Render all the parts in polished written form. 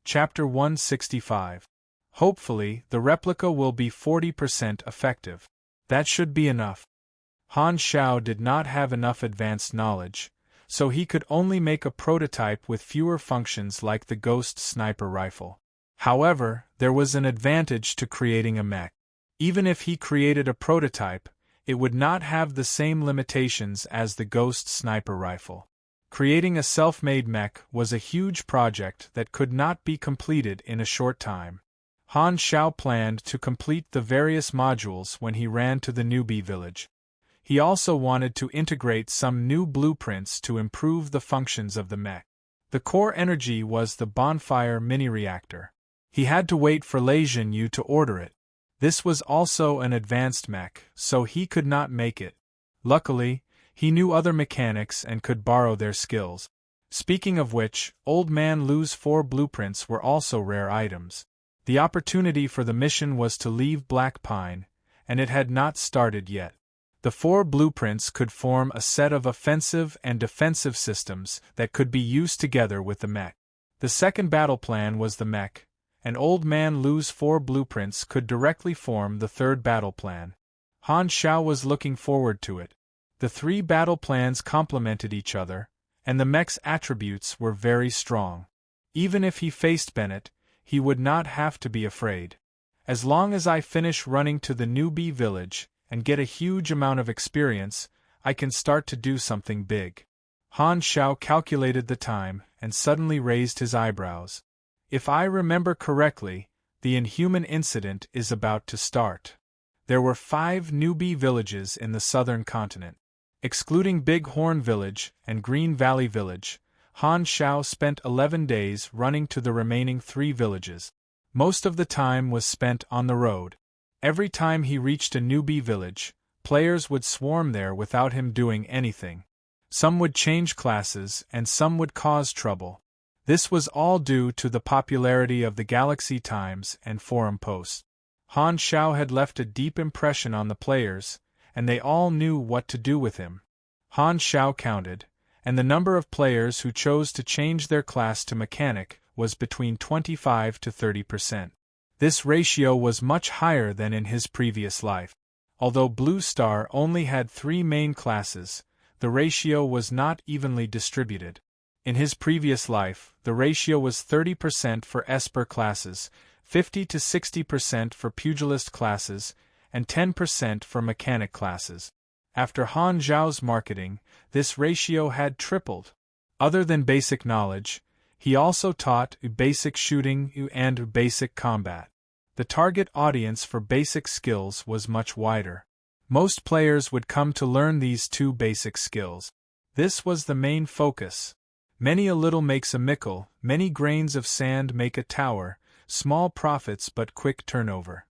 Chapter 165. Hopefully, the replica will be 40% effective. That should be enough. Han Xiao did not have enough advanced knowledge, so he could only make a prototype with fewer functions like the Ghost Sniper Rifle. However, there was an advantage to creating a mech. Even if he created a prototype, it would not have the same limitations as the Ghost Sniper Rifle. Creating a self-made mech was a huge project that could not be completed in a short time. Han Xiao planned to complete the various modules when he ran to the newbie village. He also wanted to integrate some new blueprints to improve the functions of the mech. The core energy was the bonfire mini-reactor. He had to wait for Lei Jinyu to order it. This was also an advanced mech, so he could not make it. Luckily, he knew other mechanics and could borrow their skills. Speaking of which, Old Man Lu's 4 blueprints were also rare items. The opportunity for the mission was to leave Black Pine, and it had not started yet. The 4 blueprints could form a set of offensive and defensive systems that could be used together with the mech. The second battle plan was the mech, and Old Man Lu's 4 blueprints could directly form the third battle plan. Han Xiao was looking forward to it. The 3 battle plans complemented each other, and the mech's attributes were very strong. Even if he faced Bennett, he would not have to be afraid. As long as I finish running to the newbie village and get a huge amount of experience, I can start to do something big. Han Xiao calculated the time and suddenly raised his eyebrows. If I remember correctly, the Inhuman incident is about to start. There were 5 newbie villages in the southern continent. Excluding Big Horn Village and Green Valley Village, Han Xiao spent 11 days running to the remaining 3 villages. Most of the time was spent on the road. Every time he reached a newbie village, players would swarm there without him doing anything. Some would change classes and some would cause trouble. This was all due to the popularity of the Galaxy Times and forum posts. Han Xiao had left a deep impression on the players, and they all knew what to do with him. Han Xiao counted, and the number of players who chose to change their class to mechanic was between 25 to 30%. This ratio was much higher than in his previous life. Although Blue Star only had 3 main classes, the ratio was not evenly distributed. In his previous life, the ratio was 30% for Esper classes, 50 to 60% for Pugilist classes, and 10% for mechanic classes. After Han Xiao's marketing, this ratio had tripled. Other than basic knowledge, he also taught basic shooting and basic combat. The target audience for basic skills was much wider. Most players would come to learn these 2 basic skills. This was the main focus. Many a little makes a mickle, many grains of sand make a tower, small profits but quick turnover.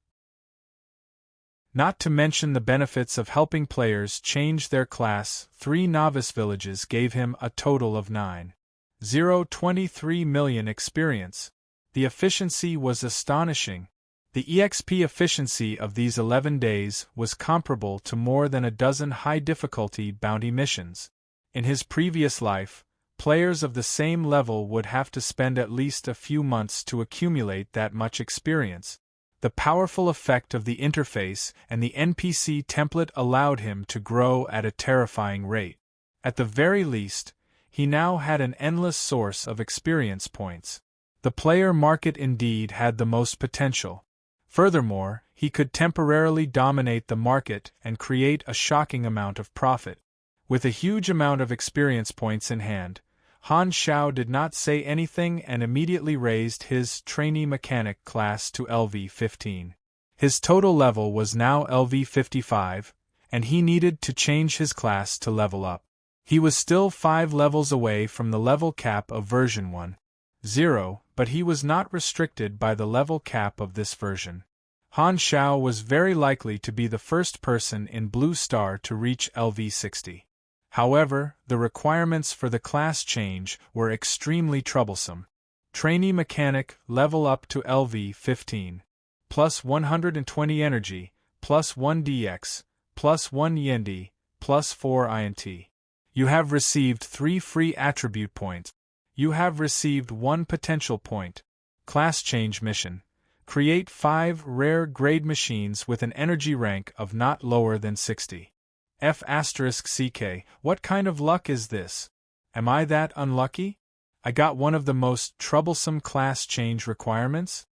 Not to mention the benefits of helping players change their class, 3 novice villages gave him a total of 9,023 million experience. The efficiency was astonishing. The EXP efficiency of these 11 days was comparable to more than a dozen high-difficulty bounty missions. In his previous life, players of the same level would have to spend at least a few months to accumulate that much experience. The powerful effect of the interface and the NPC template allowed him to grow at a terrifying rate. At the very least, he now had an endless source of experience points. The player market indeed had the most potential. Furthermore, he could temporarily dominate the market and create a shocking amount of profit. With a huge amount of experience points in hand, Han Xiao did not say anything and immediately raised his trainee mechanic class to LV-15. His total level was now LV-55, and he needed to change his class to level up. He was still 5 levels away from the level cap of version 1.0, but he was not restricted by the level cap of this version. Han Xiao was very likely to be the first person in Blue Star to reach LV-60. However, the requirements for the class change were extremely troublesome. Trainee mechanic level up to LV-15. Plus 120 energy, plus 1 DX, plus 1 Yendi, plus 4 INT. You have received 3 free attribute points. You have received 1 potential point. Class Change Mission. Create 5 rare grade machines with an energy rank of not lower than 60. F*CK, what kind of luck is this? Am I that unlucky? I got one of the most troublesome class change requirements?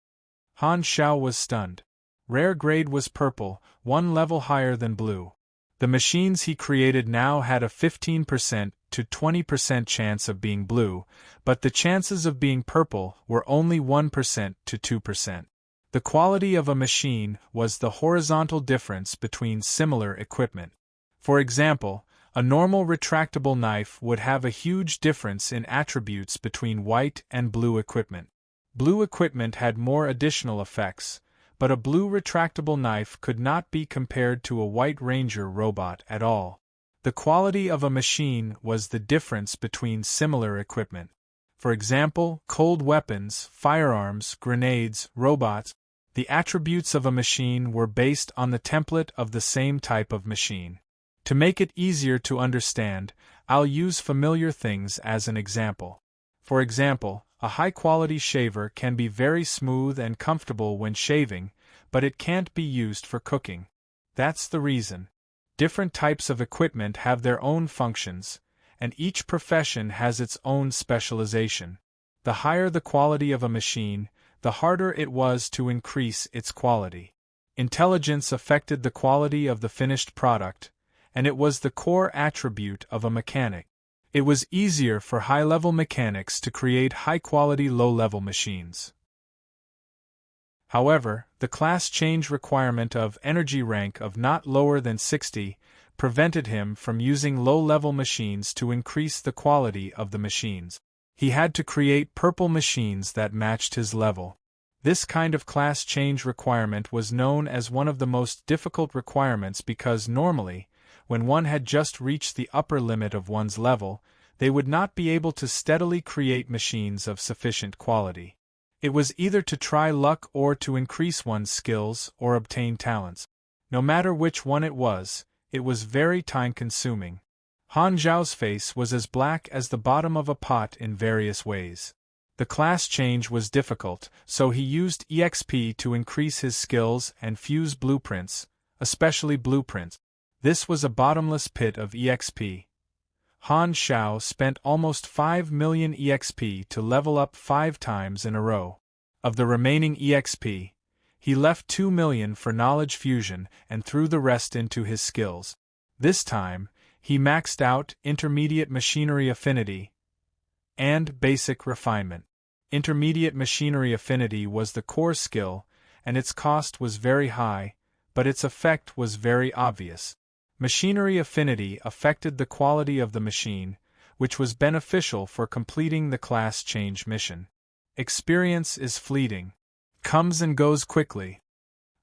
Han Xiao was stunned. Rare grade was purple, 1 level higher than blue. The machines he created now had a 15% to 20% chance of being blue, but the chances of being purple were only 1% to 2%. The quality of a machine was the horizontal difference between similar equipment. For example, a normal retractable knife would have a huge difference in attributes between white and blue equipment. Blue equipment had more additional effects, but a blue retractable knife could not be compared to a white ranger robot at all. The quality of a machine was the difference between similar equipment. For example, cold weapons, firearms, grenades, robots. The attributes of a machine were based on the template of the same type of machine. To make it easier to understand, I'll use familiar things as an example. For example, a high-quality shaver can be very smooth and comfortable when shaving, but it can't be used for cooking. That's the reason. Different types of equipment have their own functions, and each profession has its own specialization. The higher the quality of a machine, the harder it was to increase its quality. Intelligence affected the quality of the finished product, and it was the core attribute of a mechanic. It was easier for high-level mechanics to create high-quality low-level machines. However, the class change requirement of energy rank of not lower than 60 prevented him from using low-level machines to increase the quality of the machines. He had to create purple machines that matched his level. This kind of class change requirement was known as one of the most difficult requirements because normally, when one had just reached the upper limit of one's level, they would not be able to steadily create machines of sufficient quality. It was either to try luck or to increase one's skills or obtain talents. No matter which one it was very time-consuming. Han Zhao's face was as black as the bottom of a pot in various ways. The class change was difficult, so he used EXP to increase his skills and fuse blueprints, especially blueprints. This was a bottomless pit of EXP. Han Xiao spent almost 5 million EXP to level up 5 times in a row. Of the remaining EXP, he left 2 million for knowledge fusion and threw the rest into his skills. This time, he maxed out intermediate machinery affinity and basic refinement. Intermediate machinery affinity was the core skill, and its cost was very high, but its effect was very obvious. Machinery affinity affected the quality of the machine, which was beneficial for completing the class change mission. Experience is fleeting. Comes and goes quickly.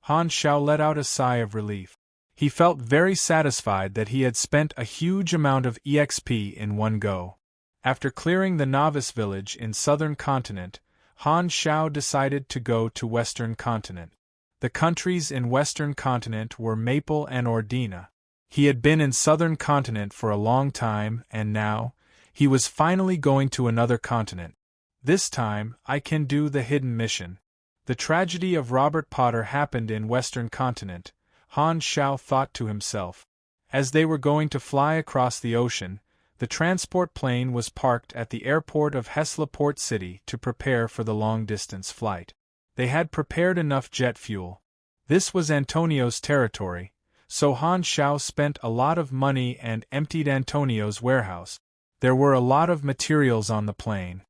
Han Xiao let out a sigh of relief. He felt very satisfied that he had spent a huge amount of EXP in one go. After clearing the novice village in southern continent, Han Xiao decided to go to western continent. The countries in western continent were Maple and Ordina. He had been in southern continent for a long time, and now, he was finally going to another continent. This time, I can do the hidden mission. The tragedy of Robert Potter happened in western continent, Han Xiao thought to himself. As they were going to fly across the ocean, the transport plane was parked at the airport of Hesla Port City to prepare for the long-distance flight. They had prepared enough jet fuel. This was Antonio's territory, so Han Xiao spent a lot of money and emptied Antonio's warehouse. There were a lot of materials on the plane.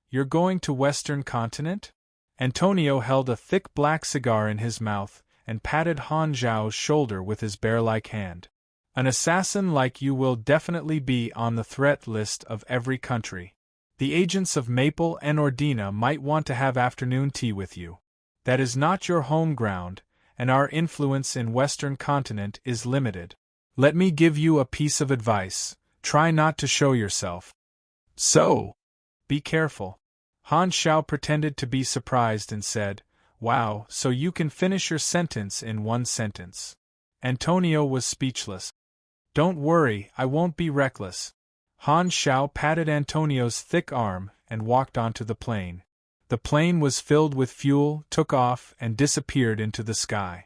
You're going to western continent? Antonio held a thick black cigar in his mouth and patted Han Zhao's shoulder with his bear-like hand. An assassin like you will definitely be on the threat list of every country. The agents of Maple and Ordina might want to have afternoon tea with you. That is not your home ground, and our influence in western continent is limited. Let me give you a piece of advice. Try not to show yourself. So, be careful. Han Xiao pretended to be surprised and said, "Wow, so you can finish your sentence in one sentence." Antonio was speechless. Don't worry, I won't be reckless. Han Xiao patted Antonio's thick arm and walked onto the plane. The plane was filled with fuel, took off, and disappeared into the sky.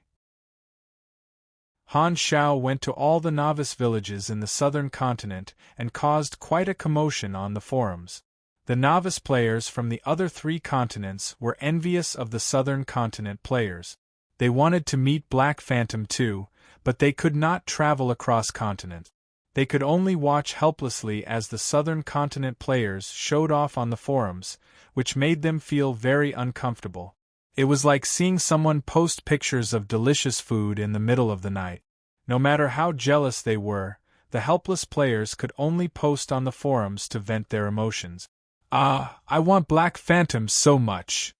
Han Shao went to all the novice villages in the southern continent and caused quite a commotion on the forums. The novice players from the other 3 continents were envious of the southern continent players. They wanted to meet Black Phantom too, but they could not travel across continents. They could only watch helplessly as the southern continent players showed off on the forums, which made them feel very uncomfortable. It was like seeing someone post pictures of delicious food in the middle of the night. No matter how jealous they were, the helpless players could only post on the forums to vent their emotions. "Ah, I want Black Phantom so much.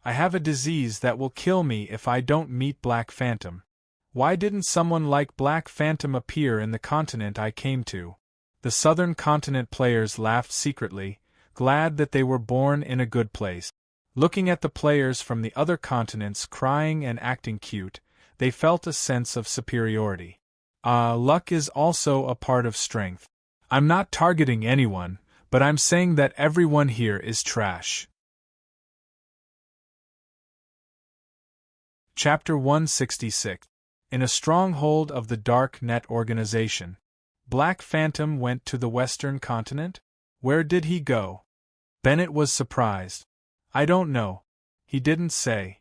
I have a disease that will kill me if I don't meet Black Phantom. Why didn't someone like Black Phantom appear in the continent I came to?" The southern continent players laughed secretly, glad that they were born in a good place. Looking at the players from the other continents crying and acting cute, they felt a sense of superiority. Luck is also a part of strength. I'm not targeting anyone, but I'm saying that everyone here is trash. Chapter 166. In a stronghold of the Dark Net organization. Black Phantom went to the western continent? Where did he go? Bennett was surprised. I don't know. He didn't say.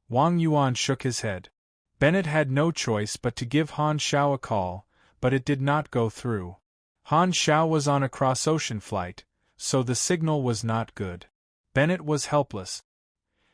Wang Yuan shook his head. Bennett had no choice but to give Han Shao a call, but it did not go through. Han Shao was on a cross-ocean flight, so the signal was not good. Bennett was helpless.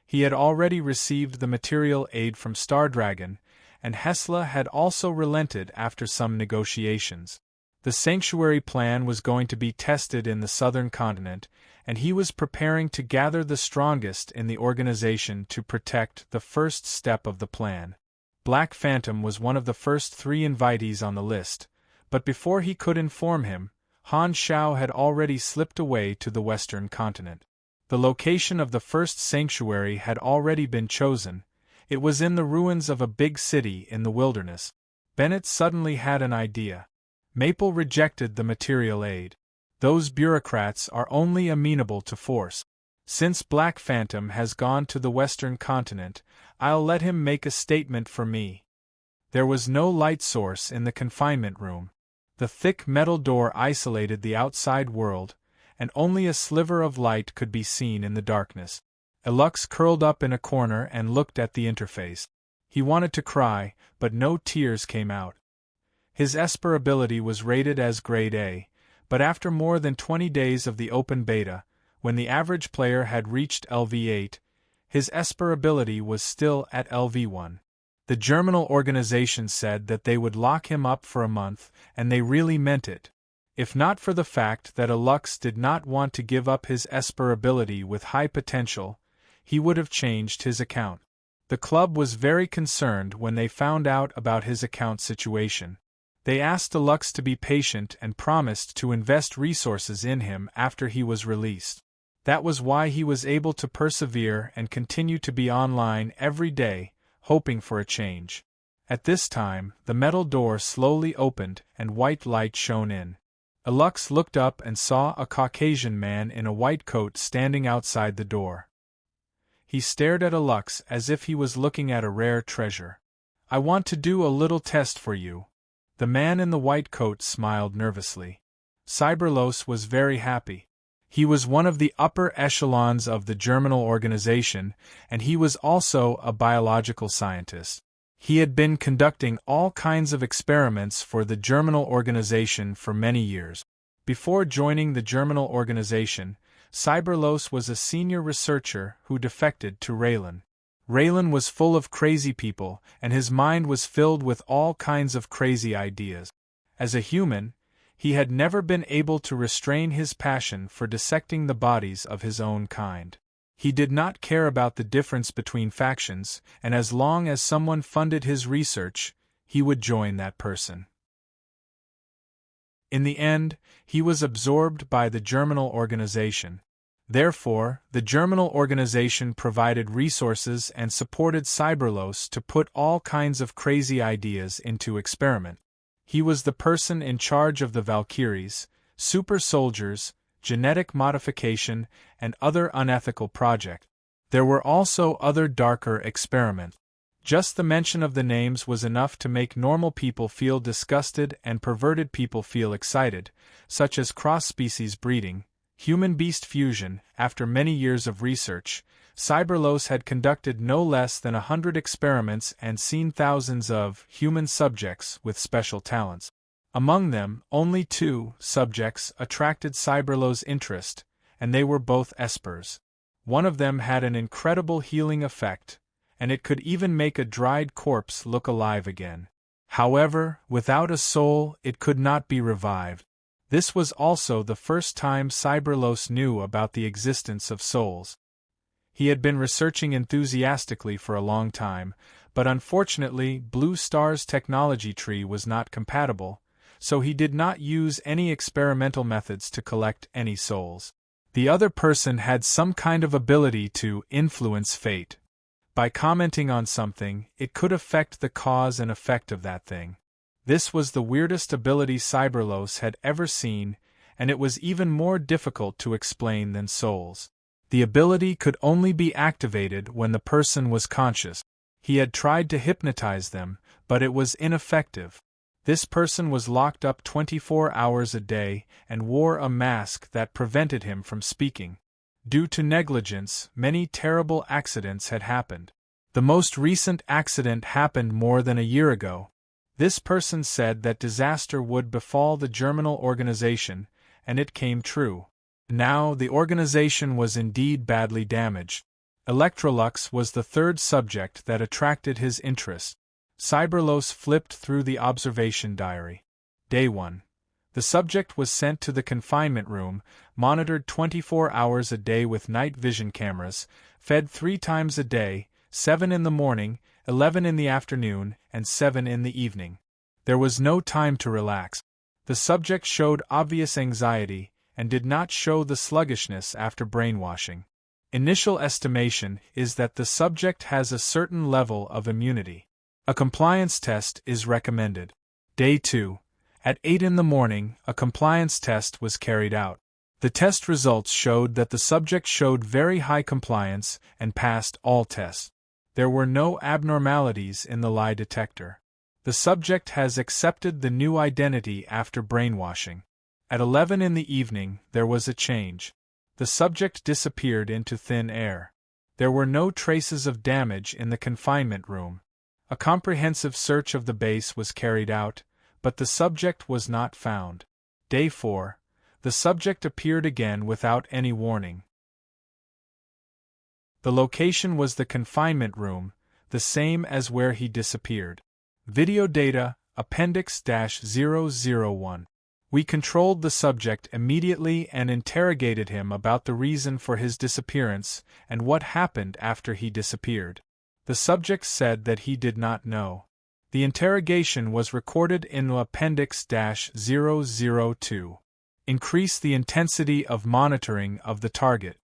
He had already received the material aid from Stardragon, and Hesla had also relented after some negotiations. The sanctuary plan was going to be tested in the southern continent, and he was preparing to gather the strongest in the organization to protect the first step of the plan. Black Phantom was one of the first 3 invitees on the list, but before he could inform him, Han Shao had already slipped away to the western continent. The location of the first sanctuary had already been chosen. It was in the ruins of a big city in the wilderness. Bennett suddenly had an idea. Maple rejected the material aid. Those bureaucrats are only amenable to force. Since Black Phantom has gone to the western continent, I'll let him make a statement for me. There was no light source in the confinement room. The thick metal door isolated the outside world, and only a sliver of light could be seen in the darkness. Elux curled up in a corner and looked at the interface. He wanted to cry, but no tears came out. His Esper ability was rated as Grade A, but after more than 20 days of the open beta, when the average player had reached LV8, his Esper ability was still at LV1. The Germinal organization said that they would lock him up for a month, and they really meant it. If not for the fact that Elux did not want to give up his Esper ability with high potential, he would have changed his account. The club was very concerned when they found out about his account situation. They asked Elux to be patient and promised to invest resources in him after he was released. That was why he was able to persevere and continue to be online every day, hoping for a change. At this time, the metal door slowly opened and white light shone in. Elux looked up and saw a Caucasian man in a white coat standing outside the door. He stared at Elux as if he was looking at a rare treasure. "I want to do a little test for you." The man in the white coat smiled nervously. Cyberlos was very happy. He was one of the upper echelons of the Germinal organization, and he was also a biological scientist. He had been conducting all kinds of experiments for the Germinal organization for many years. Before joining the Germinal organization, Cyberlos was a senior researcher who defected to Raylan. Raylan was full of crazy people, and his mind was filled with all kinds of crazy ideas. As a human, he had never been able to restrain his passion for dissecting the bodies of his own kind. He did not care about the difference between factions, and as long as someone funded his research, he would join that person. In the end, he was absorbed by the Germinal organization. Therefore, the Germinal organization provided resources and supported Cyberlos to put all kinds of crazy ideas into experiment. He was the person in charge of the Valkyries, super soldiers, genetic modification, and other unethical projects. There were also other darker experiments. Just the mention of the names was enough to make normal people feel disgusted and perverted people feel excited, such as cross-species breeding, human-beast fusion. After many years of research, Cyberlos had conducted no less than 100 experiments and seen thousands of human subjects with special talents. Among them, only 2 subjects attracted Cyberlos' interest, and they were both espers. One of them had an incredible healing effect, and it could even make a dried corpse look alive again. However, without a soul, it could not be revived. This was also the first time Cyberlos knew about the existence of souls. He had been researching enthusiastically for a long time, but unfortunately Blue Star's technology tree was not compatible, so he did not use any experimental methods to collect any souls. The other person had some kind of ability to influence fate. By commenting on something, it could affect the cause and effect of that thing. This was the weirdest ability Cyberlos had ever seen, and it was even more difficult to explain than souls. The ability could only be activated when the person was conscious. He had tried to hypnotize them, but it was ineffective. This person was locked up 24 hours a day and wore a mask that prevented him from speaking. Due to negligence, many terrible accidents had happened. The most recent accident happened more than a year ago. This person said that disaster would befall the germinal organization, and it came true. Now the organization was indeed badly damaged. Electrolux was the third subject that attracted his interest. Cyberlos flipped through the observation diary. Day 1. The subject was sent to the confinement room, monitored 24 hours a day with night vision cameras, fed 3 times a day, 7 in the morning, 11 in the afternoon, and 7 in the evening. There was no time to relax. The subject showed obvious anxiety, and did not show the sluggishness after brainwashing. Initial estimation is that the subject has a certain level of immunity. A compliance test is recommended. Day 2. At 8 in the morning, a compliance test was carried out. The test results showed that the subject showed very high compliance and passed all tests. There were no abnormalities in the lie detector. The subject has accepted the new identity after brainwashing. At 11 in the evening, there was a change. The subject disappeared into thin air. There were no traces of damage in the confinement room. A comprehensive search of the base was carried out, but the subject was not found. Day 4. The subject appeared again without any warning. The location was the confinement room, the same as where he disappeared. Video data, Appendix-001. We controlled the subject immediately and interrogated him about the reason for his disappearance and what happened after he disappeared. The subject said that he did not know. The interrogation was recorded in Appendix-002. Increase the intensity of monitoring of the target.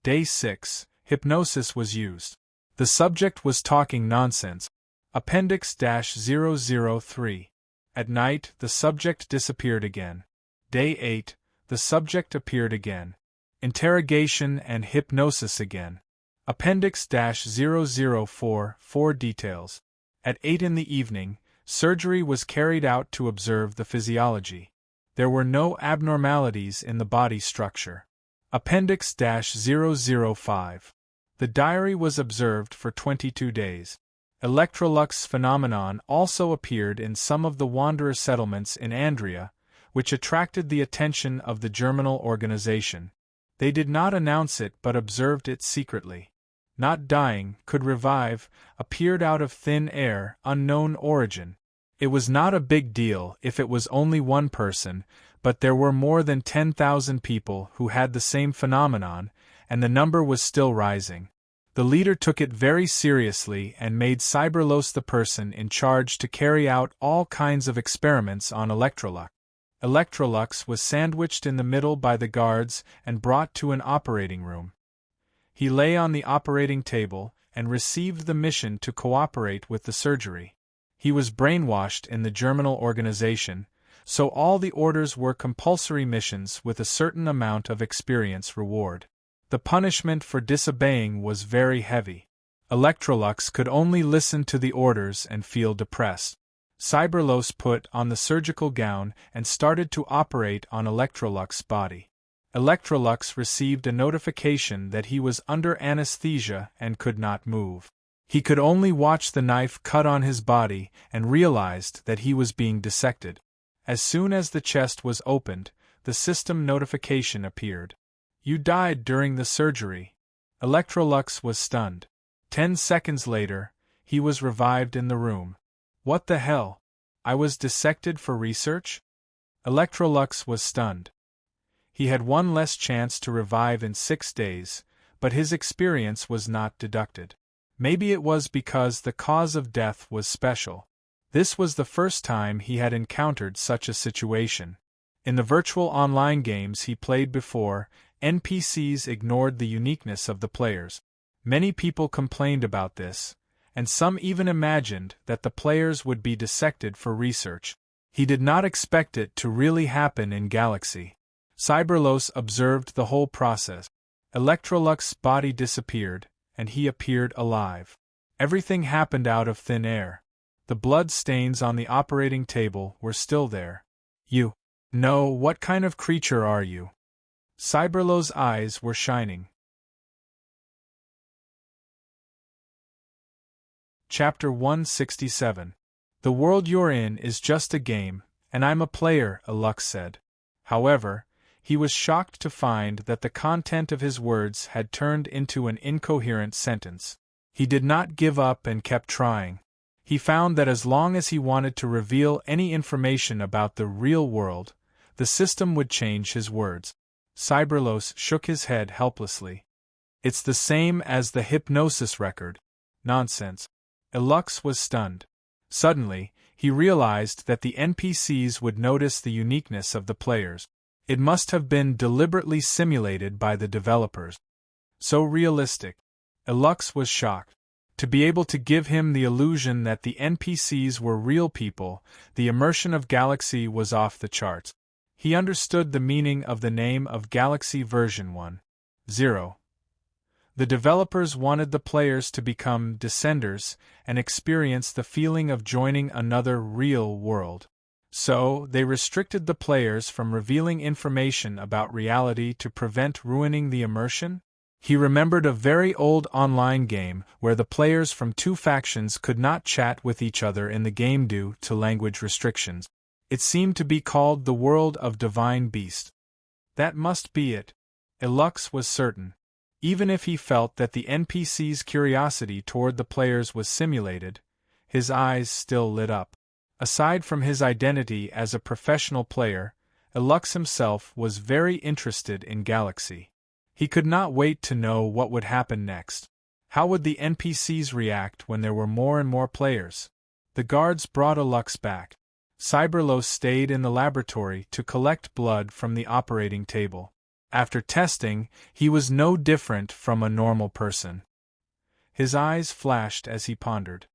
Day 6. Hypnosis was used. The subject was talking nonsense. Appendix-003. At night, the subject disappeared again. Day 8. The subject appeared again. Interrogation and hypnosis again. Appendix-004. 4 details. At 8 in the evening, surgery was carried out to observe the physiology. There were no abnormalities in the body structure. Appendix-005. The diary was observed for 22 days. Electrolux phenomenon also appeared in some of the wanderer settlements in Andria, which attracted the attention of the germinal organization. They did not announce it but observed it secretly. Not dying, could revive, appeared out of thin air, unknown origin. It was not a big deal if it was only one person, but there were more than 10,000 people who had the same phenomenon, and the number was still rising. The leader took it very seriously and made Cyberlos the person in charge to carry out all kinds of experiments on Electrolux. Electrolux was sandwiched in the middle by the guards and brought to an operating room. He lay on the operating table and received the mission to cooperate with the surgery. He was brainwashed in the germinal organization, so all the orders were compulsory missions with a certain amount of experience reward. The punishment for disobeying was very heavy. Electrolux could only listen to the orders and feel depressed. Cyberlos put on the surgical gown and started to operate on Electrolux's body. Electrolux received a notification that he was under anesthesia and could not move. He could only watch the knife cut on his body and realized that he was being dissected. As soon as the chest was opened, the system notification appeared. You died during the surgery. Electrolux was stunned. 10 seconds later, he was revived in the room. What the hell? I was dissected for research? Electrolux was stunned. He had one less chance to revive in 6 days, but his experience was not deducted. Maybe it was because the cause of death was special. This was the first time he had encountered such a situation. In the virtual online games he played before, NPCs ignored the uniqueness of the players. Many people complained about this, and some even imagined that the players would be dissected for research. He did not expect it to really happen in Galaxy. Cyberlos observed the whole process. Electrolux's body disappeared, and he appeared alive. Everything happened out of thin air. The blood stains on the operating table were still there. You know, what kind of creature are you? Cyberlos' eyes were shining. Chapter 167. The world you're in is just a game, and I'm a player, Elux said. However, he was shocked to find that the content of his words had turned into an incoherent sentence. He did not give up and kept trying. He found that as long as he wanted to reveal any information about the real world, the system would change his words. Cyberlos shook his head helplessly. It's the same as the hypnosis record. Nonsense. Elux was stunned. Suddenly, he realized that the NPCs would notice the uniqueness of the players. It must have been deliberately simulated by the developers. So realistic. Elux was shocked. To be able to give him the illusion that the NPCs were real people, the immersion of Galaxy was off the charts. He understood the meaning of the name of Galaxy version 1.0. The developers wanted the players to become descenders and experience the feeling of joining another real world. So, they restricted the players from revealing information about reality to prevent ruining the immersion? He remembered a very old online game where the players from 2 factions could not chat with each other in the game due to language restrictions. It seemed to be called the World of Divine Beast. That must be it. Elux was certain. Even if he felt that the NPC's curiosity toward the players was simulated, his eyes still lit up. Aside from his identity as a professional player, Elux himself was very interested in Galaxy. He could not wait to know what would happen next. How would the NPCs react when there were more and more players? The guards brought Elux back. Cyberlos stayed in the laboratory to collect blood from the operating table. After testing, he was no different from a normal person. His eyes flashed as he pondered.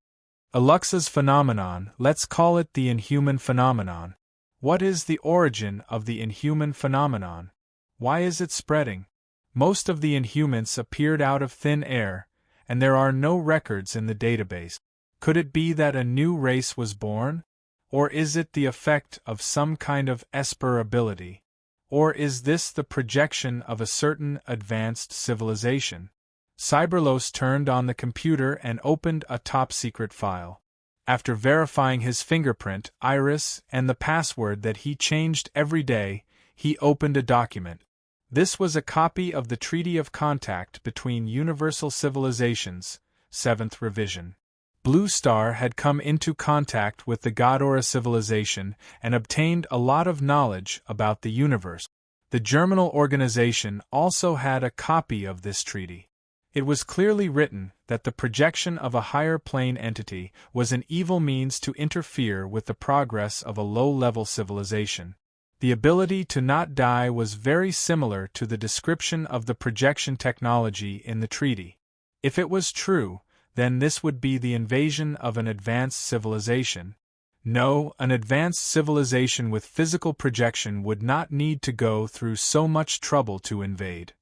Elux's phenomenon, let's call it the inhuman phenomenon. What is the origin of the inhuman phenomenon? Why is it spreading? Most of the Inhumans appeared out of thin air, and there are no records in the database. Could it be that a new race was born? Or is it the effect of some kind of Esper ability? Or is this the projection of a certain advanced civilization? Cyberlos turned on the computer and opened a top-secret file. After verifying his fingerprint, iris, and the password that he changed every day, he opened a document. This was a copy of the Treaty of Contact between Universal Civilizations, 7th Revision. Blue Star had come into contact with the Godora civilization and obtained a lot of knowledge about the universe. The Germinal organization also had a copy of this treaty. It was clearly written that the projection of a higher plane entity was an evil means to interfere with the progress of a low-level civilization. The ability to not die was very similar to the description of the projection technology in the treaty. If it was true, then this would be the invasion of an advanced civilization. No, an advanced civilization with physical projection would not need to go through so much trouble to invade.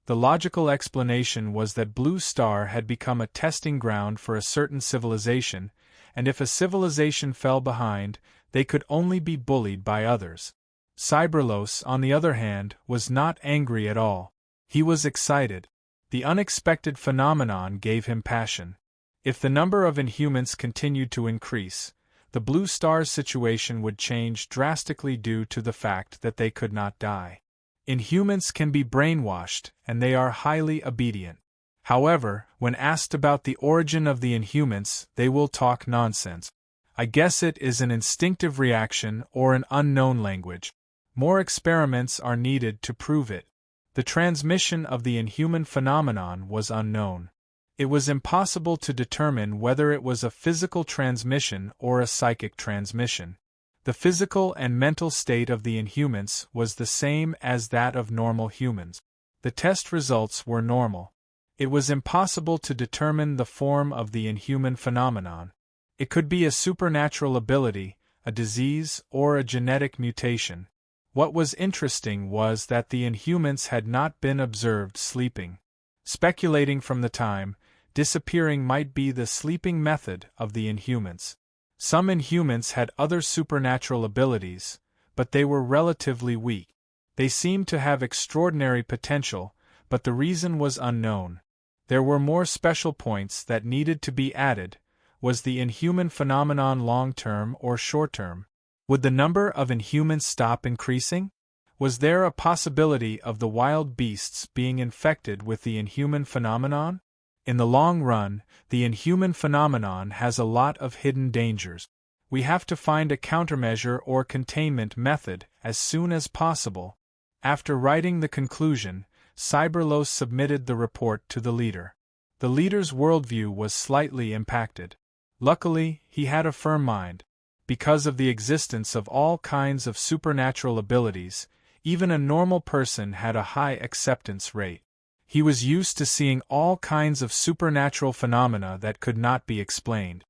The logical explanation was that Blue Star had become a testing ground for a certain civilization, and if a civilization fell behind, they could only be bullied by others. Cyberlos, on the other hand, was not angry at all. He was excited. The unexpected phenomenon gave him passion. If the number of Inhumans continued to increase, the Blue Star's situation would change drastically due to the fact that they could not die. Inhumans can be brainwashed, and they are highly obedient. However, when asked about the origin of the Inhumans, they will talk nonsense. I guess it is an instinctive reaction or an unknown language. More experiments are needed to prove it. The transmission of the Inhuman phenomenon was unknown. It was impossible to determine whether it was a physical transmission or a psychic transmission. The physical and mental state of the Inhumans was the same as that of normal humans. The test results were normal. It was impossible to determine the form of the Inhuman phenomenon. It could be a supernatural ability, a disease, or a genetic mutation. What was interesting was that the Inhumans had not been observed sleeping. Speculating from the time, disappearing might be the sleeping method of the Inhumans. Some Inhumans had other supernatural abilities, but they were relatively weak. They seemed to have extraordinary potential, but the reason was unknown. There were more special points that needed to be added. Was the Inhuman phenomenon long-term or short-term? Would the number of Inhumans stop increasing? Was there a possibility of the wild beasts being infected with the Inhuman phenomenon? In the long run, the Inhuman phenomenon has a lot of hidden dangers. We have to find a countermeasure or containment method as soon as possible. After writing the conclusion, Cyberlos submitted the report to the leader. The leader's worldview was slightly impacted. Luckily, he had a firm mind. Because of the existence of all kinds of supernatural abilities, even a normal person had a high acceptance rate. He was used to seeing all kinds of supernatural phenomena that could not be explained.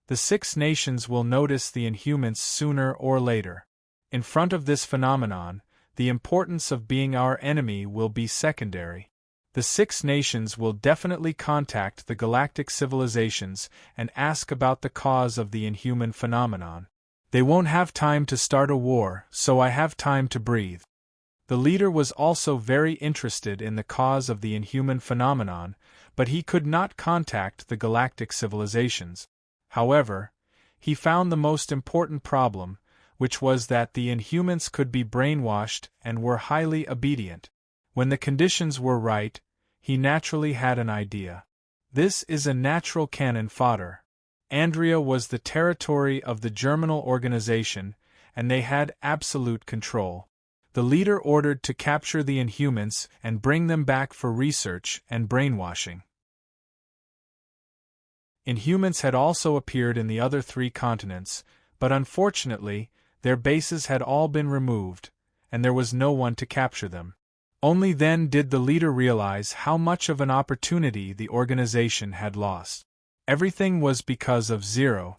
The 6 nations will notice the Inhumans sooner or later. In front of this phenomenon, the importance of being our enemy will be secondary. The 6 nations will definitely contact the galactic civilizations and ask about the cause of the Inhuman phenomenon. They won't have time to start a war, so I have time to breathe. The leader was also very interested in the cause of the Inhuman phenomenon, but he could not contact the galactic civilizations. However, he found the most important problem, which was that the Inhumans could be brainwashed and were highly obedient. When the conditions were right, he naturally had an idea. This is a natural cannon fodder. Andria was the territory of the Germinal organization, and they had absolute control. The leader ordered to capture the Inhumans and bring them back for research and brainwashing. Inhumans had also appeared in the other 3 continents, but unfortunately, their bases had all been removed, and there was no one to capture them. Only then did the leader realize how much of an opportunity the organization had lost. Everything was because of Zero.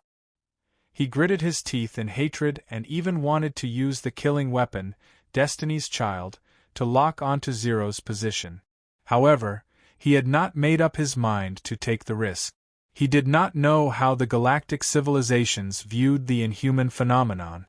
He gritted his teeth in hatred and even wanted to use the killing weapon, Destiny's Child, to lock onto Zero's position. However, he had not made up his mind to take the risk. He did not know how the galactic civilizations viewed the Inhuman phenomenon.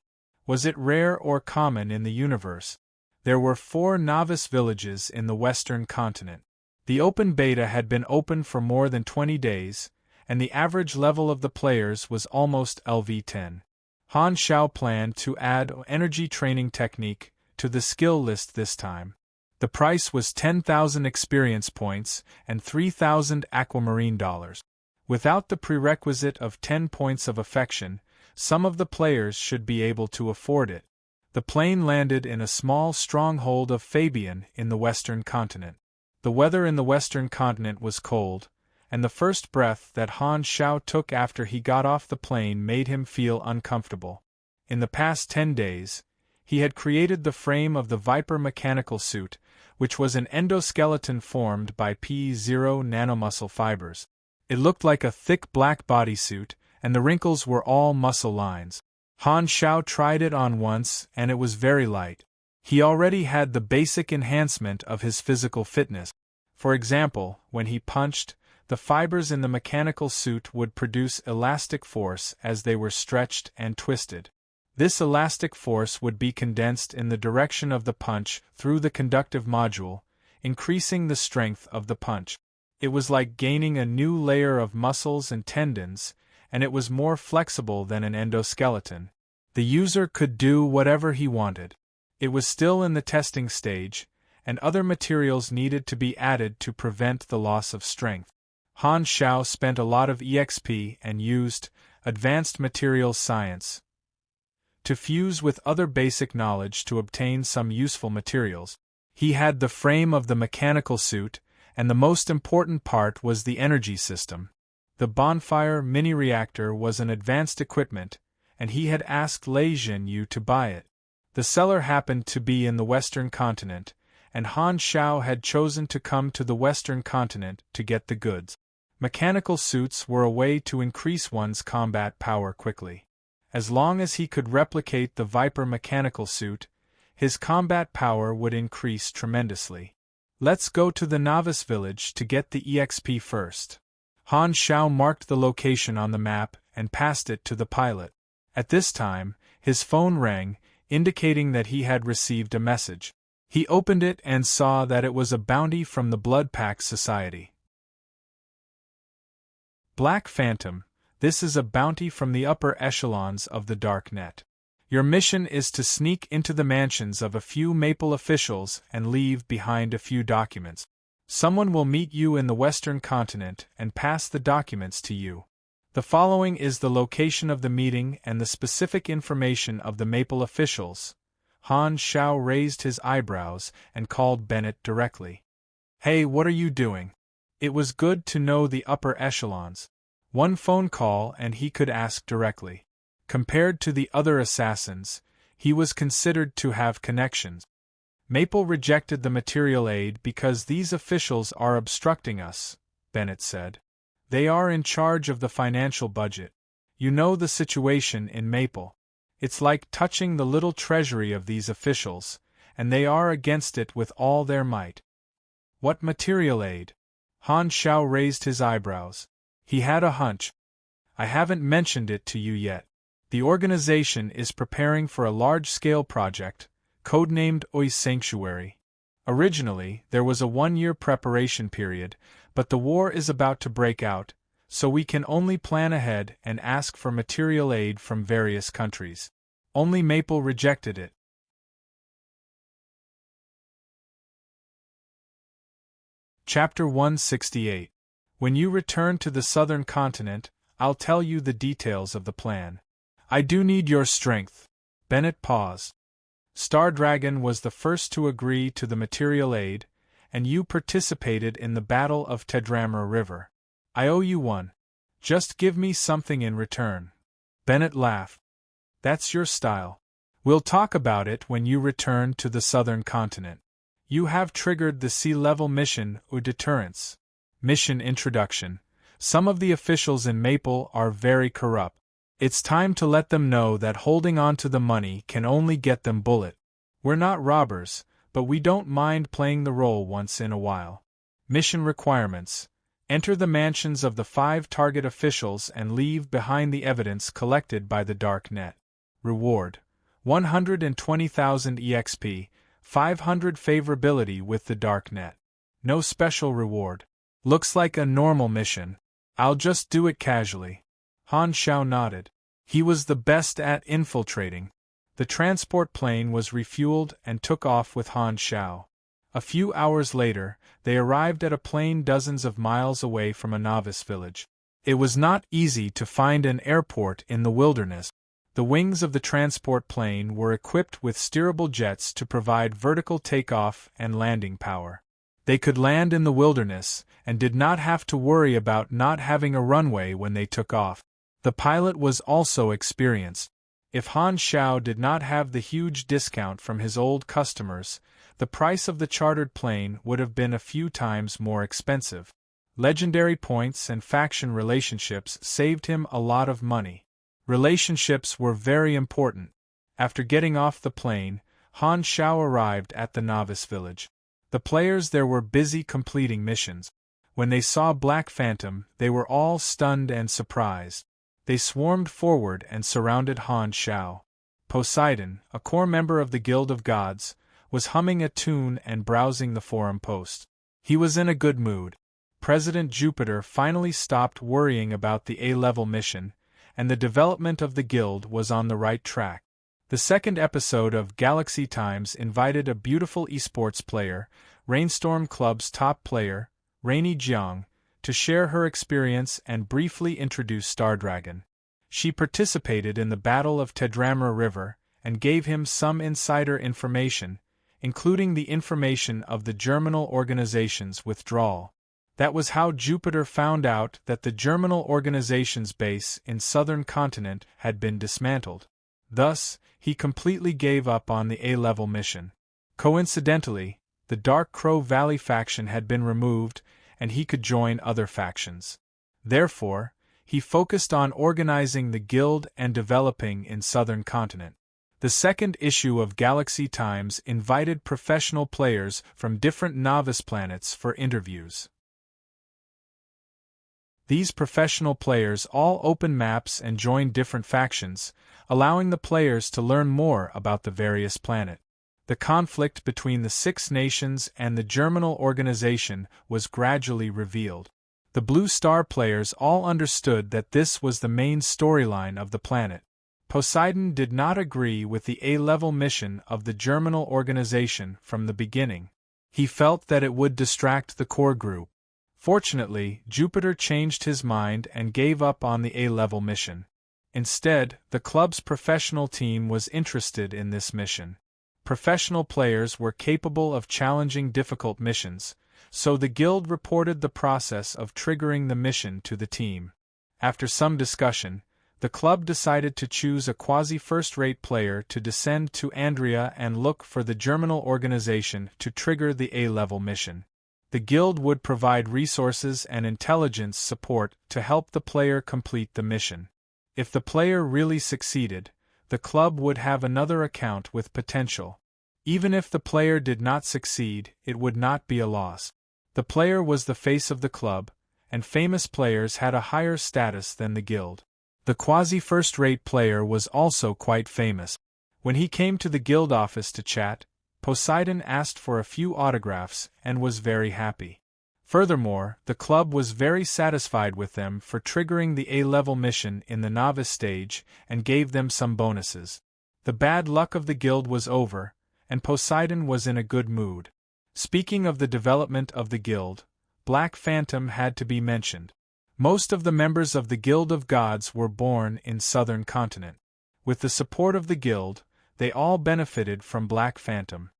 Was it rare or common in the universe? There were 4 novice villages in the western continent. The open beta had been open for more than 20 days, and the average level of the players was almost LV10. Han Xiao planned to add energy training technique to the skill list this time. The price was 10,000 experience points and 3,000 aquamarine dollars. Without the prerequisite of 10 points of affection, some of the players should be able to afford it. The plane landed in a small stronghold of Fabian in the western continent. The weather in the western continent was cold, and the first breath that Han Xiao took after he got off the plane made him feel uncomfortable. In the past 10 days, he had created the frame of the Viper mechanical suit, which was an endoskeleton formed by P0 nanomuscle fibers. It looked like a thick black bodysuit, and the wrinkles were all muscle lines. Han Xiao tried it on once, and it was very light. He already had the basic enhancement of his physical fitness. For example, when he punched, the fibers in the mechanical suit would produce elastic force as they were stretched and twisted. This elastic force would be condensed in the direction of the punch through the conductive module, increasing the strength of the punch. It was like gaining a new layer of muscles and tendons, and it was more flexible than an endoskeleton. The user could do whatever he wanted. It was still in the testing stage, and other materials needed to be added to prevent the loss of strength. Han Xiao spent a lot of EXP and used advanced materials science to fuse with other basic knowledge to obtain some useful materials. He had the frame of the mechanical suit, and the most important part was the energy system. The bonfire mini-reactor was an advanced equipment, and he had asked Lei Jinyu to buy it. The seller happened to be in the Western continent, and Han Xiao had chosen to come to the Western continent to get the goods. Mechanical suits were a way to increase one's combat power quickly. As long as he could replicate the Viper mechanical suit, his combat power would increase tremendously. Let's go to the novice village to get the EXP first. Han Xiao marked the location on the map and passed it to the pilot. At this time, his phone rang, indicating that he had received a message. He opened it and saw that it was a bounty from the Blood Pact Society. Black Phantom, this is a bounty from the upper echelons of the Dark Net. Your mission is to sneak into the mansions of a few Maple officials and leave behind a few documents. Someone will meet you in the Western continent and pass the documents to you. The following is the location of the meeting and the specific information of the Maple officials. Han Xiao raised his eyebrows and called Bennett directly. Hey, what are you doing? It was good to know the upper echelons. One phone call and he could ask directly. Compared to the other assassins, he was considered to have connections. Maple rejected the material aid because these officials are obstructing us, Bennett said. They are in charge of the financial budget. You know the situation in Maple. It's like touching the little treasury of these officials, and they are against it with all their might. What material aid? Han Xiao raised his eyebrows. He had a hunch. I haven't mentioned it to you yet. The organization is preparing for a large-scale project, codenamed Oi Sanctuary. Originally, there was a 1-year preparation period, but the war is about to break out, so we can only plan ahead and ask for material aid from various countries. Only Maple rejected it. Chapter 168. When you return to the southern continent, I'll tell you the details of the plan. I do need your strength. Bennett paused. Star Dragon was the first to agree to the material aid, and you participated in the Battle of Tedramra River. I owe you one. Just give me something in return. Bennett laughed. That's your style. We'll talk about it when you return to the southern continent. You have triggered the sea-level mission ou deterrence. Mission introduction. Some of the officials in Maple are very corrupt. It's time to let them know that holding on to the money can only get them bullet. We're not robbers, but we don't mind playing the role once in a while. Mission requirements. Enter the mansions of the 5 target officials and leave behind the evidence collected by the Dark Net. Reward. 120,000 EXP, 500 favorability with the Dark Net. No special reward. Looks like a normal mission. I'll just do it casually. Han Xiao nodded. He was the best at infiltrating. The transport plane was refueled and took off with Han Xiao. A few hours later, they arrived at a plain dozens of miles away from a novice village. It was not easy to find an airport in the wilderness. The wings of the transport plane were equipped with steerable jets to provide vertical takeoff and landing power. They could land in the wilderness and did not have to worry about not having a runway when they took off. The pilot was also experienced. If Han Xiao did not have the huge discount from his old customers, the price of the chartered plane would have been a few times more expensive. Legendary points and faction relationships saved him a lot of money. Relationships were very important. After getting off the plane, Han Xiao arrived at the novice village. The players there were busy completing missions. When they saw Black Phantom, they were all stunned and surprised. They swarmed forward and surrounded Han Shao. Poseidon, a core member of the Guild of Gods, was humming a tune and browsing the forum post. He was in a good mood. President Jupiter finally stopped worrying about the A-level mission, and the development of the guild was on the right track. The second episode of Galaxy Times invited a beautiful esports player, Rainstorm Club's top player, Rainy Jiang, to share her experience and briefly introduce Stardragon. She participated in the Battle of Tedramra River and gave him some insider information, including the information of the Germinal Organization's withdrawal. That was how Jupiter found out that the Germinal Organization's base in southern continent had been dismantled. Thus, he completely gave up on the A-level mission. Coincidentally, the Dark Crow Valley faction had been removed, and he could join other factions. Therefore, he focused on organizing the guild and developing in southern continent. The second issue of Galaxy Times invited professional players from different novice planets for interviews. These professional players all opened maps and joined different factions, allowing the players to learn more about the various planets. The conflict between the Six Nations and the Germinal Organization was gradually revealed. The Blue Star players all understood that this was the main storyline of the planet. Poseidon did not agree with the A-level mission of the Germinal Organization from the beginning. He felt that it would distract the core group. Fortunately, Jupiter changed his mind and gave up on the A-level mission. Instead, the club's professional team was interested in this mission. Professional players were capable of challenging difficult missions, so the guild reported the process of triggering the mission to the team. After some discussion, the club decided to choose a quasi-first-rate player to descend to Andrea and look for the Germinal Organization to trigger the A-level mission. The guild would provide resources and intelligence support to help the player complete the mission. If the player really succeeded, the club would have another account with potential. Even if the player did not succeed, it would not be a loss. The player was the face of the club, and famous players had a higher status than the guild. The quasi-first-rate player was also quite famous. When he came to the guild office to chat, Poseidon asked for a few autographs and was very happy. Furthermore, the club was very satisfied with them for triggering the A-level mission in the novice stage and gave them some bonuses. The bad luck of the guild was over, and Poseidon was in a good mood. Speaking of the development of the guild, Black Phantom had to be mentioned. Most of the members of the Guild of Gods were born in southern continent. With the support of the guild, they all benefited from Black Phantom.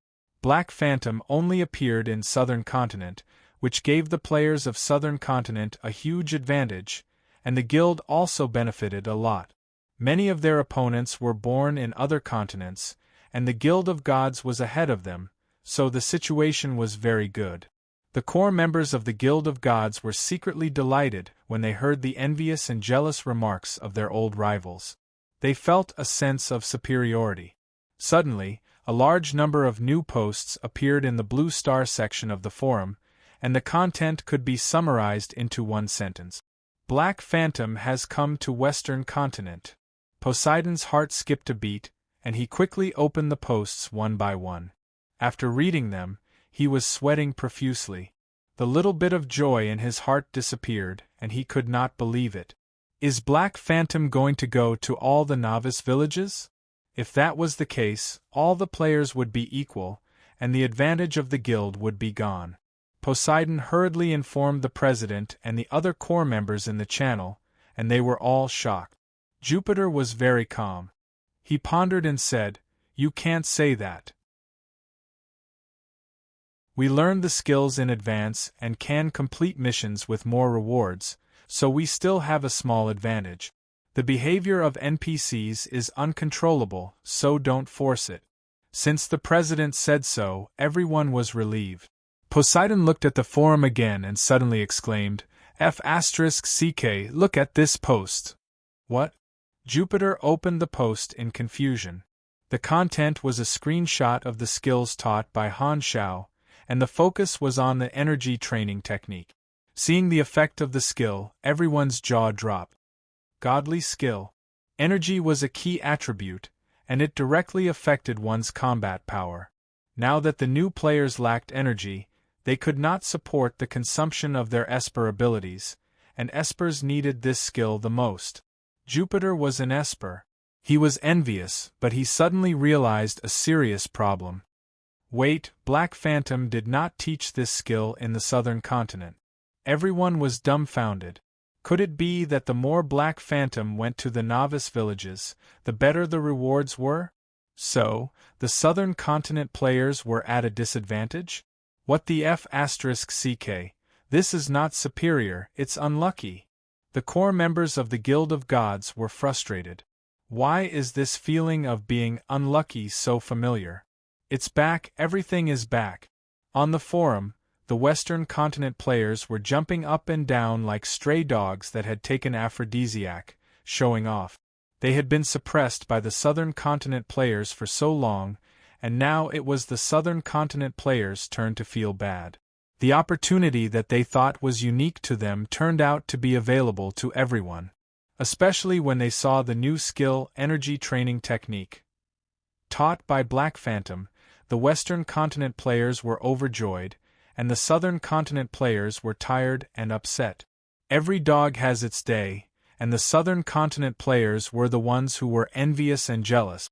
Black Phantom only appeared in southern continent, which gave the players of southern continent a huge advantage, and the guild also benefited a lot. Many of their opponents were born in other continents, and the Guild of Gods was ahead of them, so the situation was very good. The core members of the Guild of Gods were secretly delighted when they heard the envious and jealous remarks of their old rivals. They felt a sense of superiority. Suddenly, a large number of new posts appeared in the Blue Star section of the forum, and the content could be summarized into one sentence. Black Phantom has come to Western Continent. Poseidon's heart skipped a beat, and he quickly opened the posts one by one. After reading them, he was sweating profusely. The little bit of joy in his heart disappeared, and he could not believe it. Is Black Phantom going to go to all the novice villages? If that was the case, all the players would be equal, and the advantage of the guild would be gone. Poseidon hurriedly informed the president and the other core members in the channel, and they were all shocked. Jupiter was very calm. He pondered and said, "You can't say that. We learned the skills in advance and can complete missions with more rewards, so we still have a small advantage. The behavior of NPCs is uncontrollable, so don't force it." Since the president said so, everyone was relieved. Poseidon looked at the forum again and suddenly exclaimed, F***CK, look at this post. What? Jupiter opened the post in confusion. The content was a screenshot of the skills taught by Han Shao, and the focus was on the energy training technique. Seeing the effect of the skill, everyone's jaw dropped. Godly skill. Energy was a key attribute, and it directly affected one's combat power. Now that the new players lacked energy, they could not support the consumption of their Esper abilities, and Espers needed this skill the most. Jupiter was an Esper. He was envious, but he suddenly realized a serious problem. Wait, Black Phantom did not teach this skill in the southern continent. Everyone was dumbfounded. Could it be that the more Black Phantom went to the novice villages, the better the rewards were? So, the southern continent players were at a disadvantage? What the F***ck? This is not superior, it's unlucky. The core members of the Guild of Gods were frustrated. Why is this feeling of being unlucky so familiar? It's back, everything is back. On the forum, the Western Continent players were jumping up and down like stray dogs that had taken aphrodisiac, showing off. They had been suppressed by the Southern Continent players for so long, and now it was the Southern Continent players' turn to feel bad. The opportunity that they thought was unique to them turned out to be available to everyone. Especially when they saw the new skill energy training technique. Taught by Black Phantom, the Western Continent players were overjoyed, and the Southern Continent players were tired and upset. Every dog has its day, and the Southern Continent players were the ones who were envious and jealous.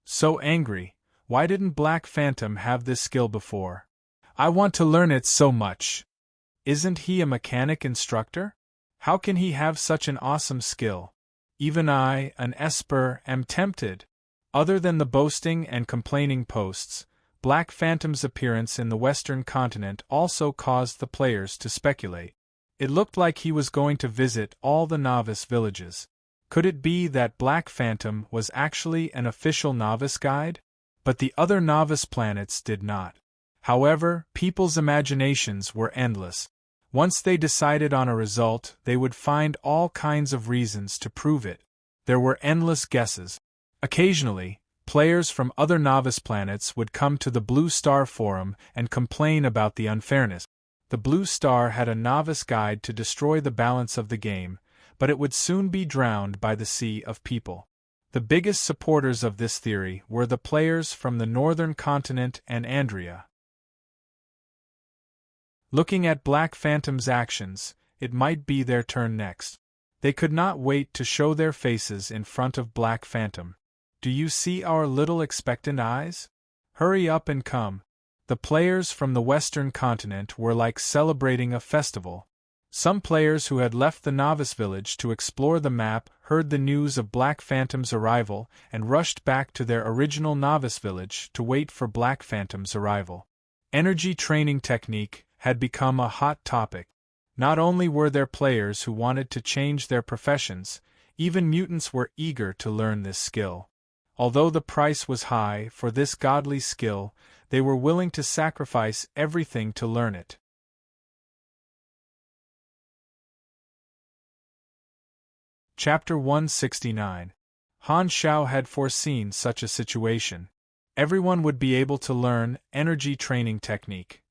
So angry, why didn't Black Phantom have this skill before? I want to learn it so much. Isn't he a mechanic instructor? How can he have such an awesome skill? Even I, an Esper, am tempted. Other than the boasting and complaining posts, Black Phantom's appearance in the Western Continent also caused the players to speculate. It looked like he was going to visit all the novice villages. Could it be that Black Phantom was actually an official novice guide? But the other novice planets did not. However, people's imaginations were endless. Once they decided on a result, they would find all kinds of reasons to prove it. There were endless guesses. Occasionally, players from other novice planets would come to the Blue Star Forum and complain about the unfairness. The Blue Star had a novice guide to destroy the balance of the game, but it would soon be drowned by the sea of people. The biggest supporters of this theory were the players from the Northern Continent and Andrea. Looking at Black Phantom's actions, it might be their turn next. They could not wait to show their faces in front of Black Phantom. Do you see our little expectant eyes? Hurry up and come. The players from the Western Continent were like celebrating a festival. Some players who had left the novice village to explore the map heard the news of Black Phantom's arrival and rushed back to their original novice village to wait for Black Phantom's arrival. Energy training technique had become a hot topic. Not only were there players who wanted to change their professions, even mutants were eager to learn this skill. Although the price was high for this godly skill, they were willing to sacrifice everything to learn it. Chapter 169. Han Shao had foreseen such a situation. Everyone would be able to learn energy training technique.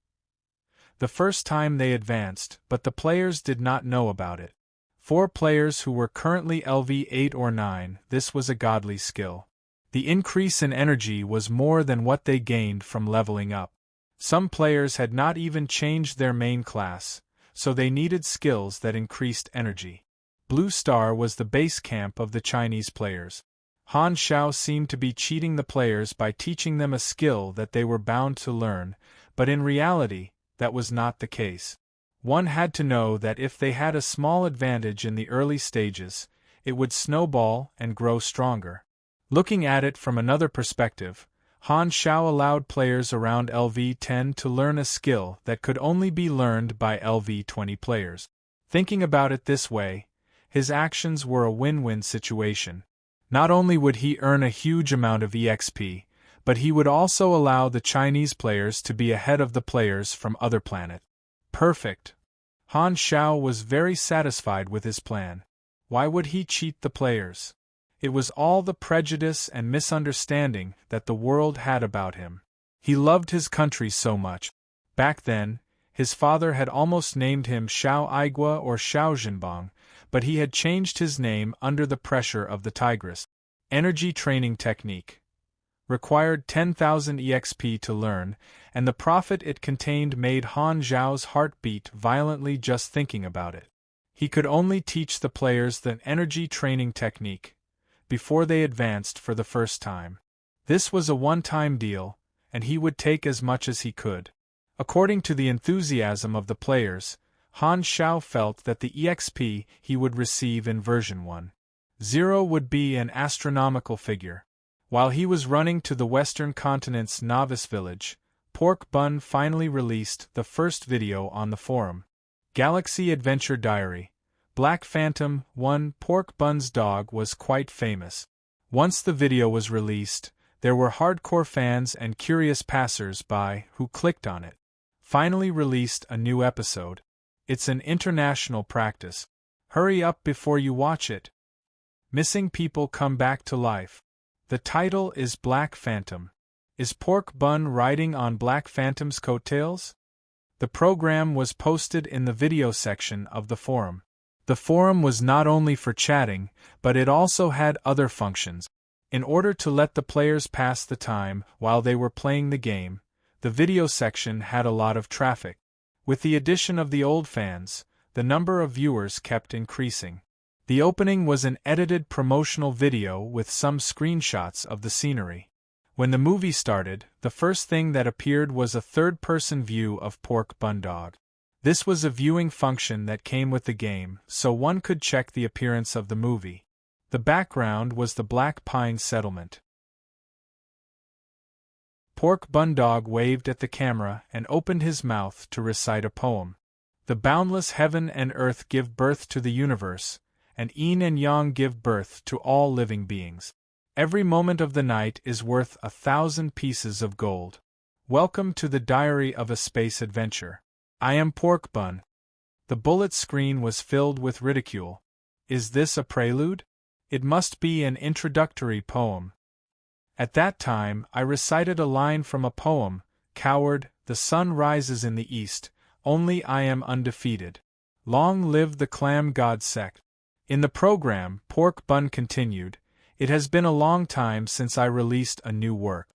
The first time they advanced, but the players did not know about it. 4 players who were currently LV 8 or 9, this was a godly skill. The increase in energy was more than what they gained from leveling up. Some players had not even changed their main class, so they needed skills that increased energy. Blue Star was the base camp of the Chinese players. Han Shao seemed to be cheating the players by teaching them a skill that they were bound to learn, but in reality, that was not the case. One had to know that if they had a small advantage in the early stages, it would snowball and grow stronger. Looking at it from another perspective, Han Shao allowed players around LV 10 to learn a skill that could only be learned by LV 20 players. Thinking about it this way, his actions were a win-win situation. Not only would he earn a huge amount of EXP, but he would also allow the Chinese players to be ahead of the players from other planets. Perfect. Han Shao was very satisfied with his plan. Why would he cheat the players? It was all the prejudice and misunderstanding that the world had about him. He loved his country so much. Back then, his father had almost named him Xiao Aigua or Xiao Zhenbang, but he had changed his name under the pressure of the Tigress. Energy training technique. Required 10,000 EXP to learn, and the profit it contained made Han Zhao's heart beat violently just thinking about it. He could only teach the players the energy training technique before they advanced for the first time. This was a one-time deal, and he would take as much as he could. According to the enthusiasm of the players, Han Zhao felt that the EXP he would receive in version 1.0 would be an astronomical figure. While he was running to the Western continent's novice village, Pork Bun finally released the first video on the forum. Galaxy Adventure Diary. Black Phantom 1. Pork Bun's dog was quite famous. Once the video was released, there were hardcore fans and curious passers-by who clicked on it. Finally released a new episode. It's an international practice. Hurry up before you watch it. Missing people come back to life. The title is Black Phantom. Is Pork Bun riding on Black Phantom's coattails? The program was posted in the video section of the forum. The forum was not only for chatting, but it also had other functions. In order to let the players pass the time while they were playing the game, the video section had a lot of traffic. With the addition of the old fans, the number of viewers kept increasing. The opening was an edited promotional video with some screenshots of the scenery. When the movie started, the first thing that appeared was a third-person view of Pork Bun Dog. This was a viewing function that came with the game, so one could check the appearance of the movie. The background was the Black Pine settlement. Pork Bun Dog waved at the camera and opened his mouth to recite a poem. The boundless heaven and earth give birth to the universe, and yin and yang give birth to all living beings. Every moment of the night is worth 1,000 pieces of gold. Welcome to the diary of a space adventure. I am Pork Bun. The bullet screen was filled with ridicule. Is this a prelude? It must be an introductory poem. At that time, I recited a line from a poem, Coward, the sun rises in the east, only I am undefeated. Long live the clam god sect. In the program, Pork Bun continued, It has been a long time since I released a new work.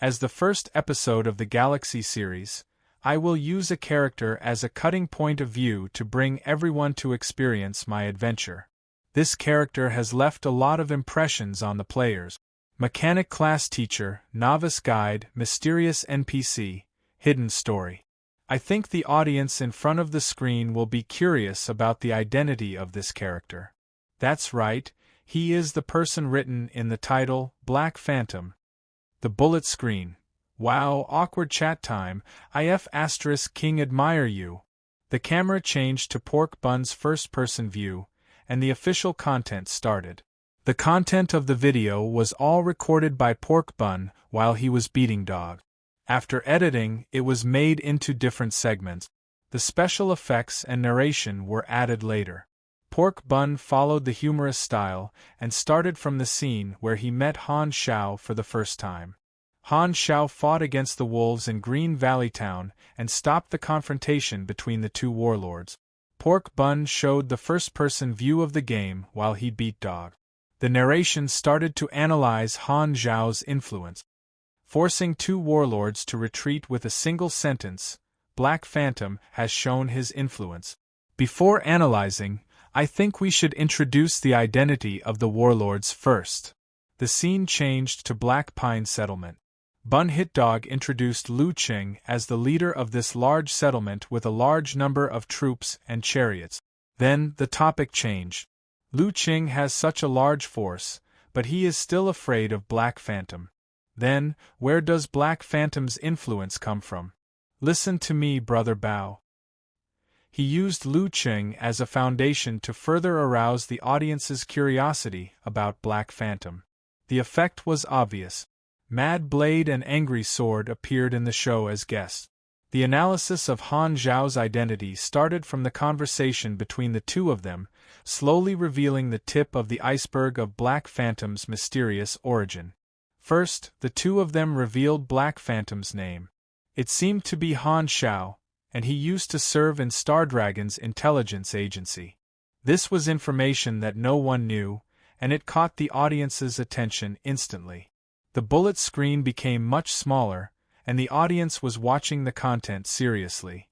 As the first episode of the Galaxy series, I will use a character as a cutting point of view to bring everyone to experience my adventure. This character has left a lot of impressions on the players. Mechanic class teacher, novice guide, mysterious NPC, hidden story. I think the audience in front of the screen will be curious about the identity of this character. That's right, he is the person written in the title, Black Phantom. The bullet screen. Wow, awkward chat time, IF * King admire you. The camera changed to Pork Bun's first-person view, and the official content started. The content of the video was all recorded by Pork Bun while he was beating dog. After editing, it was made into different segments. The special effects and narration were added later. Pork Bun followed the humorous style and started from the scene where he met Han Zhao for the first time. Han Zhao fought against the wolves in Green Valley Town and stopped the confrontation between the two warlords. Pork Bun showed the first-person view of the game while he beat dog. The narration started to analyze Han Zhao's influence. Forcing two warlords to retreat with a single sentence, Black Phantom has shown his influence. Before analyzing, I think we should introduce the identity of the warlords first. The scene changed to Black Pine settlement. Bun Hit Dog introduced Lu Qing as the leader of this large settlement with a large number of troops and chariots. Then, the topic changed. Lu Qing has such a large force, but he is still afraid of Black Phantom. Then, where does Black Phantom's influence come from? Listen to me, Brother Bao. He used Lu Qing as a foundation to further arouse the audience's curiosity about Black Phantom. The effect was obvious. Mad Blade and Angry Sword appeared in the show as guests. The analysis of Han Zhao's identity started from the conversation between the two of them, slowly revealing the tip of the iceberg of Black Phantom's mysterious origin. First, the two of them revealed Black Phantom's name. It seemed to be Han Shao, and he used to serve in Stardragon's intelligence agency. This was information that no one knew, and it caught the audience's attention instantly. The bullet screen became much smaller, and the audience was watching the content seriously.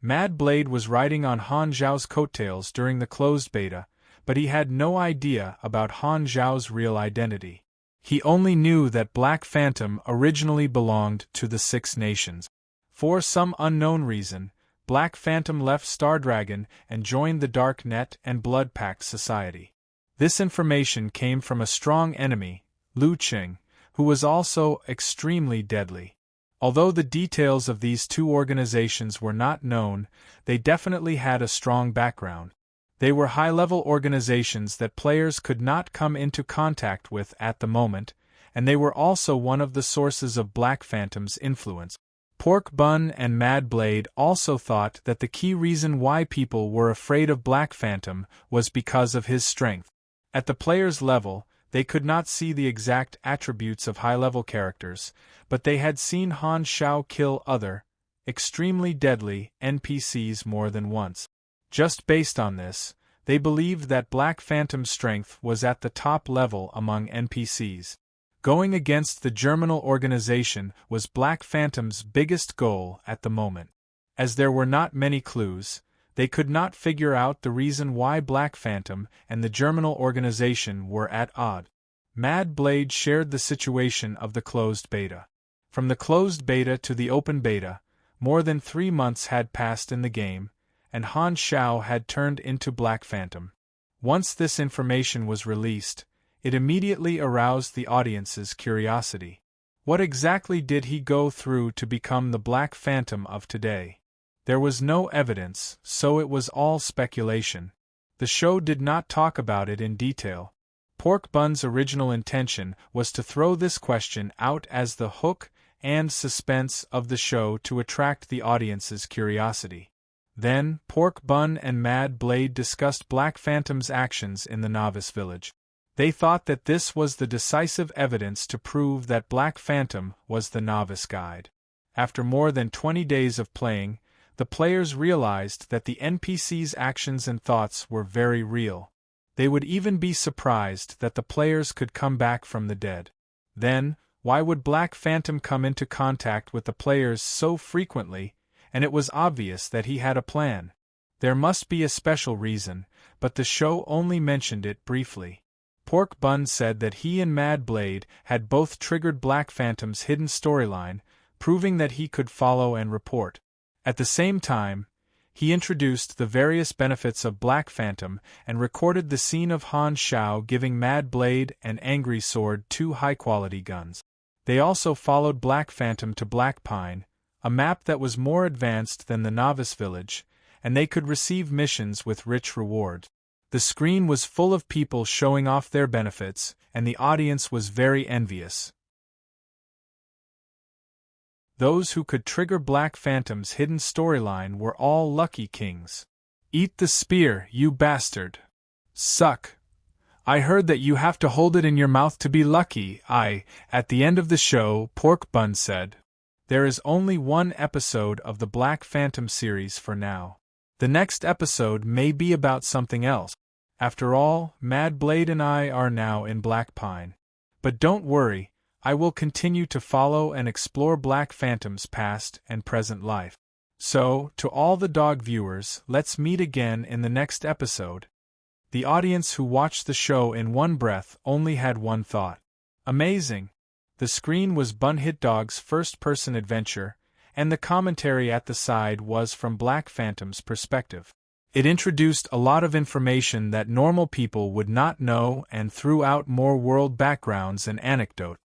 Mad Blade was riding on Han Zhao's coattails during the closed beta, but he had no idea about Han Zhao's real identity. He only knew that Black Phantom originally belonged to the Six Nations. For some unknown reason, Black Phantom left Stardragon and joined the Dark Net and Blood Pact Society. This information came from a strong enemy, Lu Qing, who was also extremely deadly. Although the details of these two organizations were not known, they definitely had a strong background. They were high-level organizations that players could not come into contact with at the moment, and they were also one of the sources of Black Phantom's influence. Pork Bun and Mad Blade also thought that the key reason why people were afraid of Black Phantom was because of his strength. At the player's level, they could not see the exact attributes of high-level characters, but they had seen Han Shao kill other, extremely deadly NPCs more than once. Just based on this, they believed that Black Phantom's strength was at the top level among NPCs. Going against the Germinal organization was Black Phantom's biggest goal at the moment. As there were not many clues, they could not figure out the reason why Black Phantom and the Germinal organization were at odds. Mad Blade shared the situation of the closed beta. From the closed beta to the open beta, more than 3 months had passed in the game, and Han Shao had turned into Black Phantom. Once this information was released, it immediately aroused the audience's curiosity. What exactly did he go through to become the Black Phantom of today? There was no evidence, so it was all speculation. The show did not talk about it in detail. Pork Bun's original intention was to throw this question out as the hook and suspense of the show to attract the audience's curiosity. Then, Pork Bun and Mad Blade discussed Black Phantom's actions in the Novice Village. They thought that this was the decisive evidence to prove that Black Phantom was the Novice Guide. After more than 20 days of playing, the players realized that the NPC's actions and thoughts were very real. They would even be surprised that the players could come back from the dead. Then, why would Black Phantom come into contact with the players so frequently? And it was obvious that he had a plan. There must be a special reason, but the show only mentioned it briefly. Pork Bun said that he and Mad Blade had both triggered Black Phantom's hidden storyline, proving that he could follow and report. At the same time, he introduced the various benefits of Black Phantom and recorded the scene of Han Shao giving Mad Blade and Angry Sword 2 high-quality guns. They also followed Black Phantom to Black Pine, a map that was more advanced than the Novice Village, and they could receive missions with rich rewards. The screen was full of people showing off their benefits, and the audience was very envious. Those who could trigger Black Phantom's hidden storyline were all lucky kings. Eat the spear, you bastard. Suck. I heard that you have to hold it in your mouth to be lucky. At the end of the show, Pork Bun said. There is only one episode of the Black Phantom series for now. The next episode may be about something else. After all, Mad Blade and I are now in Black Pine. But don't worry, I will continue to follow and explore Black Phantom's past and present life. So, to all the dog viewers, let's meet again in the next episode. The audience who watched the show in one breath only had one thought. Amazing! The screen was Bun Hit Dog's first-person adventure, and the commentary at the side was from Black Phantom's perspective. It introduced a lot of information that normal people would not know and threw out more world backgrounds and anecdotes.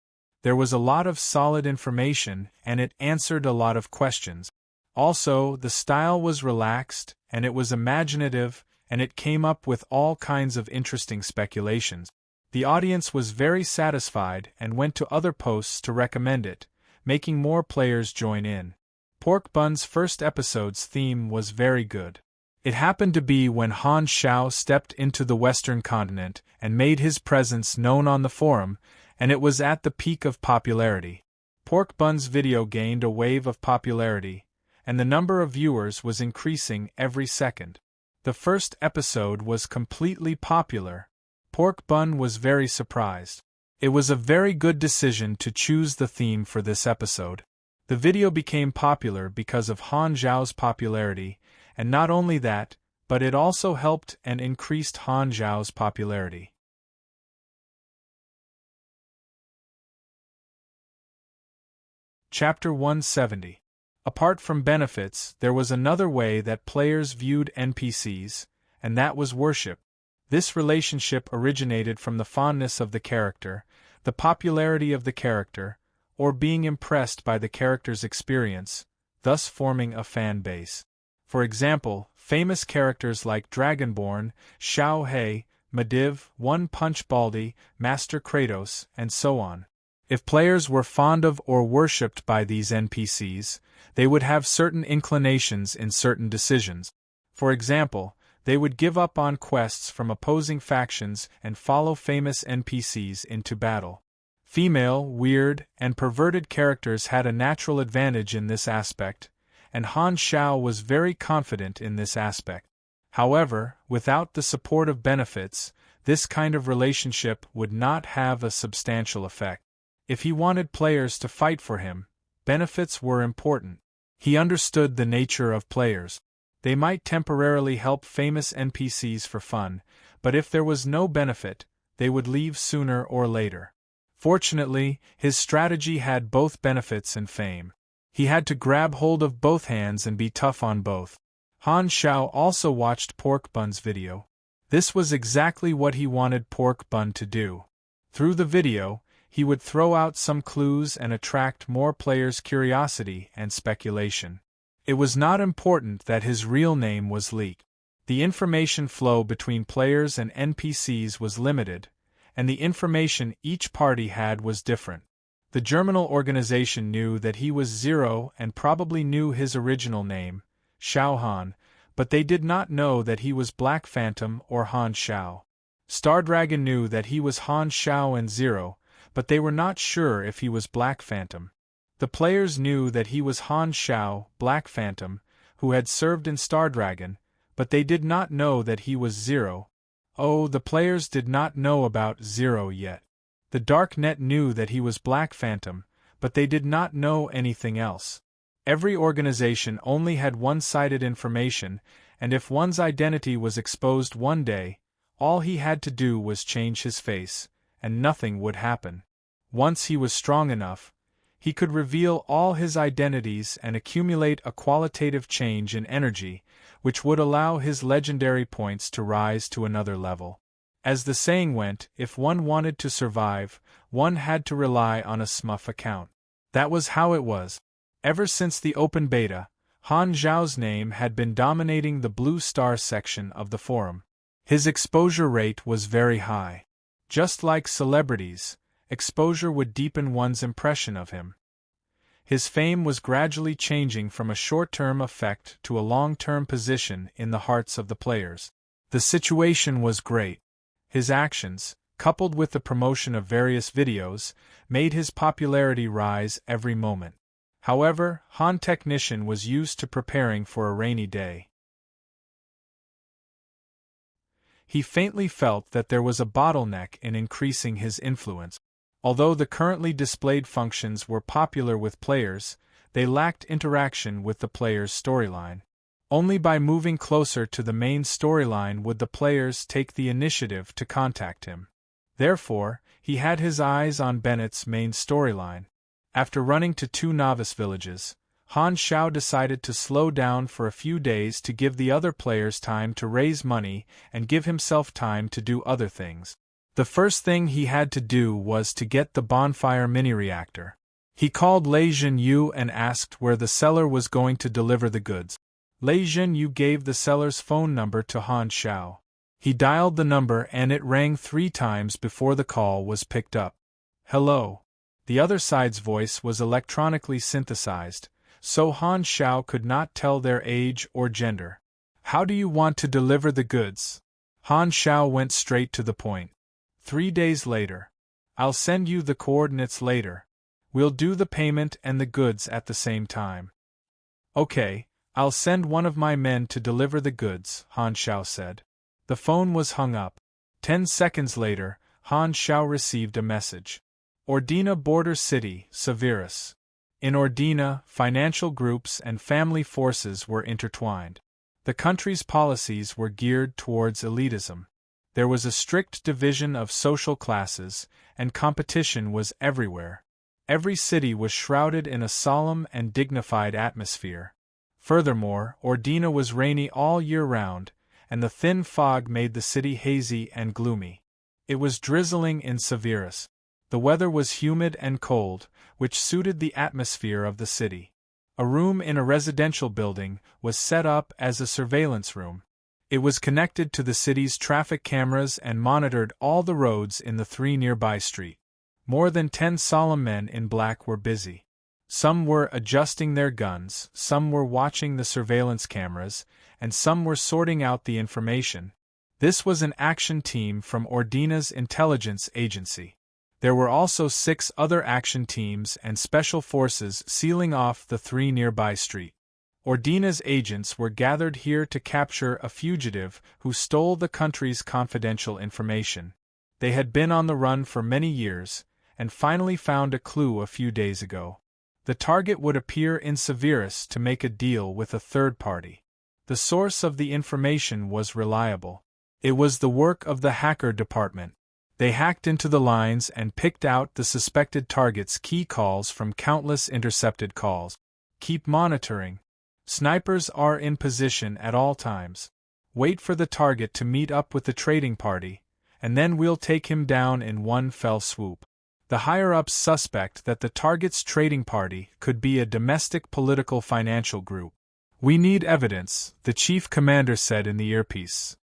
There was a lot of solid information, and it answered a lot of questions. Also, the style was relaxed, and it was imaginative, and it came up with all kinds of interesting speculations. The audience was very satisfied and went to other posts to recommend it, making more players join in. Pork Bun's first episode's theme was very good. It happened to be when Han Shao stepped into the Western continent and made his presence known on the forum, and it was at the peak of popularity. Pork Bun's video gained a wave of popularity, and the number of viewers was increasing every second. The first episode was completely popular. Pork Bun was very surprised. It was a very good decision to choose the theme for this episode. The video became popular because of Han Zhao's popularity, and not only that, but it also helped and increased Han Zhao's popularity. Chapter 170. Apart from benefits, there was another way that players viewed NPCs, and that was worship. This relationship originated from the fondness of the character, the popularity of the character, or being impressed by the character's experience, thus forming a fan base. For example, famous characters like Dragonborn, Xiao He, Medivh, One Punch Baldy, Master Kratos, and so on. If players were fond of or worshipped by these NPCs, they would have certain inclinations in certain decisions. For example, they would give up on quests from opposing factions and follow famous NPCs into battle. Female, weird, and perverted characters had a natural advantage in this aspect, and Han Xiao was very confident in this aspect. However, without the support of benefits, this kind of relationship would not have a substantial effect. If he wanted players to fight for him, benefits were important. He understood the nature of players. They might temporarily help famous NPCs for fun, but if there was no benefit, they would leave sooner or later. Fortunately, his strategy had both benefits and fame. He had to grab hold of both hands and be tough on both. Han Xiao also watched Pork Bun's video. This was exactly what he wanted Pork Bun to do. Through the video, he would throw out some clues and attract more players' curiosity and speculation. It was not important that his real name was leaked. The information flow between players and NPCs was limited, and the information each party had was different. The Germinal organization knew that he was Zero and probably knew his original name, Xiao Han, but they did not know that he was Black Phantom or Han Xiao. Stardragon knew that he was Han Xiao and Zero, but they were not sure if he was Black Phantom. The players knew that he was Han Xiao, Black Phantom, who had served in Stardragon, but they did not know that he was Zero. Oh, the players did not know about Zero yet. The Dark Net knew that he was Black Phantom, but they did not know anything else. Every organization only had one-sided information, and if one's identity was exposed one day, all he had to do was change his face, and nothing would happen. Once he was strong enough, he could reveal all his identities and accumulate a qualitative change in energy, which would allow his legendary points to rise to another level. As the saying went, if one wanted to survive, one had to rely on a smurf account. That was how it was. Ever since the open beta, Han Zhao's name had been dominating the Blue Star section of the forum. His exposure rate was very high. Just like celebrities, exposure would deepen one's impression of him. His fame was gradually changing from a short-term effect to a long-term position in the hearts of the players. The situation was great. His actions, coupled with the promotion of various videos, made his popularity rise every moment. However, Han Technician was used to preparing for a rainy day. He faintly felt that there was a bottleneck in increasing his influence. Although the currently displayed functions were popular with players, they lacked interaction with the player's storyline. Only by moving closer to the main storyline would the players take the initiative to contact him. Therefore, he had his eyes on Bennett's main storyline. After running to 2 novice villages, Han Xiao decided to slow down for a few days to give the other players time to raise money and give himself time to do other things. The first thing he had to do was to get the bonfire mini-reactor. He called Lei Zhenyu and asked where the seller was going to deliver the goods. Lei Zhenyu gave the seller's phone number to Han Xiao. He dialed the number and it rang 3 times before the call was picked up. Hello. The other side's voice was electronically synthesized, so Han Xiao could not tell their age or gender. How do you want to deliver the goods? Han Xiao went straight to the point. 3 days later. I'll send you the coordinates later. We'll do the payment and the goods at the same time. Okay, I'll send one of my men to deliver the goods, Han Xiao said. The phone was hung up. 10 seconds later, Han Xiao received a message. Ordina Border City, Severus. In Ordina, financial groups and family forces were intertwined. The country's policies were geared towards elitism. There was a strict division of social classes, and competition was everywhere. Every city was shrouded in a solemn and dignified atmosphere. Furthermore, Ordina was rainy all year round, and the thin fog made the city hazy and gloomy. It was drizzling in Severus. The weather was humid and cold, which suited the atmosphere of the city. A room in a residential building was set up as a surveillance room. It was connected to the city's traffic cameras and monitored all the roads in the 3 nearby streets. More than 10 solemn men in black were busy. Some were adjusting their guns, some were watching the surveillance cameras, and some were sorting out the information. This was an action team from Ordina's intelligence agency. There were also 6 other action teams and special forces sealing off the 3 nearby streets. Ordina's agents were gathered here to capture a fugitive who stole the country's confidential information. They had been on the run for many years, and finally found a clue a few days ago. The target would appear in Severus to make a deal with a third party. The source of the information was reliable. It was the work of the hacker department. They hacked into the lines and picked out the suspected target's key calls from countless intercepted calls. Keep monitoring. Snipers are in position at all times. Wait for the target to meet up with the trading party, and then we'll take him down in one fell swoop. The higher-ups suspect that the target's trading party could be a domestic political financial group. We need evidence, the chief commander said in the earpiece.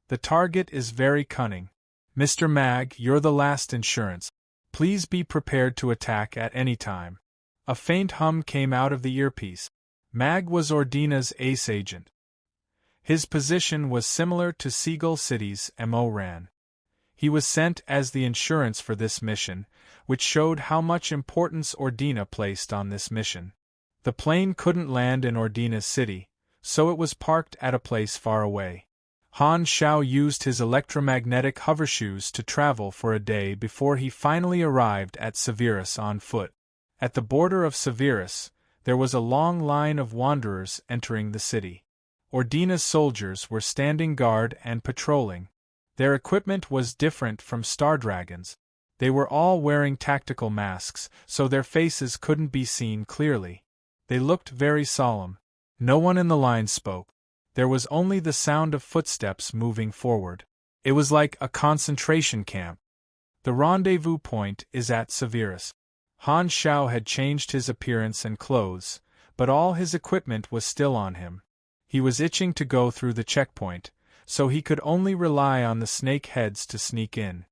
The target is very cunning. Mr. Mag, you're the last insurance. Please be prepared to attack at any time. A faint hum came out of the earpiece. Mag was Ordina's ace agent. His position was similar to Seagull City's M.O. Ran. He was sent as the insurance for this mission, which showed how much importance Ordina placed on this mission. The plane couldn't land in Ordina's city, so it was parked at a place far away. Han Xiao used his electromagnetic hovershoes to travel for a day before he finally arrived at Severus on foot. At the border of Severus, there was a long line of wanderers entering the city. Ordina's soldiers were standing guard and patrolling. Their equipment was different from Star Dragon's. They were all wearing tactical masks, so their faces couldn't be seen clearly. They looked very solemn. No one in the line spoke. There was only the sound of footsteps moving forward. It was like a concentration camp. The rendezvous point is at Severus. Han Xiao had changed his appearance and clothes, but all his equipment was still on him. He was itching to go through the checkpoint, so he could only rely on the snake heads to sneak in.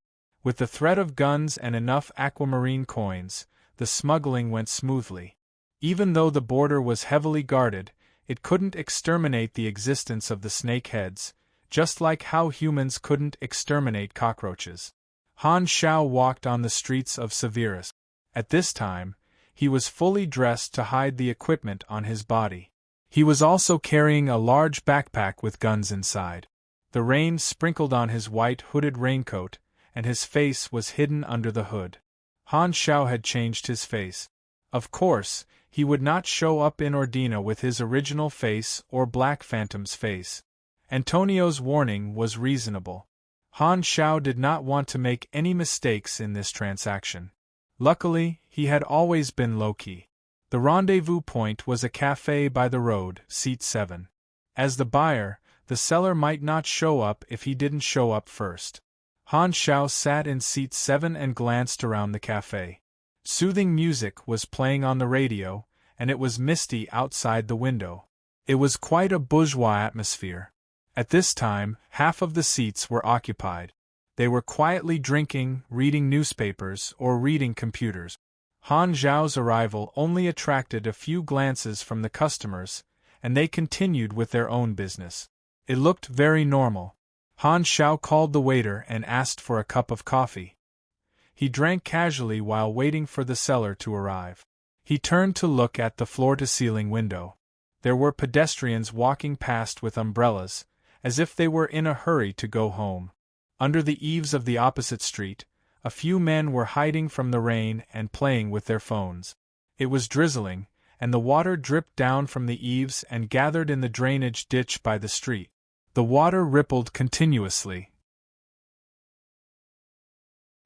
With the threat of guns and enough aquamarine coins, the smuggling went smoothly. Even though the border was heavily guarded, it couldn't exterminate the existence of the snake heads, just like how humans couldn't exterminate cockroaches. Han Xiao walked on the streets of Severus. At this time, he was fully dressed to hide the equipment on his body. He was also carrying a large backpack with guns inside. The rain sprinkled on his white hooded raincoat, and his face was hidden under the hood. Han Xiao had changed his face. Of course, he would not show up in Ordina with his original face or Black Phantom's face. Antonio's warning was reasonable. Han Xiao did not want to make any mistakes in this transaction. Luckily, he had always been low-key. The rendezvous point was a cafe by the road, seat 7. As the buyer, the seller might not show up if he didn't show up first. Han Xiao sat in seat 7 and glanced around the cafe. Soothing music was playing on the radio, and it was misty outside the window. It was quite a bourgeois atmosphere. At this time, half of the seats were occupied. They were quietly drinking, reading newspapers, or reading computers. Han Xiao's arrival only attracted a few glances from the customers, and they continued with their own business. It looked very normal. Han Xiao called the waiter and asked for a cup of coffee. He drank casually while waiting for the seller to arrive. He turned to look at the floor-to-ceiling window. There were pedestrians walking past with umbrellas, as if they were in a hurry to go home. Under the eaves of the opposite street, a few men were hiding from the rain and playing with their phones. It was drizzling, and the water dripped down from the eaves and gathered in the drainage ditch by the street. The water rippled continuously.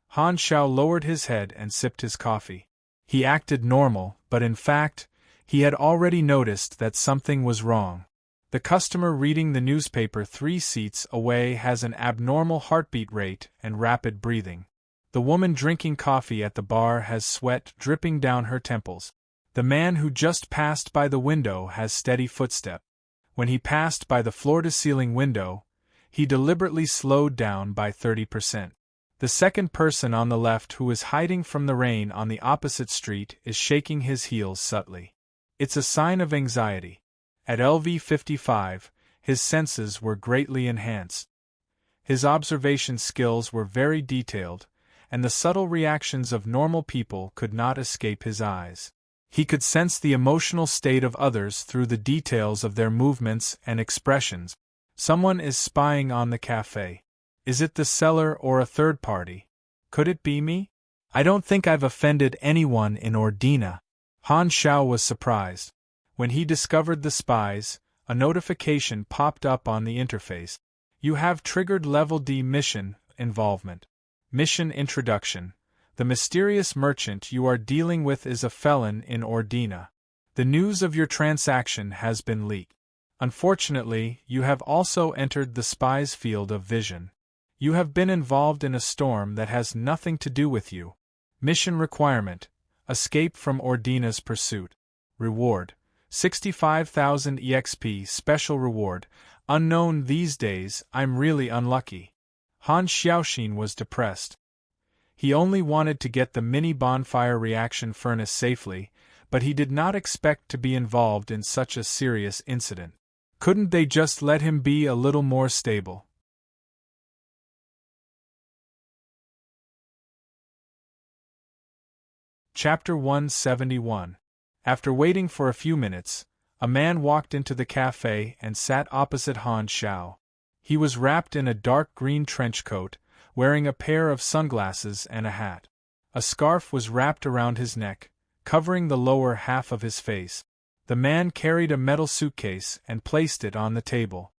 Han Xiao lowered his head and sipped his coffee. He acted normal, but in fact, he had already noticed that something was wrong. The customer reading the newspaper 3 seats away has an abnormal heartbeat rate and rapid breathing. The woman drinking coffee at the bar has sweat dripping down her temples. The man who just passed by the window has steady footstep. When he passed by the floor-to-ceiling window, he deliberately slowed down by 30%. The second person on the left who is hiding from the rain on the opposite street is shaking his heels subtly. It's a sign of anxiety. At LV-55, his senses were greatly enhanced. His observation skills were very detailed, and the subtle reactions of normal people could not escape his eyes. He could sense the emotional state of others through the details of their movements and expressions. Someone is spying on the cafe. Is it the seller or a third party? Could it be me? I don't think I've offended anyone in Ordina. Han Xiao was surprised. When he discovered the spies, a notification popped up on the interface. You have triggered Level D mission involvement. Mission introduction. The mysterious merchant you are dealing with is a felon in Ordina. The news of your transaction has been leaked. Unfortunately, you have also entered the spy's field of vision. You have been involved in a storm that has nothing to do with you. Mission requirement: escape from Ordina's pursuit. Reward: 65,000 EXP. Special reward: unknown these days. I'm really unlucky. Han Xiaoxin was depressed. He only wanted to get the mini bonfire reaction furnace safely, but he did not expect to be involved in such a serious incident. Couldn't they just let him be a little more stable? Chapter 171. After waiting for a few minutes, a man walked into the cafe and sat opposite Han Xiao. He was wrapped in a dark green trench coat, wearing a pair of sunglasses and a hat. A scarf was wrapped around his neck, covering the lower half of his face. The man carried a metal suitcase and placed it on the table.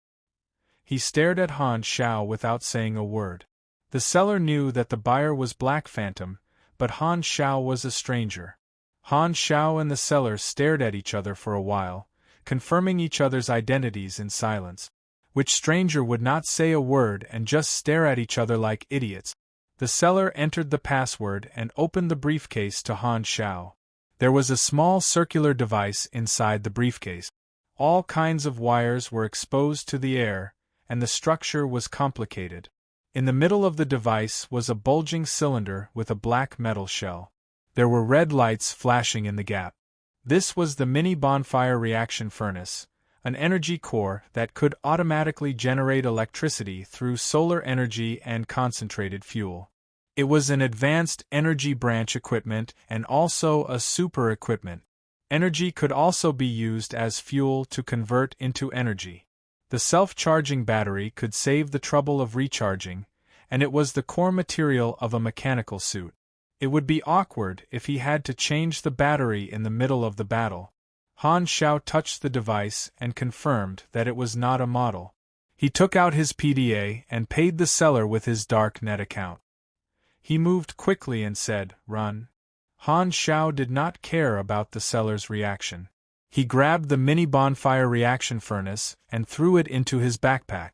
He stared at Han Xiao without saying a word. The seller knew that the buyer was Black Phantom, but Han Xiao was a stranger. Han Xiao and the seller stared at each other for a while, confirming each other's identities in silence. Which stranger would not say a word and just stare at each other like idiots? The seller entered the password and opened the briefcase to Han Xiao. There was a small circular device inside the briefcase. All kinds of wires were exposed to the air, and the structure was complicated. In the middle of the device was a bulging cylinder with a black metal shell. There were red lights flashing in the gap. This was the mini bonfire reaction furnace, an energy core that could automatically generate electricity through solar energy and concentrated fuel. It was an advanced energy branch equipment and also a super equipment. Energy could also be used as fuel to convert into energy. The self-charging battery could save the trouble of recharging, and it was the core material of a mechanical suit. It would be awkward if he had to change the battery in the middle of the battle. Han Xiao touched the device and confirmed that it was not a model. He took out his PDA and paid the seller with his dark net account. He moved quickly and said, "Run." Han Xiao did not care about the seller's reaction. He grabbed the mini bonfire reaction furnace and threw it into his backpack.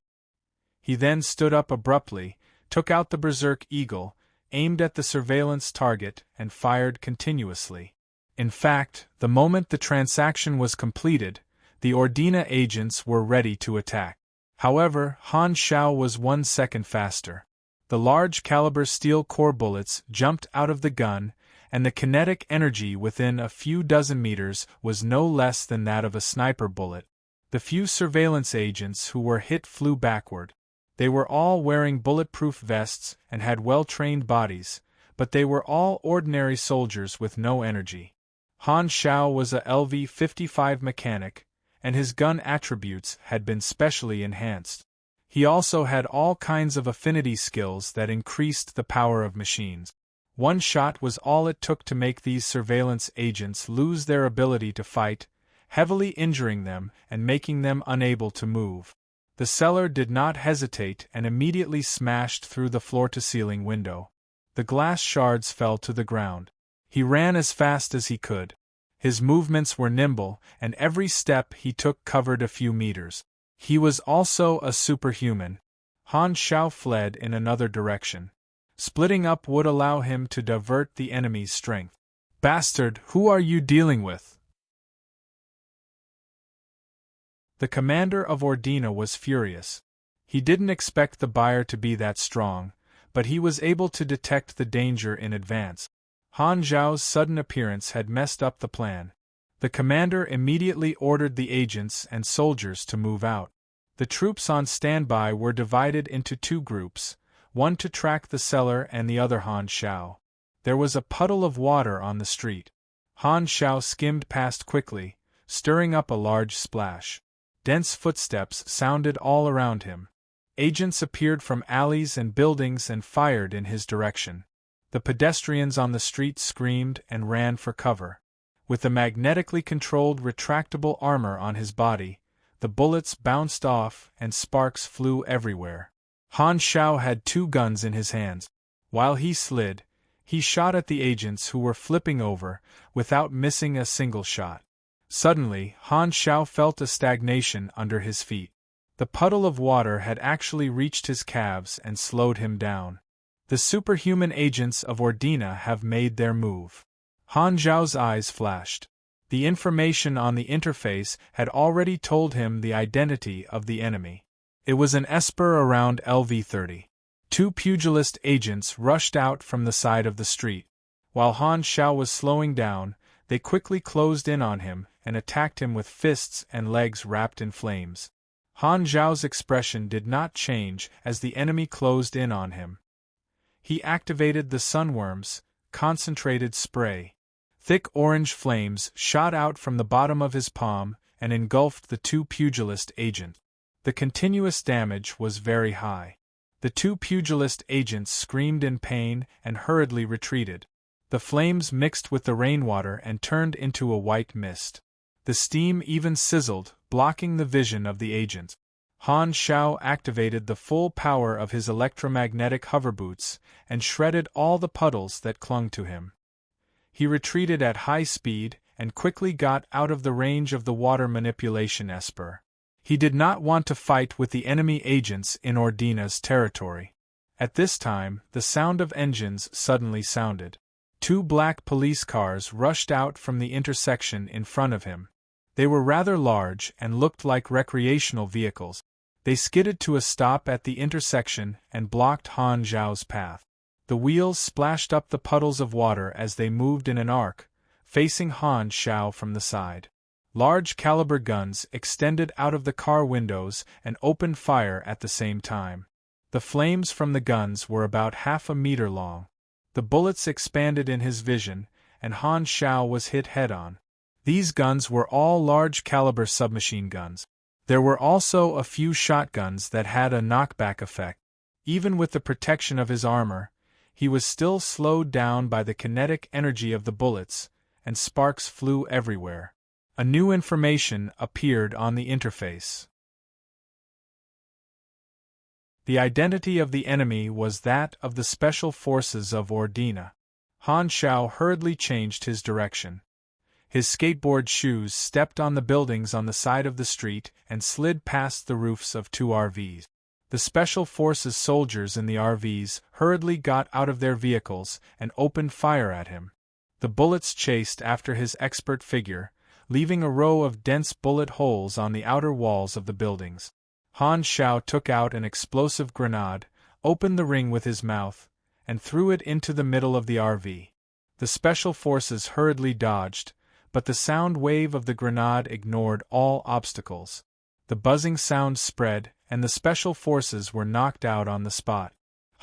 He then stood up abruptly, took out the Berserk Eagle, aimed at the surveillance target, and fired continuously. In fact, the moment the transaction was completed, the Ordina agents were ready to attack. However, Han Xiao was 1 second faster. The large-caliber steel core bullets jumped out of the gun, and the kinetic energy within a few dozen meters was no less than that of a sniper bullet. The few surveillance agents who were hit flew backward. They were all wearing bulletproof vests and had well-trained bodies, but they were all ordinary soldiers with no energy. Han Shao was a LV-55 mechanic, and his gun attributes had been specially enhanced. He also had all kinds of affinity skills that increased the power of machines. One shot was all it took to make these surveillance agents lose their ability to fight, heavily injuring them and making them unable to move. The seller did not hesitate and immediately smashed through the floor-to-ceiling window. The glass shards fell to the ground. He ran as fast as he could. His movements were nimble, and every step he took covered a few meters. He was also a superhuman. Han Shao fled in another direction. Splitting up would allow him to divert the enemy's strength. "Bastard, who are you dealing with?" The commander of Ordina was furious. He didn't expect the buyer to be that strong, but he was able to detect the danger in advance. Han Zhao's sudden appearance had messed up the plan. The commander immediately ordered the agents and soldiers to move out. The troops on standby were divided into two groups, one to track the seller and the other Han Shao. There was a puddle of water on the street. Han Shao skimmed past quickly, stirring up a large splash. Dense footsteps sounded all around him. Agents appeared from alleys and buildings and fired in his direction. The pedestrians on the street screamed and ran for cover. With the magnetically controlled retractable armor on his body, the bullets bounced off and sparks flew everywhere. Han Shao had two guns in his hands. While he slid, he shot at the agents who were flipping over, without missing a single shot. Suddenly, Han Shao felt a stagnation under his feet. The puddle of water had actually reached his calves and slowed him down. The superhuman agents of Ordina have made their move. Han Zhao's eyes flashed. The information on the interface had already told him the identity of the enemy. It was an Esper around LV-30. Two pugilist agents rushed out from the side of the street. While Han Shao was slowing down, they quickly closed in on him and attacked him with fists and legs wrapped in flames. Han Zhao's expression did not change as the enemy closed in on him. He activated the sunworm's concentrated spray. Thick orange flames shot out from the bottom of his palm and engulfed the two pugilist agents. The continuous damage was very high. The two pugilist agents screamed in pain and hurriedly retreated. The flames mixed with the rainwater and turned into a white mist. The steam even sizzled, blocking the vision of the agent. Han Shao activated the full power of his electromagnetic hoverboots and shredded all the puddles that clung to him. He retreated at high speed and quickly got out of the range of the water manipulation Esper. He did not want to fight with the enemy agents in Ordina's territory. At this time, the sound of engines suddenly sounded. Two black police cars rushed out from the intersection in front of him. They were rather large and looked like recreational vehicles. They skidded to a stop at the intersection and blocked Han Zhao's path. The wheels splashed up the puddles of water as they moved in an arc, facing Han Shao from the side. Large caliber guns extended out of the car windows and opened fire at the same time. The flames from the guns were about half a meter long. The bullets expanded in his vision, and Han Shao was hit head-on. These guns were all large caliber submachine guns. There were also a few shotguns that had a knockback effect. Even with the protection of his armor, he was still slowed down by the kinetic energy of the bullets, and sparks flew everywhere. A new information appeared on the interface. The identity of the enemy was that of the Special Forces of Ordina. Han Shao hurriedly changed his direction. His skateboard shoes stepped on the buildings on the side of the street and slid past the roofs of two RVs. The Special Forces soldiers in the RVs hurriedly got out of their vehicles and opened fire at him. The bullets chased after his expert figure, leaving a row of dense bullet holes on the outer walls of the buildings. Han Shao took out an explosive grenade, opened the ring with his mouth, and threw it into the middle of the RV. The Special Forces hurriedly dodged, but the sound wave of the grenade ignored all obstacles. The buzzing sound spread, and the Special Forces were knocked out on the spot.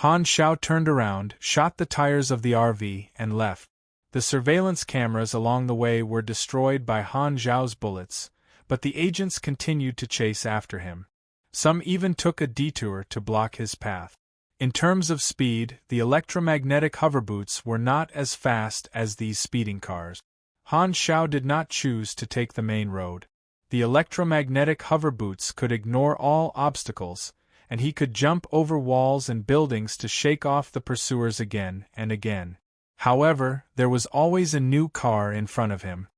Han Shao turned around, shot the tires of the RV, and left. The surveillance cameras along the way were destroyed by Han Zhao's bullets, but the agents continued to chase after him. Some even took a detour to block his path. In terms of speed, the electromagnetic hoverboots were not as fast as these speeding cars. Han Shao did not choose to take the main road. The electromagnetic hoverboots could ignore all obstacles, and he could jump over walls and buildings to shake off the pursuers again and again. However, there was always a new car in front of him.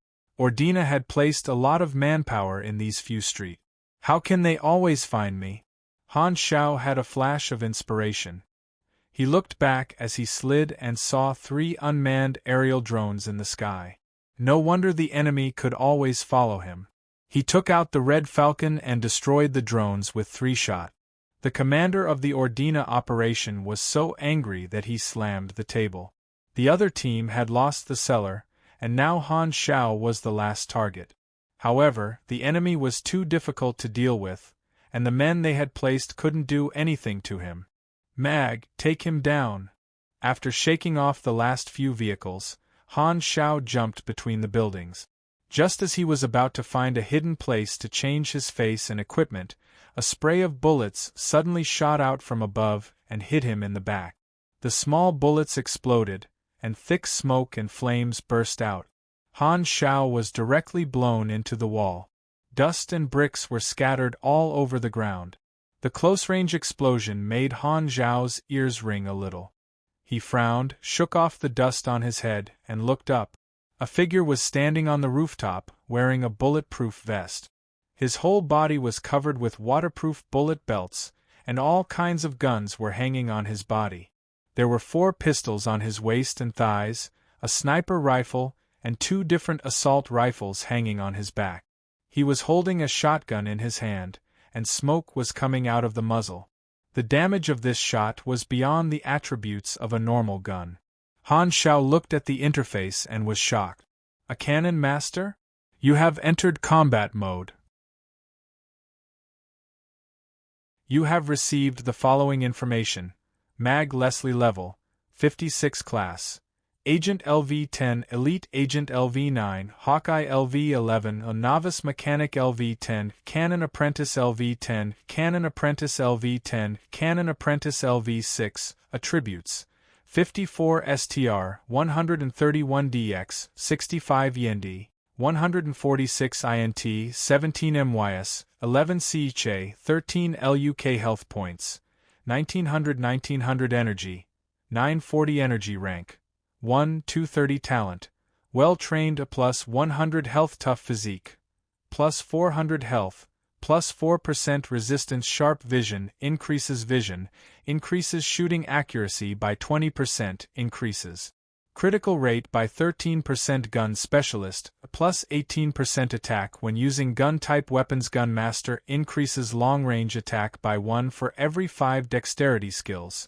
Ordina had placed a lot of manpower in these few streets. How can they always find me? Han Shao had a flash of inspiration. He looked back as he slid and saw 3 unmanned aerial drones in the sky. No wonder the enemy could always follow him. He took out the Red Falcon and destroyed the drones with 3 shots. The commander of the Ordina operation was so angry that he slammed the table. The other team had lost the cellar, and now Han Shao was the last target. However, the enemy was too difficult to deal with, and the men they had placed couldn't do anything to him. Mag, take him down. After shaking off the last few vehicles, Han Shao jumped between the buildings. Just as he was about to find a hidden place to change his face and equipment, a spray of bullets suddenly shot out from above and hit him in the back. The small bullets exploded, and thick smoke and flames burst out. Han Shao was directly blown into the wall. Dust and bricks were scattered all over the ground. The close-range explosion made Han Zhao's ears ring a little. He frowned, shook off the dust on his head, and looked up. A figure was standing on the rooftop, wearing a bulletproof vest. His whole body was covered with waterproof bullet belts, and all kinds of guns were hanging on his body. There were 4 pistols on his waist and thighs, a sniper rifle, and 2 different assault rifles hanging on his back. He was holding a shotgun in his hand, and smoke was coming out of the muzzle. The damage of this shot was beyond the attributes of a normal gun. Han Shao looked at the interface and was shocked. A cannon master? You have entered combat mode. You have received the following information. Mag Leslie Level, 56 Class. Agent LV-10, Elite Agent LV-9, Hawkeye LV-11, a Novice Mechanic LV-10, Cannon Apprentice LV-10, Cannon Apprentice LV-10, Cannon Apprentice LV-6, Attributes. 54 STR, 131 DX, 65 YND, 146 INT, 17 MYS, 11 CHA, 13 LUK Health Points, 1900 Energy, 940 Energy Rank, 230 Talent, Well-Trained a plus 100 Health Tough Physique, plus 400 Health, plus 4% Resistance Sharp Vision, increases shooting accuracy by 20%, increases critical rate by 13%. Gun Specialist, plus 18% attack when using gun-type weapons. Gun Master, increases long-range attack by 1 for every 5 dexterity skills.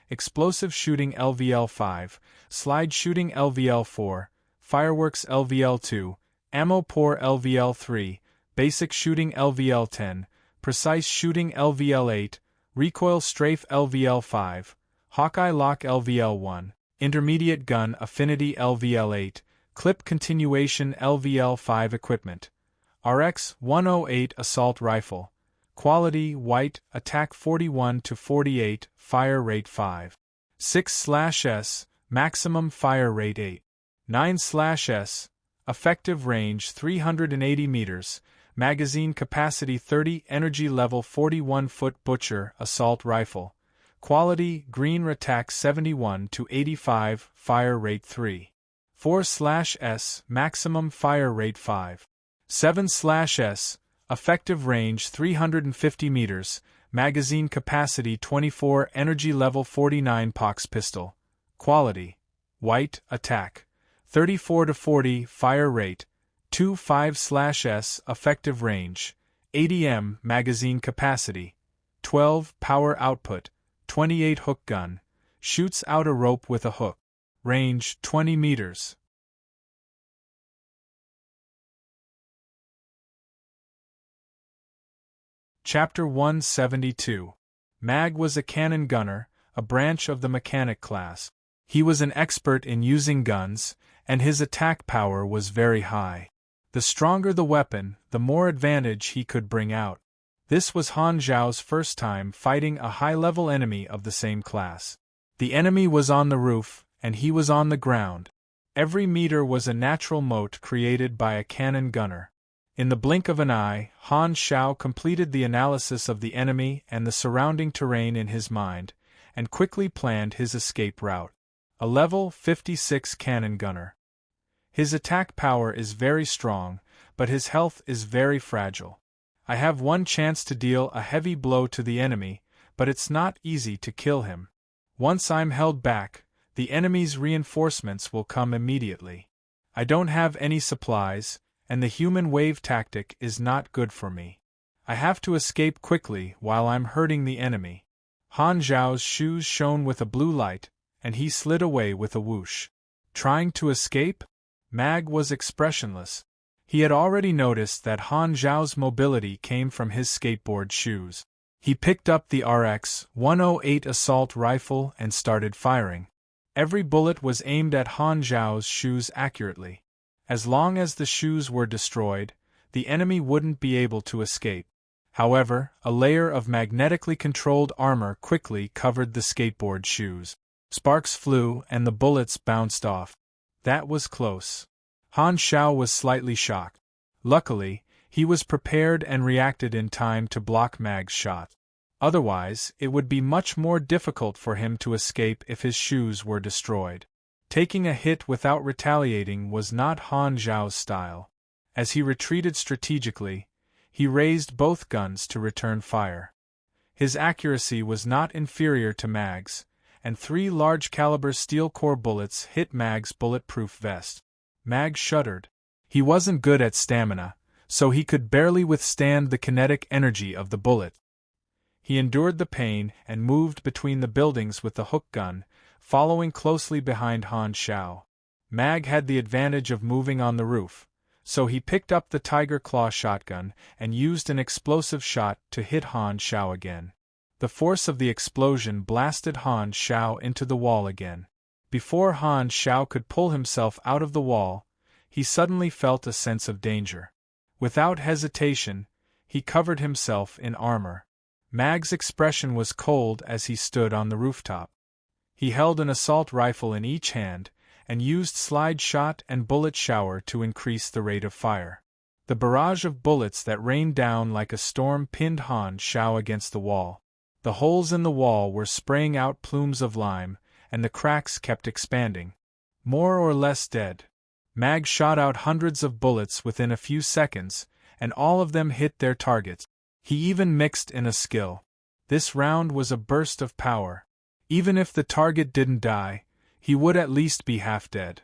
Explosive Shooting LVL-5, Slide Shooting LVL-4, Fireworks LVL-2, Ammo Pour LVL-3, Basic Shooting LVL-10, Precise Shooting LVL-8, Recoil Strafe LVL-5, Hawkeye Lock LVL-1, Intermediate Gun Affinity LVL-8, Clip Continuation LVL-5 Equipment, RX-108 Assault Rifle, Quality White, Attack 41 to 48, Fire Rate 5. 6/S, Maximum Fire Rate 8. 9/S, Effective Range 380 meters, Magazine Capacity 30, Energy Level 41. Foot Butcher Assault Rifle, Quality Green, Attack 71 to 85, Fire Rate 3. 4/S, Maximum Fire Rate 5. 7/S, Effective Range 350 meters, Magazine Capacity 24, Energy Level 49. Pox Pistol, Quality White, Attack 34 to 40, Fire Rate 2. 5/S, Effective Range 80 m, Magazine Capacity 12, Power Output 28. Hook Gun, shoots out a rope with a hook, range 20 meters. Chapter 172. Mag was a cannon gunner, a branch of the mechanic class. He was an expert in using guns, and his attack power was very high. The stronger the weapon, the more advantage he could bring out. This was Han Zhao's first time fighting a high-level enemy of the same class. The enemy was on the roof, and he was on the ground. Every meter was a natural moat created by a cannon gunner. In the blink of an eye, Han Zhao completed the analysis of the enemy and the surrounding terrain in his mind, and quickly planned his escape route. A level 56 cannon gunner. His attack power is very strong, but his health is very fragile. I have one chance to deal a heavy blow to the enemy, but it's not easy to kill him. Once I'm held back, the enemy's reinforcements will come immediately. I don't have any supplies, and the human wave tactic is not good for me. I have to escape quickly while I'm hurting the enemy. Han Zhao's shoes shone with a blue light, and he slid away with a whoosh. Trying to escape? Mag was expressionless. He had already noticed that Han Zhao's mobility came from his skateboard shoes. He picked up the RX-108 assault rifle and started firing. Every bullet was aimed at Han Zhao's shoes accurately. As long as the shoes were destroyed, the enemy wouldn't be able to escape. However, a layer of magnetically controlled armor quickly covered the skateboard shoes. Sparks flew and the bullets bounced off. That was close. Han Zhao was slightly shocked. Luckily, he was prepared and reacted in time to block Mag's shot. Otherwise, it would be much more difficult for him to escape if his shoes were destroyed. Taking a hit without retaliating was not Han Zhao's style. As he retreated strategically, he raised both guns to return fire. His accuracy was not inferior to Mag's, and 3 large-caliber steel-core bullets hit Mag's bulletproof vest. Mag shuddered. He wasn't good at stamina, so he could barely withstand the kinetic energy of the bullet. He endured the pain and moved between the buildings with the hook gun, following closely behind Han Zhao. Mag had the advantage of moving on the roof, so he picked up the Tiger Claw shotgun and used an explosive shot to hit Han Zhao again. The force of the explosion blasted Han Zhao into the wall again. Before Han Zhao could pull himself out of the wall, he suddenly felt a sense of danger. Without hesitation, he covered himself in armor. Mag's expression was cold as he stood on the rooftop. He held an assault rifle in each hand, and used slide shot and bullet shower to increase the rate of fire. The barrage of bullets that rained down like a storm pinned Han Zhao against the wall. The holes in the wall were spraying out plumes of lime, and the cracks kept expanding. More or less dead. Mag shot out hundreds of bullets within a few seconds, and all of them hit their targets. He even mixed in a skill. This round was a burst of power. Even if the target didn't die, he would at least be half dead.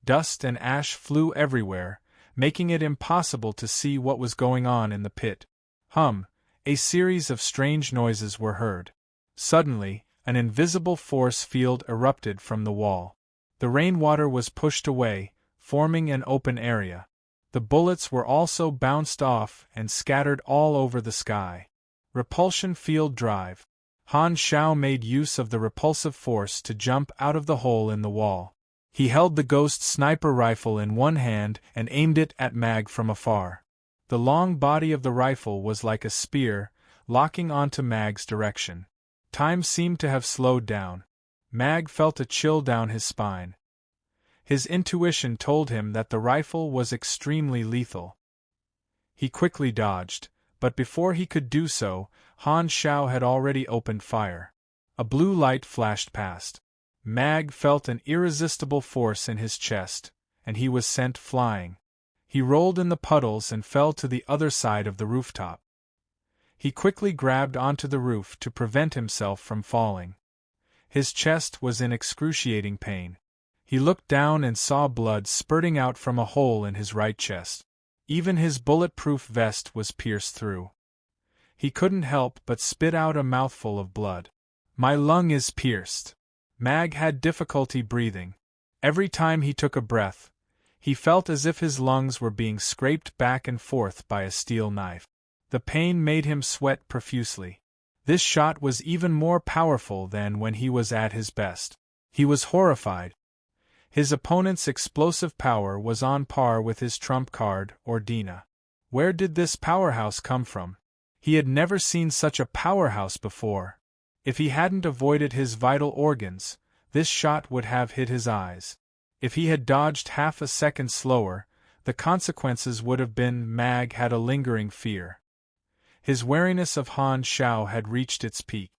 Dust and ash flew everywhere, making it impossible to see what was going on in the pit. A series of strange noises were heard. Suddenly, an invisible force field erupted from the wall. The rainwater was pushed away, forming an open area. The bullets were also bounced off and scattered all over the sky. Repulsion field drive. Han Zhao made use of the repulsive force to jump out of the hole in the wall. He held the ghost sniper rifle in one hand and aimed it at Mag from afar. The long body of the rifle was like a spear, locking onto Mag's direction. Time seemed to have slowed down. Mag felt a chill down his spine. His intuition told him that the rifle was extremely lethal. He quickly dodged, but before he could do so, Han Zhao had already opened fire. A blue light flashed past. Mag felt an irresistible force in his chest, and he was sent flying. He rolled in the puddles and fell to the other side of the rooftop. He quickly grabbed onto the roof to prevent himself from falling. His chest was in excruciating pain. He looked down and saw blood spurting out from a hole in his right chest. Even his bulletproof vest was pierced through. He couldn't help but spit out a mouthful of blood. "My lung is pierced." Mag had difficulty breathing. Every time he took a breath, he felt as if his lungs were being scraped back and forth by a steel knife. The pain made him sweat profusely. This shot was even more powerful than when he was at his best. He was horrified. His opponent's explosive power was on par with his trump card, Ordina. Where did this powerhouse come from? He had never seen such a powerhouse before. If he hadn't avoided his vital organs, this shot would have hit his eyes. If he had dodged half a second slower, the consequences would have been Mag had a lingering fear. His wariness of Han Shao had reached its peak.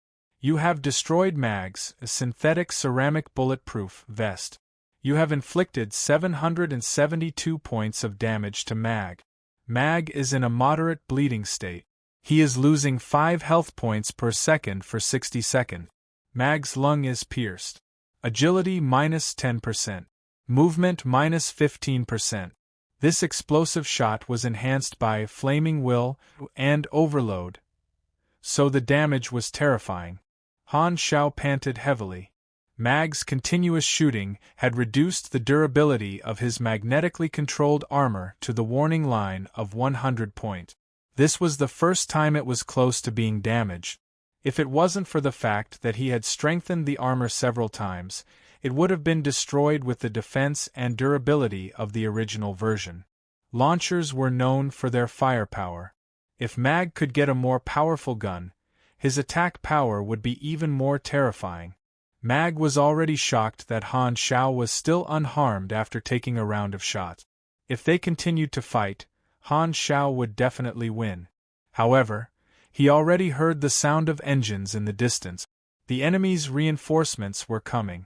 You have destroyed Mag's synthetic ceramic bulletproof vest. You have inflicted 772 points of damage to Mag. Mag is in a moderate bleeding state. He is losing 5 health points per second for 60 seconds. Mag's lung is pierced. Agility minus 10%. Movement minus 15%. This explosive shot was enhanced by Flaming Will and Overload, so the damage was terrifying. Han Shao panted heavily. Mag's continuous shooting had reduced the durability of his magnetically controlled armor to the warning line of 100 point. This was the first time it was close to being damaged. If it wasn't for the fact that he had strengthened the armor several times, it would have been destroyed with the defense and durability of the original version. Launchers were known for their firepower. If Mag could get a more powerful gun, his attack power would be even more terrifying. Mag was already shocked that Han Shao was still unharmed after taking a round of shots. If they continued to fight, Han Shao would definitely win. However, he already heard the sound of engines in the distance. The enemy's reinforcements were coming.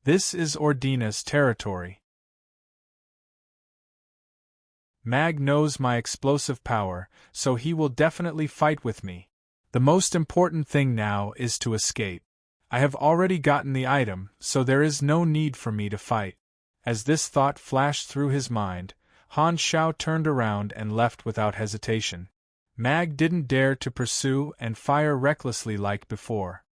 This is Ordina's territory. Mag knows my explosive power, so he will definitely fight with me. The most important thing now is to escape. I have already gotten the item, so there is no need for me to fight. As this thought flashed through his mind, Han Shao turned around and left without hesitation. Mag didn't dare to pursue and fire recklessly like before.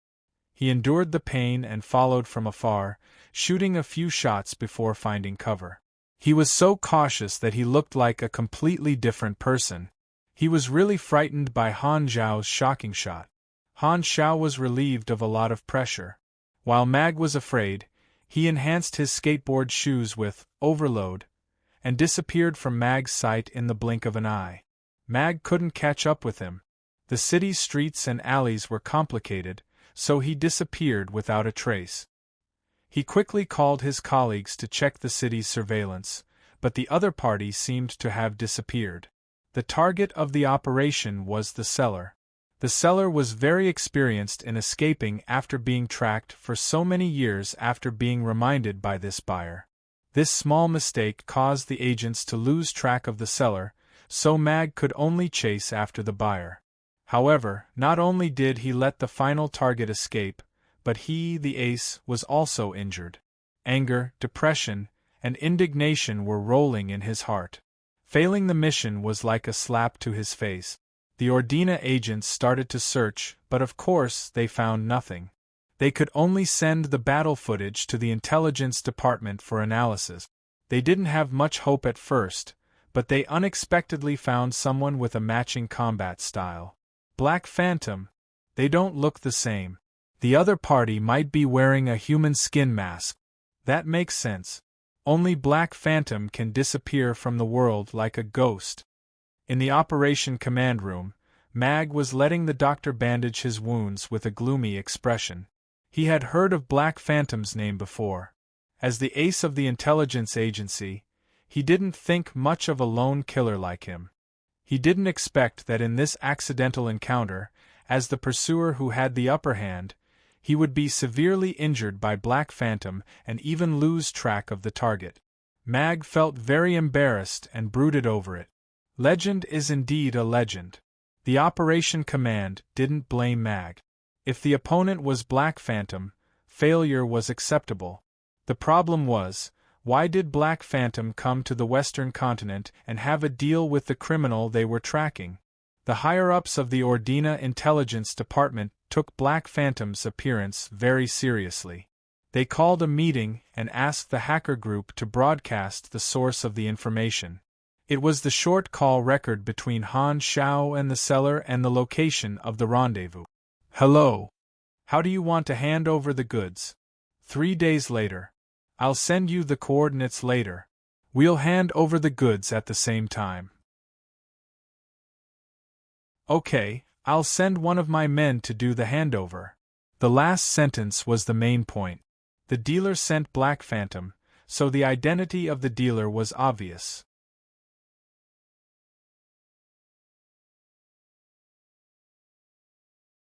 He endured the pain and followed from afar, shooting a few shots before finding cover. He was so cautious that he looked like a completely different person. He was really frightened by Han Zhao's shocking shot. Han Shao was relieved of a lot of pressure. While Mag was afraid, he enhanced his skateboard shoes with Overload, and disappeared from Mag's sight in the blink of an eye. Mag couldn't catch up with him. The city's streets and alleys were complicated, so he disappeared without a trace. He quickly called his colleagues to check the city's surveillance, but the other party seemed to have disappeared. The target of the operation was the seller. The seller was very experienced in escaping after being tracked for so many years after being reminded by this buyer. This small mistake caused the agents to lose track of the seller, so Mag could only chase after the buyer. However, not only did he let the final target escape, but he, the ace, was also injured. Anger, depression, and indignation were rolling in his heart. Failing the mission was like a slap to his face. The Ordina agents started to search, but of course they found nothing. They could only send the battle footage to the intelligence department for analysis. They didn't have much hope at first, but they unexpectedly found someone with a matching combat style. Black Phantom. They don't look the same. The other party might be wearing a human skin mask. That makes sense. Only Black Phantom can disappear from the world like a ghost. In the operation command room, Mag was letting the doctor bandage his wounds with a gloomy expression. He had heard of Black Phantom's name before. As the ace of the intelligence agency, he didn't think much of a lone killer like him. He didn't expect that in this accidental encounter, as the pursuer who had the upper hand, he would be severely injured by Black Phantom and even lose track of the target. Mag felt very embarrassed and brooded over it. Legend is indeed a legend. The Operation Command didn't blame Mag. If the opponent was Black Phantom, failure was acceptable. The problem was, why did Black Phantom come to the Western continent and have a deal with the criminal they were tracking? The higher-ups of the Ordina Intelligence Department took Black Phantom's appearance very seriously. They called a meeting and asked the hacker group to broadcast the source of the information. It was the short call record between Han Shao and the seller and the location of the rendezvous. Hello. How do you want to hand over the goods? 3 days later. I'll send you the coordinates later. We'll hand over the goods at the same time. Okay, I'll send one of my men to do the handover. The last sentence was the main point. The dealer sent Black Phantom, so the identity of the dealer was obvious.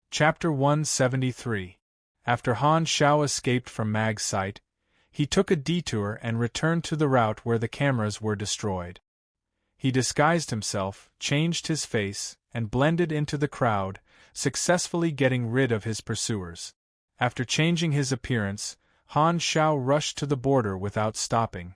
Chapter 173. After Han Shao escaped from Mag's sight, he took a detour and returned to the route where the cameras were destroyed. He disguised himself, changed his face, and blended into the crowd, successfully getting rid of his pursuers. After changing his appearance, Han Shao rushed to the border without stopping.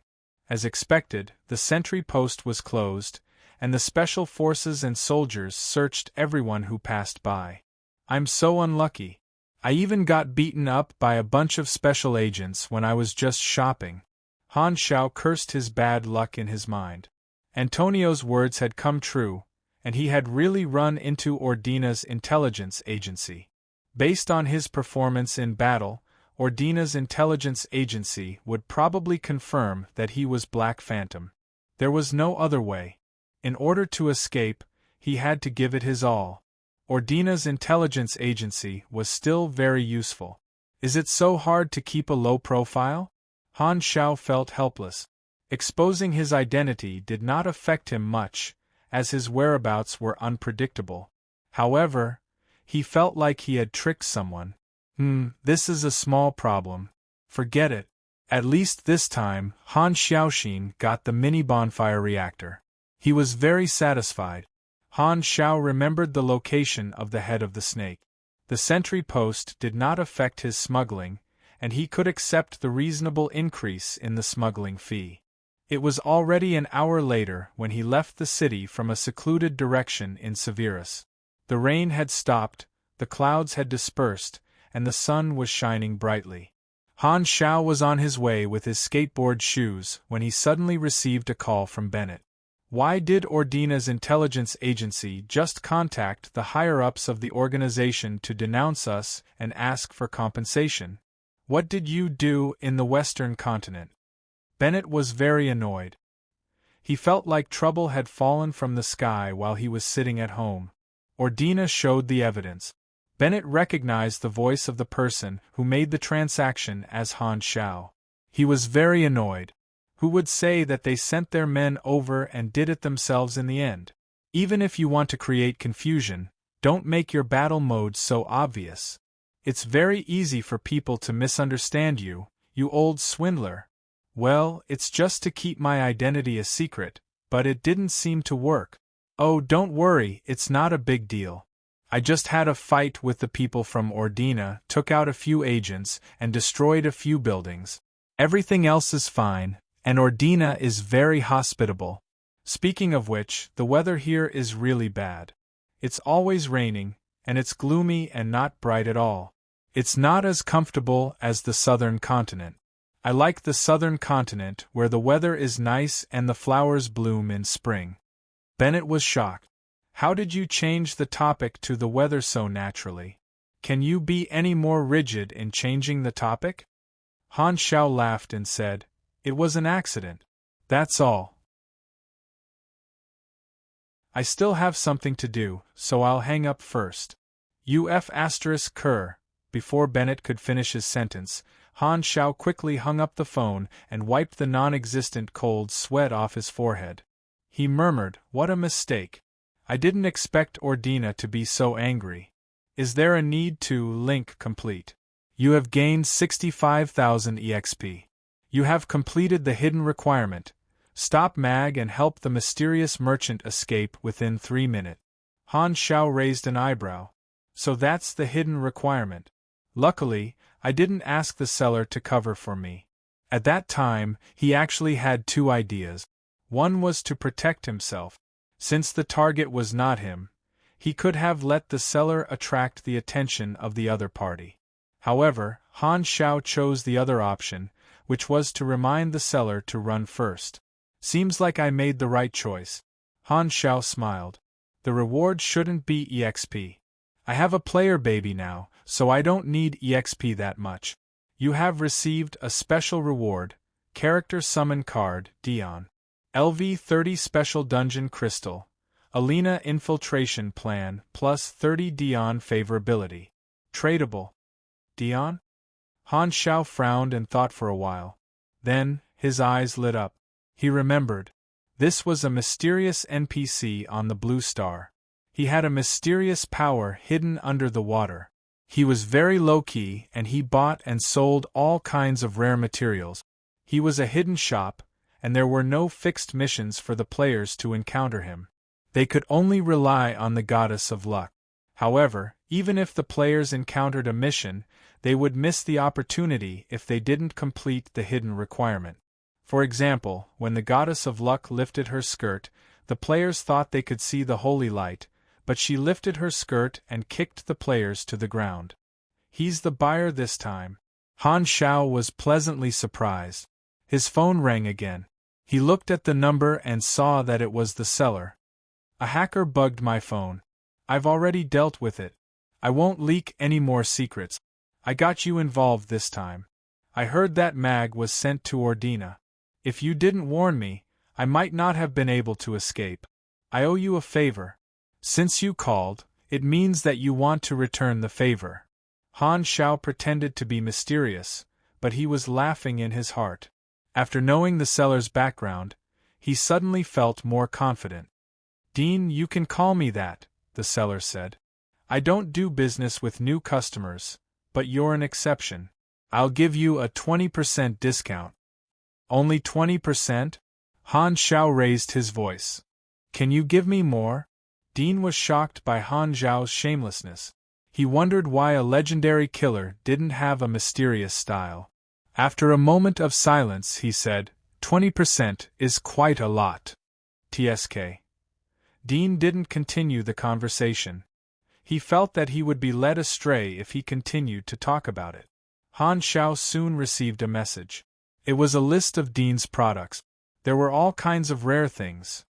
As expected, the sentry post was closed, and the special forces and soldiers searched everyone who passed by. I'm so unlucky. I even got beaten up by a bunch of special agents when I was just shopping. Han Shao cursed his bad luck in his mind. Antonio's words had come true, and he had really run into Ordina's intelligence agency. Based on his performance in battle, Ordina's intelligence agency would probably confirm that he was Black Phantom. There was no other way. In order to escape, he had to give it his all. Ordina's intelligence agency was still very useful. Is it so hard to keep a low profile? Han Shao felt helpless. Exposing his identity did not affect him much, as his whereabouts were unpredictable. However, he felt like he had tricked someone. This is a small problem. Forget it. At least this time, Han Xiaoxin got the mini bonfire reactor. He was very satisfied. Han Shao remembered the location of the head of the snake. The sentry post did not affect his smuggling, and he could accept the reasonable increase in the smuggling fee. It was already an hour later when he left the city from a secluded direction in Severus. The rain had stopped, the clouds had dispersed, and the sun was shining brightly. Han Shao was on his way with his skateboard shoes when he suddenly received a call from Bennett. Why did Ordina's intelligence agency just contact the higher-ups of the organization to denounce us and ask for compensation? What did you do in the Western continent? Bennett was very annoyed. He felt like trouble had fallen from the sky while he was sitting at home. Ordina showed the evidence. Bennett recognized the voice of the person who made the transaction as Han Shao. He was very annoyed. Who would say that they sent their men over and did it themselves in the end? Even if you want to create confusion, don't make your battle mode so obvious. It's very easy for people to misunderstand you, you old swindler. Well, it's just to keep my identity a secret, but it didn't seem to work. Oh, don't worry, it's not a big deal. I just had a fight with the people from Ordina, took out a few agents, and destroyed a few buildings. Everything else is fine, and Ordina is very hospitable. Speaking of which, the weather here is really bad. It's always raining, and it's gloomy and not bright at all. It's not as comfortable as the southern continent. I like the southern continent where the weather is nice and the flowers bloom in spring. Bennett was shocked. How did you change the topic to the weather so naturally? Can you be any more rigid in changing the topic? Han Shao laughed and said, "It was an accident. That's all. I still have something to do, so I'll hang up first." Uf**Ker. Before Bennett could finish his sentence, Han Shao quickly hung up the phone and wiped the non-existent cold sweat off his forehead. He murmured, "What a mistake. I didn't expect Ordina to be so angry. Is there a need to link complete? You have gained 65,000 EXP. You have completed the hidden requirement. Stop Mag and help the mysterious merchant escape within 3 minutes. Han Shao raised an eyebrow. So that's the hidden requirement. Luckily, I didn't ask the seller to cover for me. At that time, he actually had 2 ideas. One was to protect himself. Since the target was not him, he could have let the seller attract the attention of the other party. However, Han Shao chose the other option, which was to remind the seller to run first. Seems like I made the right choice. Han Shao smiled. The reward shouldn't be EXP. I have a player baby now, so I don't need EXP that much. You have received a special reward, character summon card, Dion. LV30 special dungeon crystal. Alina infiltration plan plus 30 Dion favorability. Tradable. Dion? Han Xiao frowned and thought for a while. Then, his eyes lit up. He remembered. This was a mysterious NPC on the Blue Star. He had a mysterious power hidden under the water. He was very low-key and he bought and sold all kinds of rare materials. He was a hidden shop, and there were no fixed missions for the players to encounter him. They could only rely on the goddess of luck. However, even if the players encountered a mission, they would miss the opportunity if they didn't complete the hidden requirement. For example, when the goddess of luck lifted her skirt, the players thought they could see the holy light, but she lifted her skirt and kicked the players to the ground. He's the buyer this time. Han Xiao was pleasantly surprised. His phone rang again. He looked at the number and saw that it was the seller. A hacker bugged my phone. I've already dealt with it. I won't leak any more secrets. I got you involved this time. I heard that mag was sent to Ordina. If you didn't warn me, I might not have been able to escape. I owe you a favor. Since you called, it means that you want to return the favor. Han Xiao pretended to be mysterious, but he was laughing in his heart. After knowing the seller's background, he suddenly felt more confident. Dean, you can call me that, the seller said. I don't do business with new customers, but you're an exception. I'll give you a 20% discount. Only 20%? Han Xiao raised his voice. Can you give me more? Dean was shocked by Han Xiao's shamelessness. He wondered why a legendary killer didn't have a mysterious style. After a moment of silence, he said, 20% is quite a lot. TSK. Dean didn't continue the conversation. He felt that he would be led astray if he continued to talk about it. Han Xiao soon received a message. It was a list of Dean's products. There were all kinds of rare things.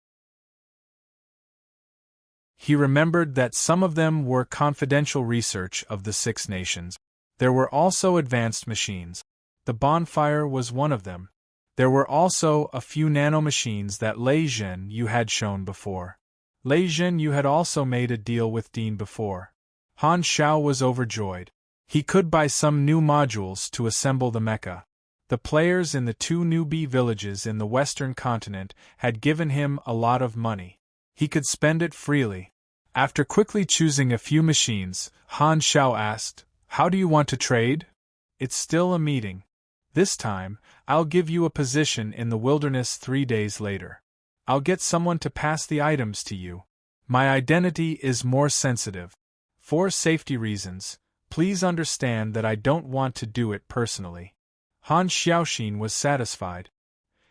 He remembered that some of them were confidential research of the Six Nations. There were also advanced machines. The bonfire was one of them. There were also a few nanomachines that Lei Zhen Yu had shown before. Lei Zhen Yu had also made a deal with Dean before. Han Xiao was overjoyed. He could buy some new modules to assemble the mecha. The players in the 2 newbie villages in the Western continent had given him a lot of money. He could spend it freely. After quickly choosing a few machines, Han Xiao asked, "How do you want to trade?" "It's still a meeting. This time, I'll give you a position in the wilderness 3 days later. I'll get someone to pass the items to you. My identity is more sensitive. For safety reasons, please understand that I don't want to do it personally." Han Xiaoxin was satisfied.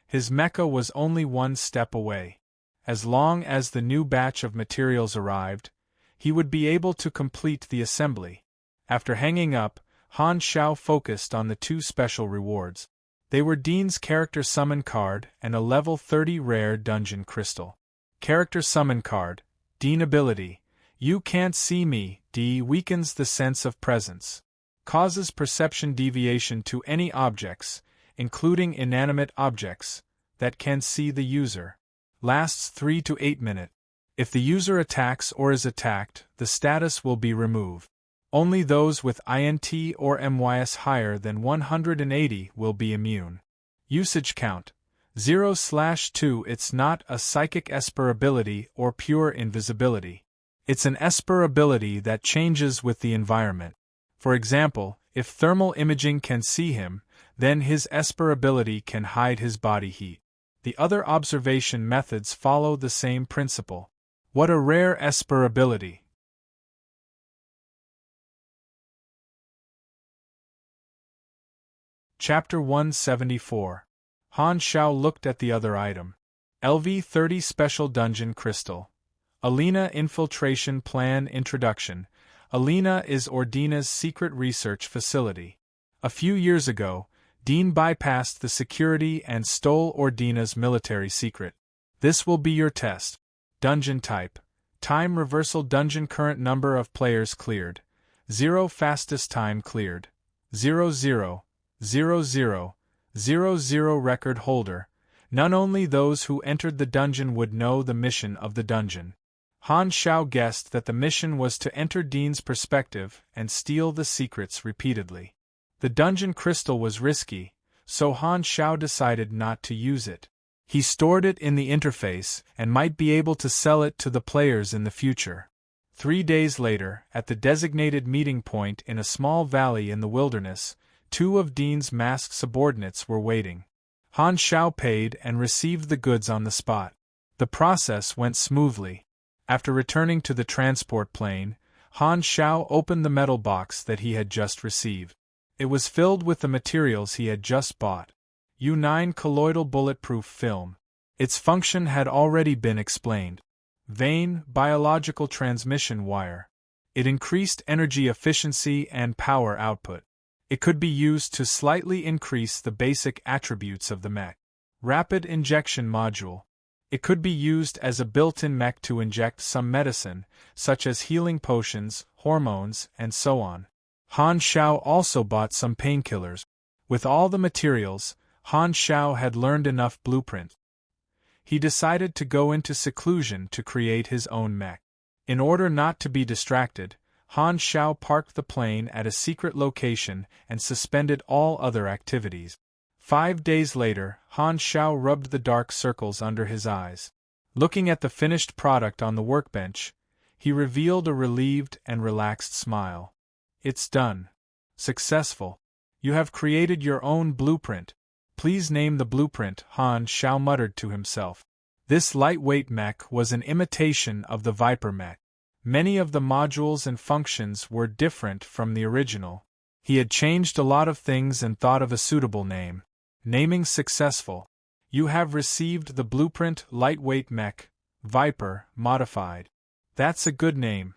His mecha was only 1 step away. As long as the new batch of materials arrived, he would be able to complete the assembly. After hanging up, Han Xiao focused on the 2 special rewards. They were Dean's character summon card and a level 30 rare dungeon crystal. Character summon card, Dean ability. You can't see me, D weakens the sense of presence. Causes perception deviation to any objects, including inanimate objects, that can see the user. Lasts 3 to 8 minutes. If the user attacks or is attacked, the status will be removed. Only those with INT or MYS higher than 180 will be immune. Usage count 0/2. It's not a psychic esper ability or pure invisibility. It's an esper ability that changes with the environment. For example, if thermal imaging can see him, then his esper ability can hide his body heat. The other observation methods follow the same principle. What a rare esper ability! Chapter 174. Han Xiao looked at the other item. LV30 Special Dungeon Crystal. Alina Infiltration Plan Introduction. Alina is Ordina's secret research facility. A few years ago, Dean bypassed the security and stole Ordina's military secret. This will be your test. Dungeon type. Time reversal dungeon current number of players cleared. 0 fastest time cleared. 000000 record holder. None, only those who entered the dungeon would know the mission of the dungeon. Han Shao guessed that the mission was to enter Dean's perspective and steal the secrets repeatedly. The dungeon crystal was risky, so Han Shao decided not to use it. He stored it in the interface and might be able to sell it to the players in the future. 3 days later, at the designated meeting point in a small valley in the wilderness, 2 of Dean's masked subordinates were waiting. Han Shao paid and received the goods on the spot. The process went smoothly. After returning to the transport plane, Han Shao opened the metal box that he had just received. It was filled with the materials he had just bought. U9 colloidal bulletproof film. Its function had already been explained. Vein, biological transmission wire. It increased energy efficiency and power output. It could be used to slightly increase the basic attributes of the mech. Rapid injection module. It could be used as a built-in mech to inject some medicine, such as healing potions, hormones, and so on. Han Shao also bought some painkillers. With all the materials, Han Shao had learned enough blueprint. He decided to go into seclusion to create his own mech. In order not to be distracted, Han Shao parked the plane at a secret location and suspended all other activities. 5 days later, Han Shao rubbed the dark circles under his eyes. Looking at the finished product on the workbench, he revealed a relieved and relaxed smile. It's done. Successful. You have created your own blueprint. Please name the blueprint, Han Shao muttered to himself. This lightweight mech was an imitation of the Viper mech. Many of the modules and functions were different from the original. He had changed a lot of things and thought of a suitable name. Naming successful. You have received the blueprint lightweight mech, Viper, modified. That's a good name.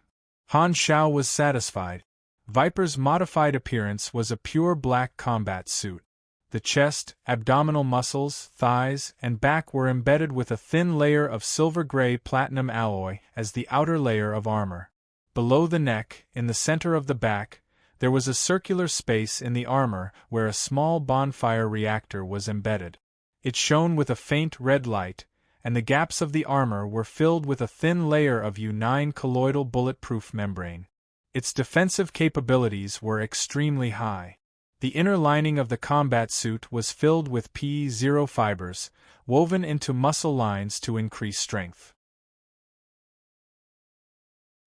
Han Shao was satisfied. Viper's modified appearance was a pure black combat suit. The chest, abdominal muscles, thighs, and back were embedded with a thin layer of silver-gray platinum alloy as the outer layer of armor. Below the neck, in the center of the back, there was a circular space in the armor where a small bonfire reactor was embedded. It shone with a faint red light, and the gaps of the armor were filled with a thin layer of U9 colloidal bulletproof membrane. Its defensive capabilities were extremely high. The inner lining of the combat suit was filled with P0 fibers, woven into muscle lines to increase strength.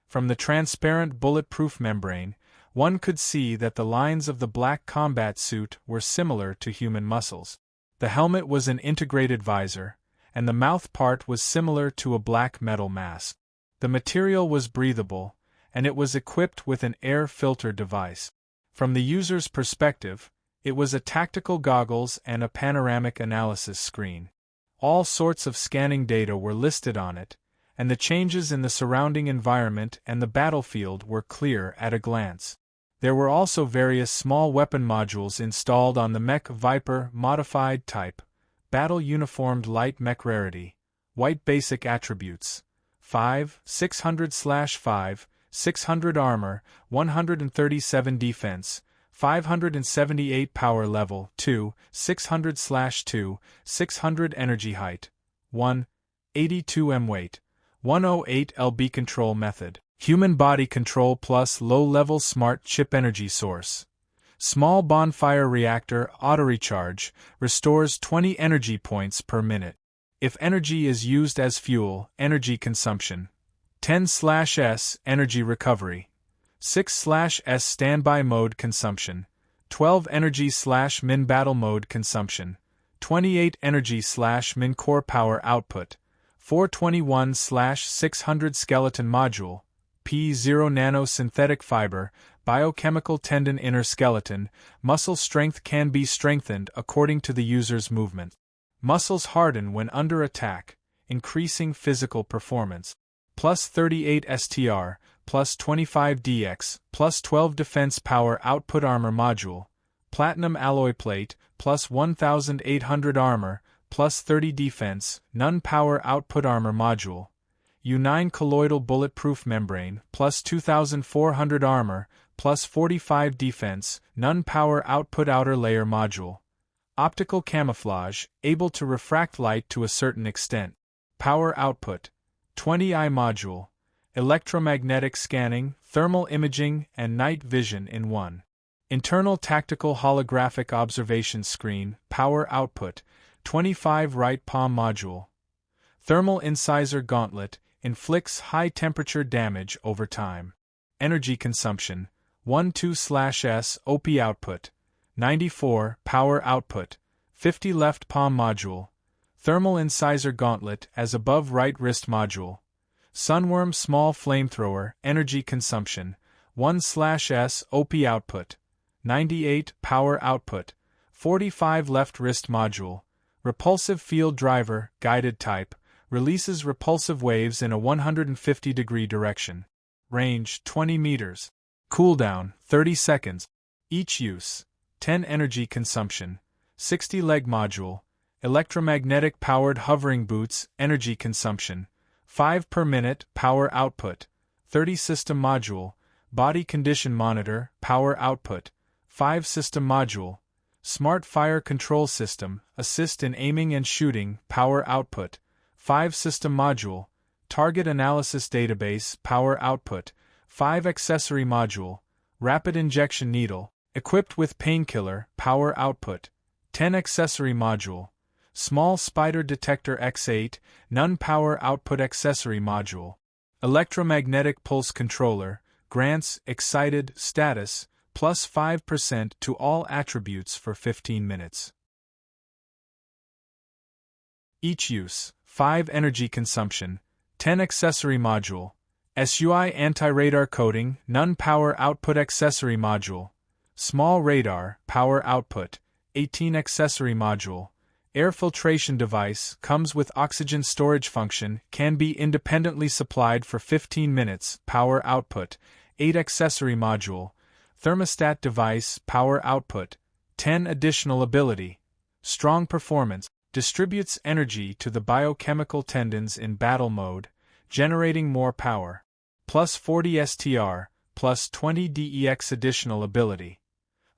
From the transparent bulletproof membrane, one could see that the lines of the black combat suit were similar to human muscles. The helmet was an integrated visor, and the mouth part was similar to a black metal mask. The material was breathable, and it was equipped with an air filter device. From the user's perspective, it was a tactical goggles and a panoramic analysis screen. All sorts of scanning data were listed on it, and the changes in the surrounding environment and the battlefield were clear at a glance. There were also various small weapon modules installed on the Mech Viper Modified Type, Battle Uniformed Light Mech Rarity, White Basic Attributes, 5, 600/5, 600 Armor, 137 Defense, 578 Power Level, 2, 600/2, 600 Energy Height, 1, 82 M Weight, 108 LB Control Method, Human Body Control plus Low-Level Smart Chip Energy Source. Small Bonfire Reactor Auto-Recharge, restores 20 energy points per minute. If energy is used as fuel, energy consumption. 10/S energy recovery, 6/S standby mode consumption, 12 energy/min battle mode consumption, 28 energy/min core power output, 421/600 skeleton module, P0 nano synthetic fiber, biochemical tendon inner skeleton, muscle strength can be strengthened according to the user's movement. Muscles harden when under attack, increasing physical performance. Plus 38 STR, plus 25 DX, plus 12 defense power output armor module, platinum alloy plate, plus 1800 armor, plus 30 defense, none power output armor module, U9 colloidal bulletproof membrane, plus 2400 armor, plus 45 defense, none power output outer layer module. Optical camouflage, able to refract light to a certain extent. Power output, 20i module. Electromagnetic scanning, thermal imaging, and night vision in one. Internal tactical holographic observation screen, power output, 25 right palm module. Thermal incisor gauntlet, inflicts high temperature damage over time. Energy consumption, 12/s OP output, 94 power output, 50 left palm module. Thermal incisor gauntlet as above right wrist module. Sunworm small flamethrower, energy consumption, 1/s OP output, 98 power output, 45 left wrist module. Repulsive field driver, guided type, releases repulsive waves in a 150-degree direction. Range 20 meters. Cooldown 30 seconds. Each use 10 energy consumption. 60 leg module. Electromagnetic powered hovering boots, energy consumption 5 per minute, power output 30 system module. Body condition monitor, power output 5 system module. Smart fire control system, assist in aiming and shooting, power output 5 system module. Target analysis database, power output 5 accessory module. Rapid injection needle, equipped with painkiller, power output 10 accessory module. Small spider detector X8, none power output accessory module. Electromagnetic pulse controller, grants excited status, plus 5% to all attributes for 15 minutes. Each use, 5 energy consumption, 10 accessory module. SUI anti-radar coating, none power output accessory module. Small radar, power output, 18 accessory module. Air filtration device, comes with oxygen storage function, can be independently supplied for 15 minutes, power output, 8 accessory module. Thermostat device, power output, 10 additional ability. Strong performance, distributes energy to the biochemical tendons in battle mode, generating more power. Plus 40 STR, plus 20 DEX additional ability.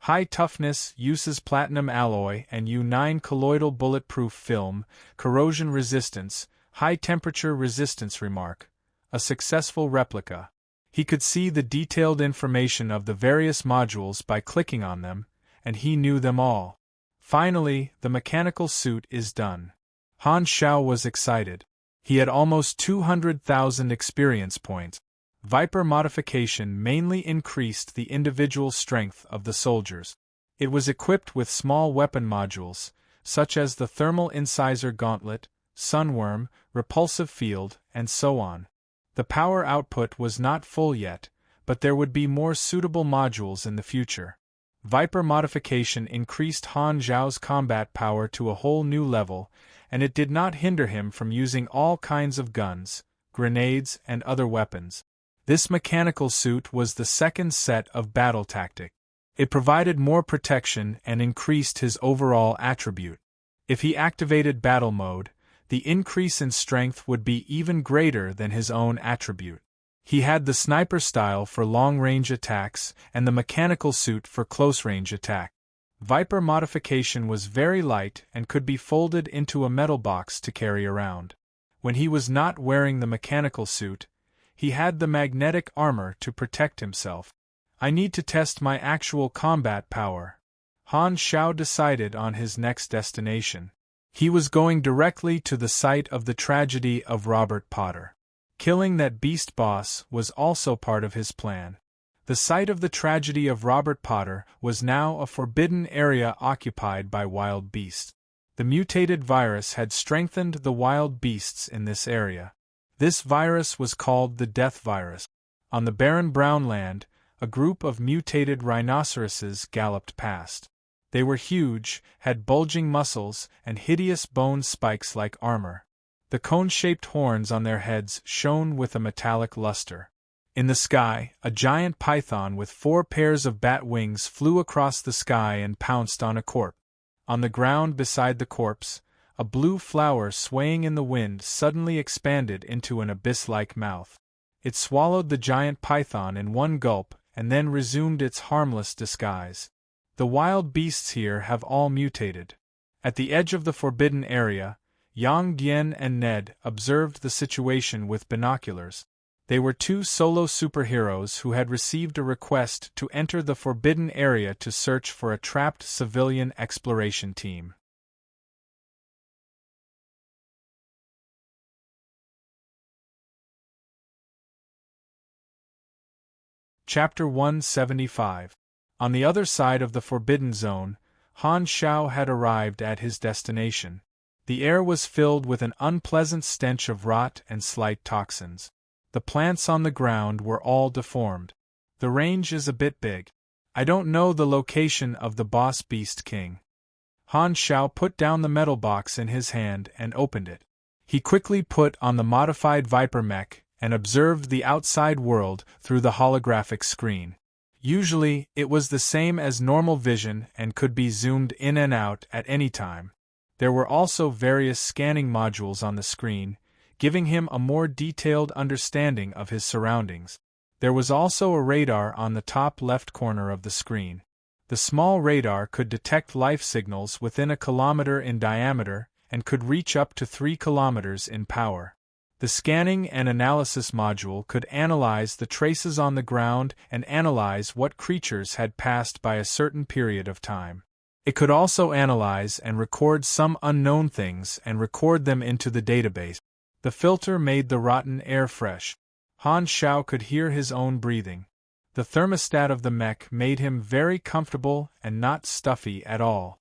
High toughness, uses platinum alloy and U9 colloidal bulletproof film, corrosion resistance, high temperature resistance. Remark, a successful replica. He could see the detailed information of the various modules by clicking on them, and he knew them all. Finally, the mechanical suit is done. Han Xiao was excited. He had almost 200,000 experience points. Viper modification mainly increased the individual strength of the soldiers. It was equipped with small weapon modules, such as the thermal incisor gauntlet, sunworm, repulsive field, and so on. The power output was not full yet, but there would be more suitable modules in the future. Viper modification increased Han Xiao's combat power to a whole new level, and it did not hinder him from using all kinds of guns, grenades, and other weapons. This mechanical suit was the second set of battle tactic. It provided more protection and increased his overall attribute. If he activated battle mode, the increase in strength would be even greater than his own attribute. He had the sniper style for long-range attacks and the mechanical suit for close-range attack. Viper modification was very light and could be folded into a metal box to carry around. When he was not wearing the mechanical suit, he had the magnetic armor to protect himself. I need to test my actual combat power. Han Xiao decided on his next destination. He was going directly to the site of the tragedy of Robert Potter. Killing that beast boss was also part of his plan. The site of the tragedy of Robert Potter was now a forbidden area occupied by wild beasts. The mutated virus had strengthened the wild beasts in this area. This virus was called the Death Virus. On the barren brown land, a group of mutated rhinoceroses galloped past. They were huge, had bulging muscles, and hideous bone spikes like armor. The cone-shaped horns on their heads shone with a metallic luster. In the sky, a giant python with 4 pairs of bat wings flew across the sky and pounced on a corpse. On the ground beside the corpse, A blue flower swaying in the wind suddenly expanded into an abyss-like mouth. It swallowed the giant python in one gulp and then resumed its harmless disguise. The wild beasts here have all mutated. At the edge of the forbidden area, Yang Dian and Ned observed the situation with binoculars. They were two solo superheroes who had received a request to enter the forbidden area to search for a trapped civilian exploration team. Chapter 175. On the other side of the Forbidden Zone, Han Shao had arrived at his destination. The air was filled with an unpleasant stench of rot and slight toxins. The plants on the ground were all deformed. The range is a bit big. I don't know the location of the boss Beast King. Han Shao put down the metal box in his hand and opened it. He quickly put on the modified Viper mech and observed the outside world through the holographic screen. Usually, it was the same as normal vision and could be zoomed in and out at any time. There were also various scanning modules on the screen, giving him a more detailed understanding of his surroundings. There was also a radar on the top left corner of the screen. The small radar could detect life signals within a kilometer in diameter and could reach up to 3 kilometers in power. The scanning and analysis module could analyze the traces on the ground and analyze what creatures had passed by a certain period of time. It could also analyze and record some unknown things and record them into the database. The filter made the rotten air fresh. Han Shao could hear his own breathing. The thermostat of the mech made him very comfortable and not stuffy at all.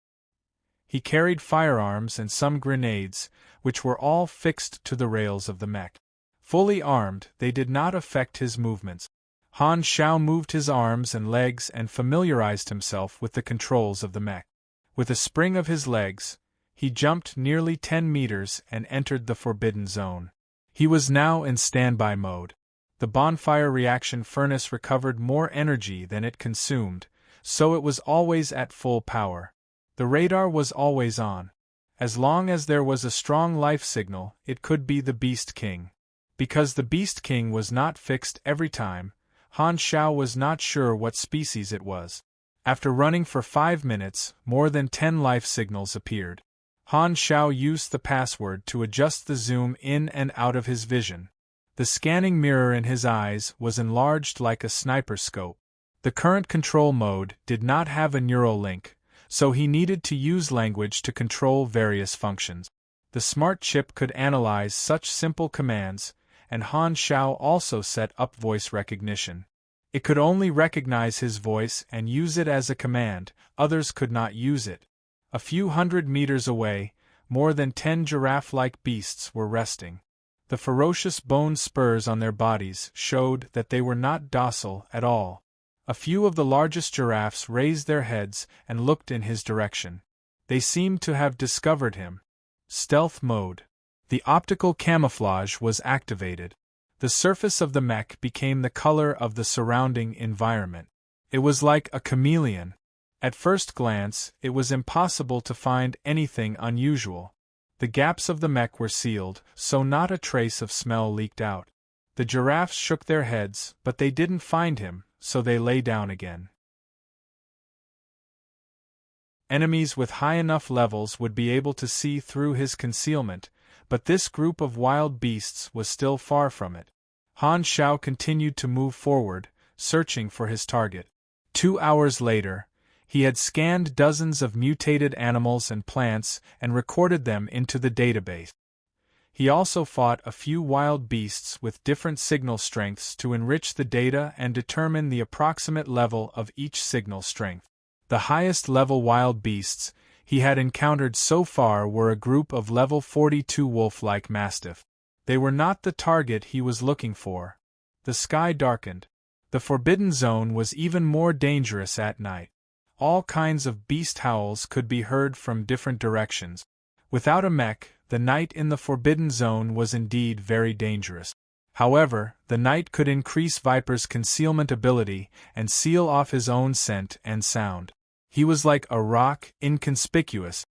He carried firearms and some grenades, which were all fixed to the rails of the mech. Fully armed, they did not affect his movements. Han Shao moved his arms and legs and familiarized himself with the controls of the mech. With a spring of his legs, he jumped nearly 10 meters and entered the Forbidden Zone. He was now in standby mode. The bonfire reaction furnace recovered more energy than it consumed, so it was always at full power. The radar was always on. As long as there was a strong life signal, it could be the Beast King. Because the Beast King was not fixed every time, Han Shao was not sure what species it was. After running for 5 minutes, more than 10 life signals appeared. Han Shao used the password to adjust the zoom in and out of his vision. The scanning mirror in his eyes was enlarged like a sniper scope. The current control mode did not have a neural link, so he needed to use language to control various functions. The smart chip could analyze such simple commands, and Han Shao also set up voice recognition. It could only recognize his voice and use it as a command, others could not use it. A few hundred meters away, more than 10 giraffe-like beasts were resting. The ferocious bone spurs on their bodies showed that they were not docile at all. A few of the largest giraffes raised their heads and looked in his direction. They seemed to have discovered him. Stealth mode. The optical camouflage was activated. The surface of the mech became the color of the surrounding environment. It was like a chameleon. At first glance, it was impossible to find anything unusual. The gaps of the mech were sealed, so not a trace of smell leaked out. The giraffes shook their heads, but they didn't find him, so they lay down again. Enemies with high enough levels would be able to see through his concealment, but this group of wild beasts was still far from it. Han Shao continued to move forward, searching for his target. 2 hours later, he had scanned dozens of mutated animals and plants and recorded them into the database. He also fought a few wild beasts with different signal strengths to enrich the data and determine the approximate level of each signal strength. The highest level wild beasts he had encountered so far were a group of level 42 wolf-like mastiff. They were not the target he was looking for. The sky darkened. The Forbidden Zone was even more dangerous at night. All kinds of beast howls could be heard from different directions. Without a mech, the night in the Forbidden Zone was indeed very dangerous. However, the night could increase Viper's concealment ability and seal off his own scent and sound. He was like a rock, inconspicuous.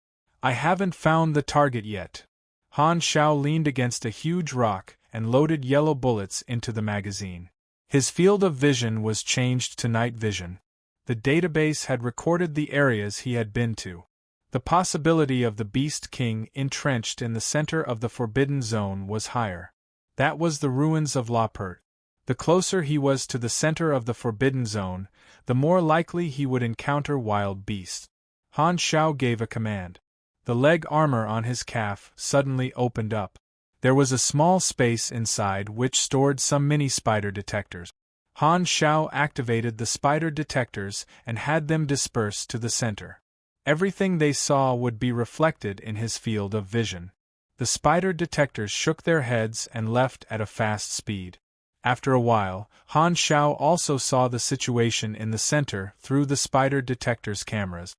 I haven't found the target yet. Han Shao leaned against a huge rock and loaded yellow bullets into the magazine. His field of vision was changed to night vision. The database had recorded the areas he had been to. The possibility of the Beast King entrenched in the center of the Forbidden Zone was higher. That was the ruins of La Perte. The closer he was to the center of the Forbidden Zone, the more likely he would encounter wild beasts. Han Shao gave a command. The leg armor on his calf suddenly opened up. There was a small space inside which stored some mini spider detectors. Han Shao activated the spider detectors and had them disperse to the center. Everything they saw would be reflected in his field of vision. The spider detectors shook their heads and left at a fast speed. After a while, Han Shao also saw the situation in the center through the spider detector's cameras.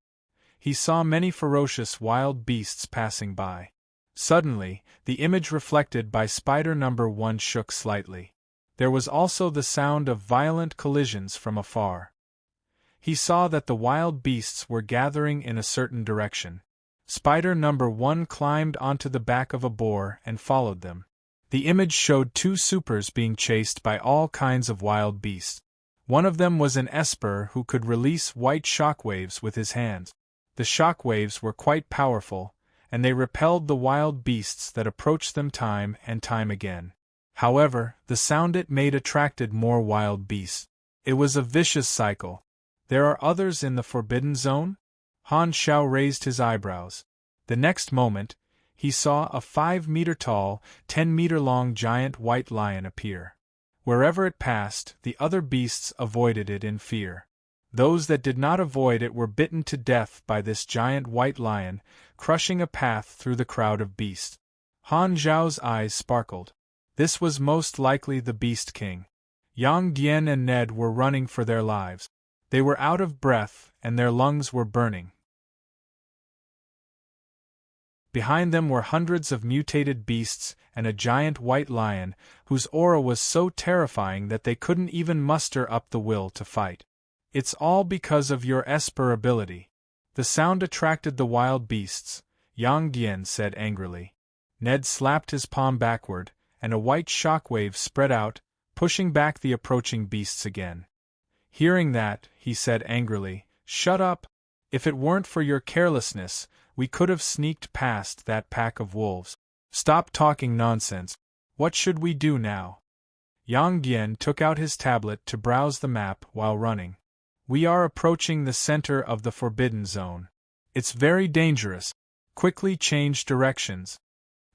He saw many ferocious wild beasts passing by. Suddenly, the image reflected by spider number 1 shook slightly. There was also the sound of violent collisions from afar. He saw that the wild beasts were gathering in a certain direction. Spider number 1 climbed onto the back of a boar and followed them. The image showed 2 supers being chased by all kinds of wild beasts. One of them was an esper who could release white shockwaves with his hands. The shockwaves were quite powerful, and they repelled the wild beasts that approached them time and time again. However, the sound it made attracted more wild beasts. It was a vicious cycle. There are others in the Forbidden Zone? Han Shao raised his eyebrows. The next moment, he saw a 5-meter-tall, 10-meter-long giant white lion appear. Wherever it passed, the other beasts avoided it in fear. Those that did not avoid it were bitten to death by this giant white lion, crushing a path through the crowd of beasts. Han Zhao's eyes sparkled. This was most likely the Beast King. Yang Dian and Ned were running for their lives. They were out of breath, and their lungs were burning. Behind them were hundreds of mutated beasts and a giant white lion, whose aura was so terrifying that they couldn't even muster up the will to fight. It's all because of your esper ability. The sound attracted the wild beasts, Yang Dian said angrily. Ned slapped his palm backward, and a white shockwave spread out, pushing back the approaching beasts again. Hearing that, he said angrily, "Shut up! If it weren't for your carelessness, we could have sneaked past that pack of wolves. Stop talking nonsense. What should we do now?" Yang Dian took out his tablet to browse the map while running. "We are approaching the center of the Forbidden Zone. It's very dangerous. Quickly change directions."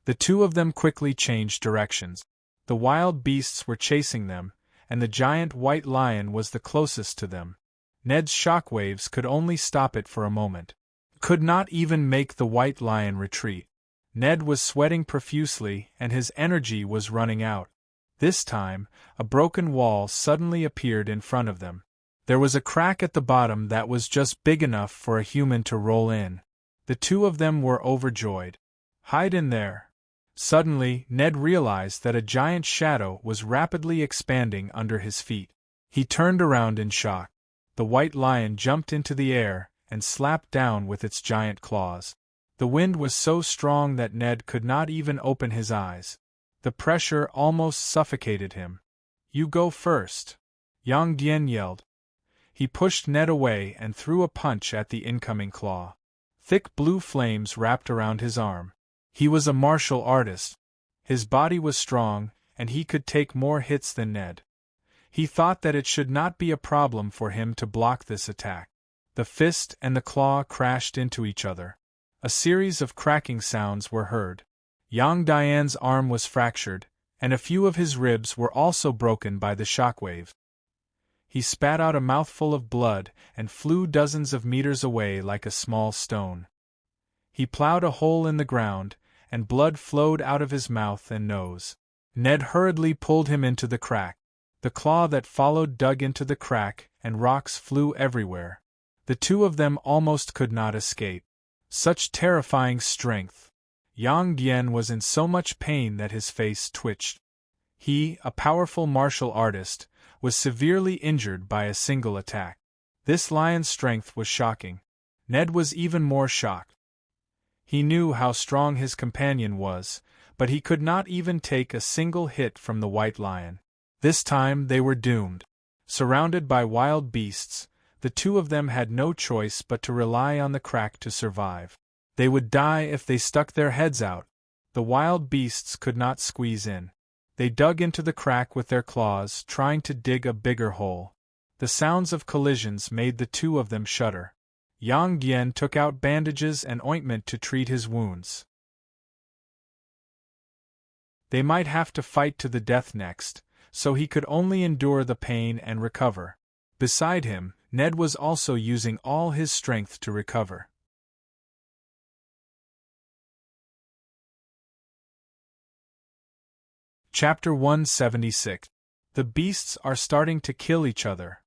The two of them quickly changed directions. The wild beasts were chasing them, and the giant white lion was the closest to them. Ned's shockwaves could only stop it for a moment. Could not even make the white lion retreat. Ned was sweating profusely and his energy was running out. This time, a broken wall suddenly appeared in front of them. There was a crack at the bottom that was just big enough for a human to roll in. The two of them were overjoyed. "Hide in there." Suddenly, Ned realized that a giant shadow was rapidly expanding under his feet. He turned around in shock. The white lion jumped into the air and slapped down with its giant claws. The wind was so strong that Ned could not even open his eyes. The pressure almost suffocated him. "You go first," Yang Dian yelled. He pushed Ned away and threw a punch at the incoming claw. Thick blue flames wrapped around his arm. He was a martial artist. His body was strong, and he could take more hits than Ned. He thought that it should not be a problem for him to block this attack. The fist and the claw crashed into each other. A series of cracking sounds were heard. Yang Dian's arm was fractured, and a few of his ribs were also broken by the shockwave. He spat out a mouthful of blood and flew dozens of meters away like a small stone. He plowed a hole in the ground, and blood flowed out of his mouth and nose. Ned hurriedly pulled him into the crack. The claw that followed dug into the crack, and rocks flew everywhere. The two of them almost could not escape. Such terrifying strength! Yang Dian was in so much pain that his face twitched. He, a powerful martial artist, was severely injured by a single attack. This lion's strength was shocking. Ned was even more shocked. He knew how strong his companion was, but he could not even take a single hit from the white lion. This time they were doomed. Surrounded by wild beasts, the two of them had no choice but to rely on the crack to survive. They would die if they stuck their heads out. The wild beasts could not squeeze in. They dug into the crack with their claws, trying to dig a bigger hole. The sounds of collisions made the two of them shudder. Yang Yan took out bandages and ointment to treat his wounds. They might have to fight to the death next, so he could only endure the pain and recover. Beside him, Ned was also using all his strength to recover. Chapter 176. The beasts are starting to kill each other.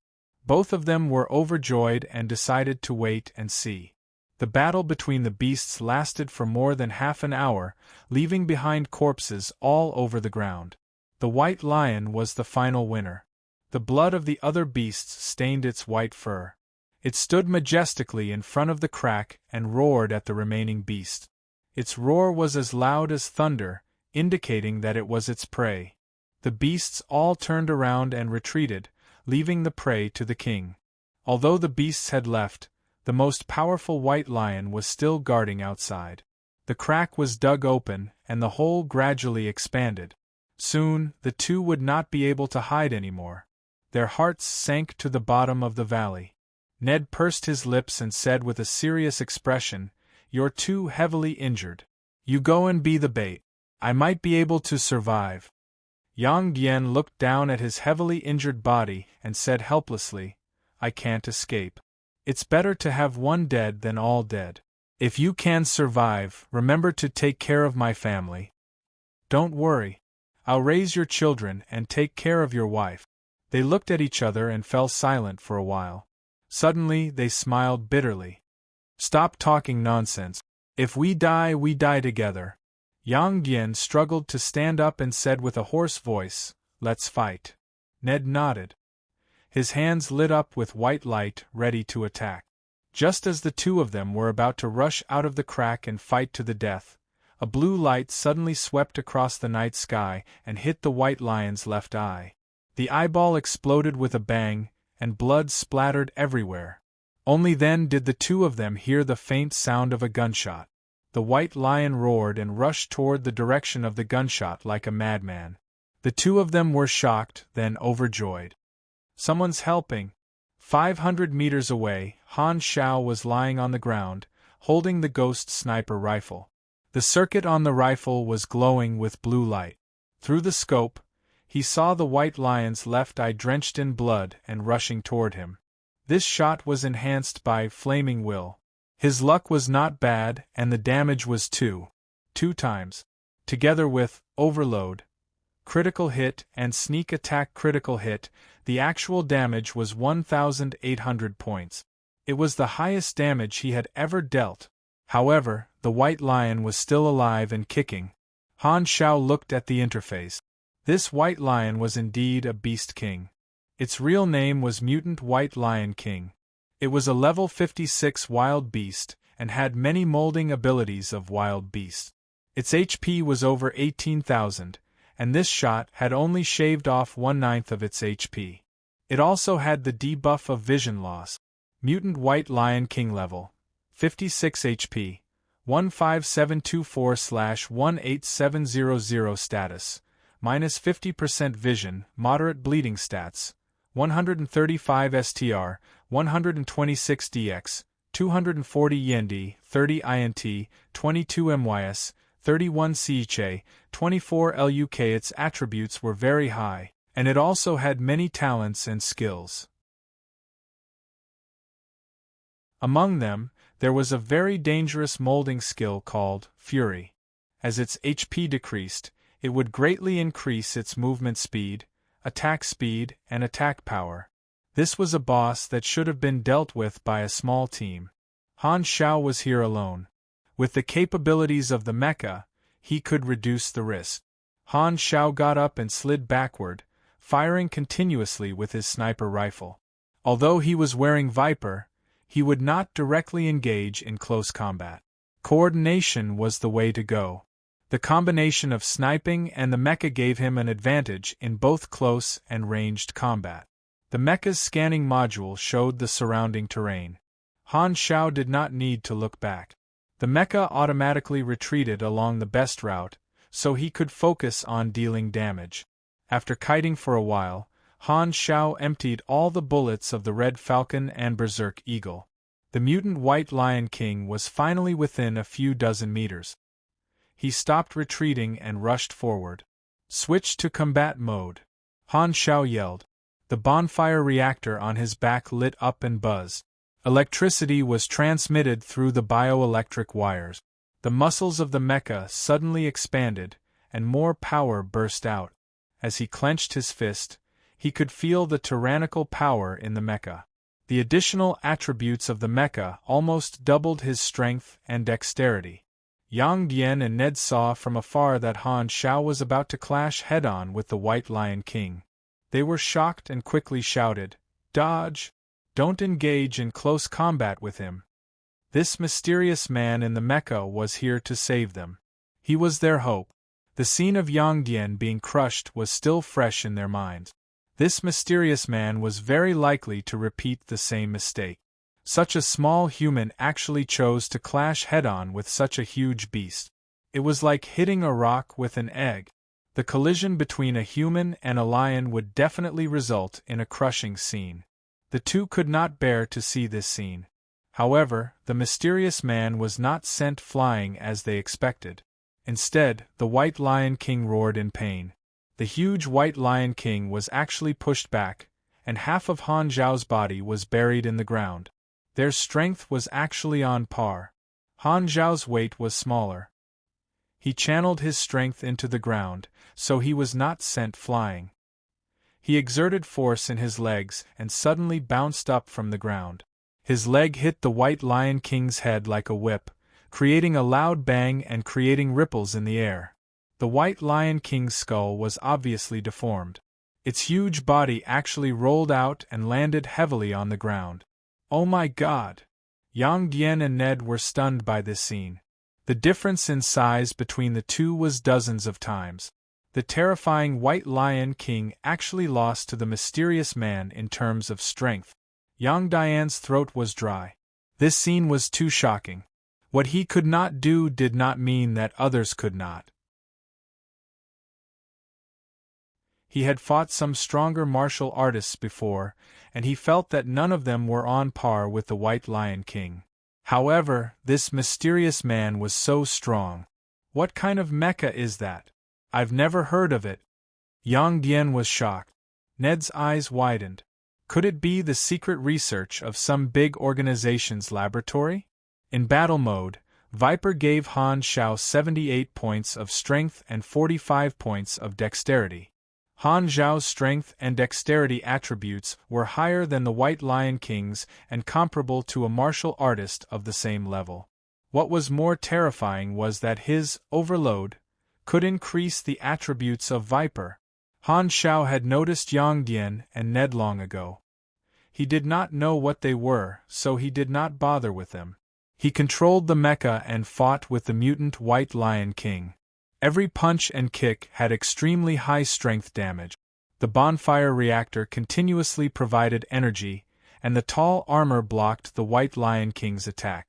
Both of them were overjoyed and decided to wait and see. The battle between the beasts lasted for more than half an hour, leaving behind corpses all over the ground. The white lion was the final winner. The blood of the other beasts stained its white fur. It stood majestically in front of the crack and roared at the remaining beast. Its roar was as loud as thunder, indicating that it was its prey. The beasts all turned around and retreated, leaving the prey to the king. Although the beasts had left, the most powerful white lion was still guarding outside. The crack was dug open, and the hole gradually expanded. Soon, the two would not be able to hide anymore. Their hearts sank to the bottom of the valley. Ned pursed his lips and said with a serious expression, "You're too heavily injured. You go and be the bait. I might be able to survive." Yang Yan looked down at his heavily injured body and said helplessly, "I can't escape. It's better to have one dead than all dead. If you can survive, remember to take care of my family. Don't worry. I'll raise your children and take care of your wife." They looked at each other and fell silent for a while. Suddenly they smiled bitterly. "Stop talking nonsense. If we die together." Yang Yan struggled to stand up and said with a hoarse voice, "Let's fight." Ned nodded. His hands lit up with white light, ready to attack. Just as the two of them were about to rush out of the crack and fight to the death, a blue light suddenly swept across the night sky and hit the white lion's left eye. The eyeball exploded with a bang, and blood splattered everywhere. Only then did the two of them hear the faint sound of a gunshot. The white lion roared and rushed toward the direction of the gunshot like a madman. The two of them were shocked, then overjoyed. "Someone's helping." 500 meters away, Han Shao was lying on the ground, holding the ghost sniper rifle. The circuit on the rifle was glowing with blue light. Through the scope, he saw the white lion's left eye drenched in blood and rushing toward him. This shot was enhanced by Flaming Will. His luck was not bad, and the damage was two times. Together with Overload, Critical Hit, and Sneak Attack Critical Hit, the actual damage was 1,800 points. It was the highest damage he had ever dealt. However, the white lion was still alive and kicking. Han Shao looked at the interface. This white lion was indeed a beast king. Its real name was Mutant White Lion King. It was a level 56 wild beast, and had many molding abilities of wild beasts. Its HP was over 18,000, and this shot had only shaved off 1/9 of its HP. It also had the debuff of vision loss. Mutant White Lion King level 56 HP, 15724/18700 status, minus 50% vision, moderate bleeding stats, 135 STR, 126 DX, 240 YND, 30 INT, 22 MYS, 31 CHA, 24 LUK. Its attributes were very high, and it also had many talents and skills. Among them, there was a very dangerous molding skill called Fury. As its HP decreased, it would greatly increase its movement speed, and attack power. This was a boss that should have been dealt with by a small team. Han Shao was here alone. With the capabilities of the mecha, he could reduce the risk. Han Shao got up and slid backward, firing continuously with his sniper rifle. Although he was wearing Viper, he would not directly engage in close combat. Coordination was the way to go. The combination of sniping and the mecha gave him an advantage in both close and ranged combat. The mecha's scanning module showed the surrounding terrain. Han Shao did not need to look back. The mecha automatically retreated along the best route, so he could focus on dealing damage. After kiting for a while, Han Shao emptied all the bullets of the Red Falcon and Berserk Eagle. The mutant White Lion King was finally within a few dozen meters. He stopped retreating and rushed forward. Switch to combat mode. Han Shao yelled. The bonfire reactor on his back lit up and buzzed. Electricity was transmitted through the bioelectric wires. The muscles of the mecha suddenly expanded, and more power burst out. As he clenched his fist, he could feel the tyrannical power in the mecha. The additional attributes of the mecha almost doubled his strength and dexterity. Yang Dian and Ned saw from afar that Han Shao was about to clash head-on with the White Lion King. They were shocked and quickly shouted, "Dodge! Don't engage in close combat with him." This mysterious man in the mecha was here to save them. He was their hope. The scene of Yang Dian being crushed was still fresh in their minds. This mysterious man was very likely to repeat the same mistake. Such a small human actually chose to clash head-on with such a huge beast. It was like hitting a rock with an egg. The collision between a human and a lion would definitely result in a crushing scene. The two could not bear to see this scene. However, the mysterious man was not sent flying as they expected. Instead, the White Lion King roared in pain. The huge White Lion King was actually pushed back, and half of Han Zhao's body was buried in the ground. Their strength was actually on par. Han Zhao's weight was smaller. He channeled his strength into the ground, so he was not sent flying. He exerted force in his legs and suddenly bounced up from the ground. His leg hit the White Lion King's head like a whip, creating a loud bang and creating ripples in the air. The White Lion King's skull was obviously deformed. Its huge body actually rolled out and landed heavily on the ground. Oh my God! Yang Dian and Ned were stunned by this scene. The difference in size between the two was dozens of times. The terrifying White Lion King actually lost to the mysterious man in terms of strength. Yang Dian's throat was dry. This scene was too shocking. What he could not do did not mean that others could not. He had fought some stronger martial artists before, and he felt that none of them were on par with the White Lion King. However, this mysterious man was so strong. What kind of mecha is that? I've never heard of it. Yang Dian was shocked. Ned's eyes widened. Could it be the secret research of some big organization's laboratory? In battle mode, Viper gave Han Shao 78 points of strength and 45 points of dexterity. Han Zhao's strength and dexterity attributes were higher than the White Lion King's and comparable to a martial artist of the same level. What was more terrifying was that his overload could increase the attributes of Viper. Han Shao had noticed Yang Dian and Ned long ago. He did not know what they were, so he did not bother with them. He controlled the mecha and fought with the mutant White Lion King. Every punch and kick had extremely high strength damage. The bonfire reactor continuously provided energy, and the tall armor blocked the White Lion King's attack.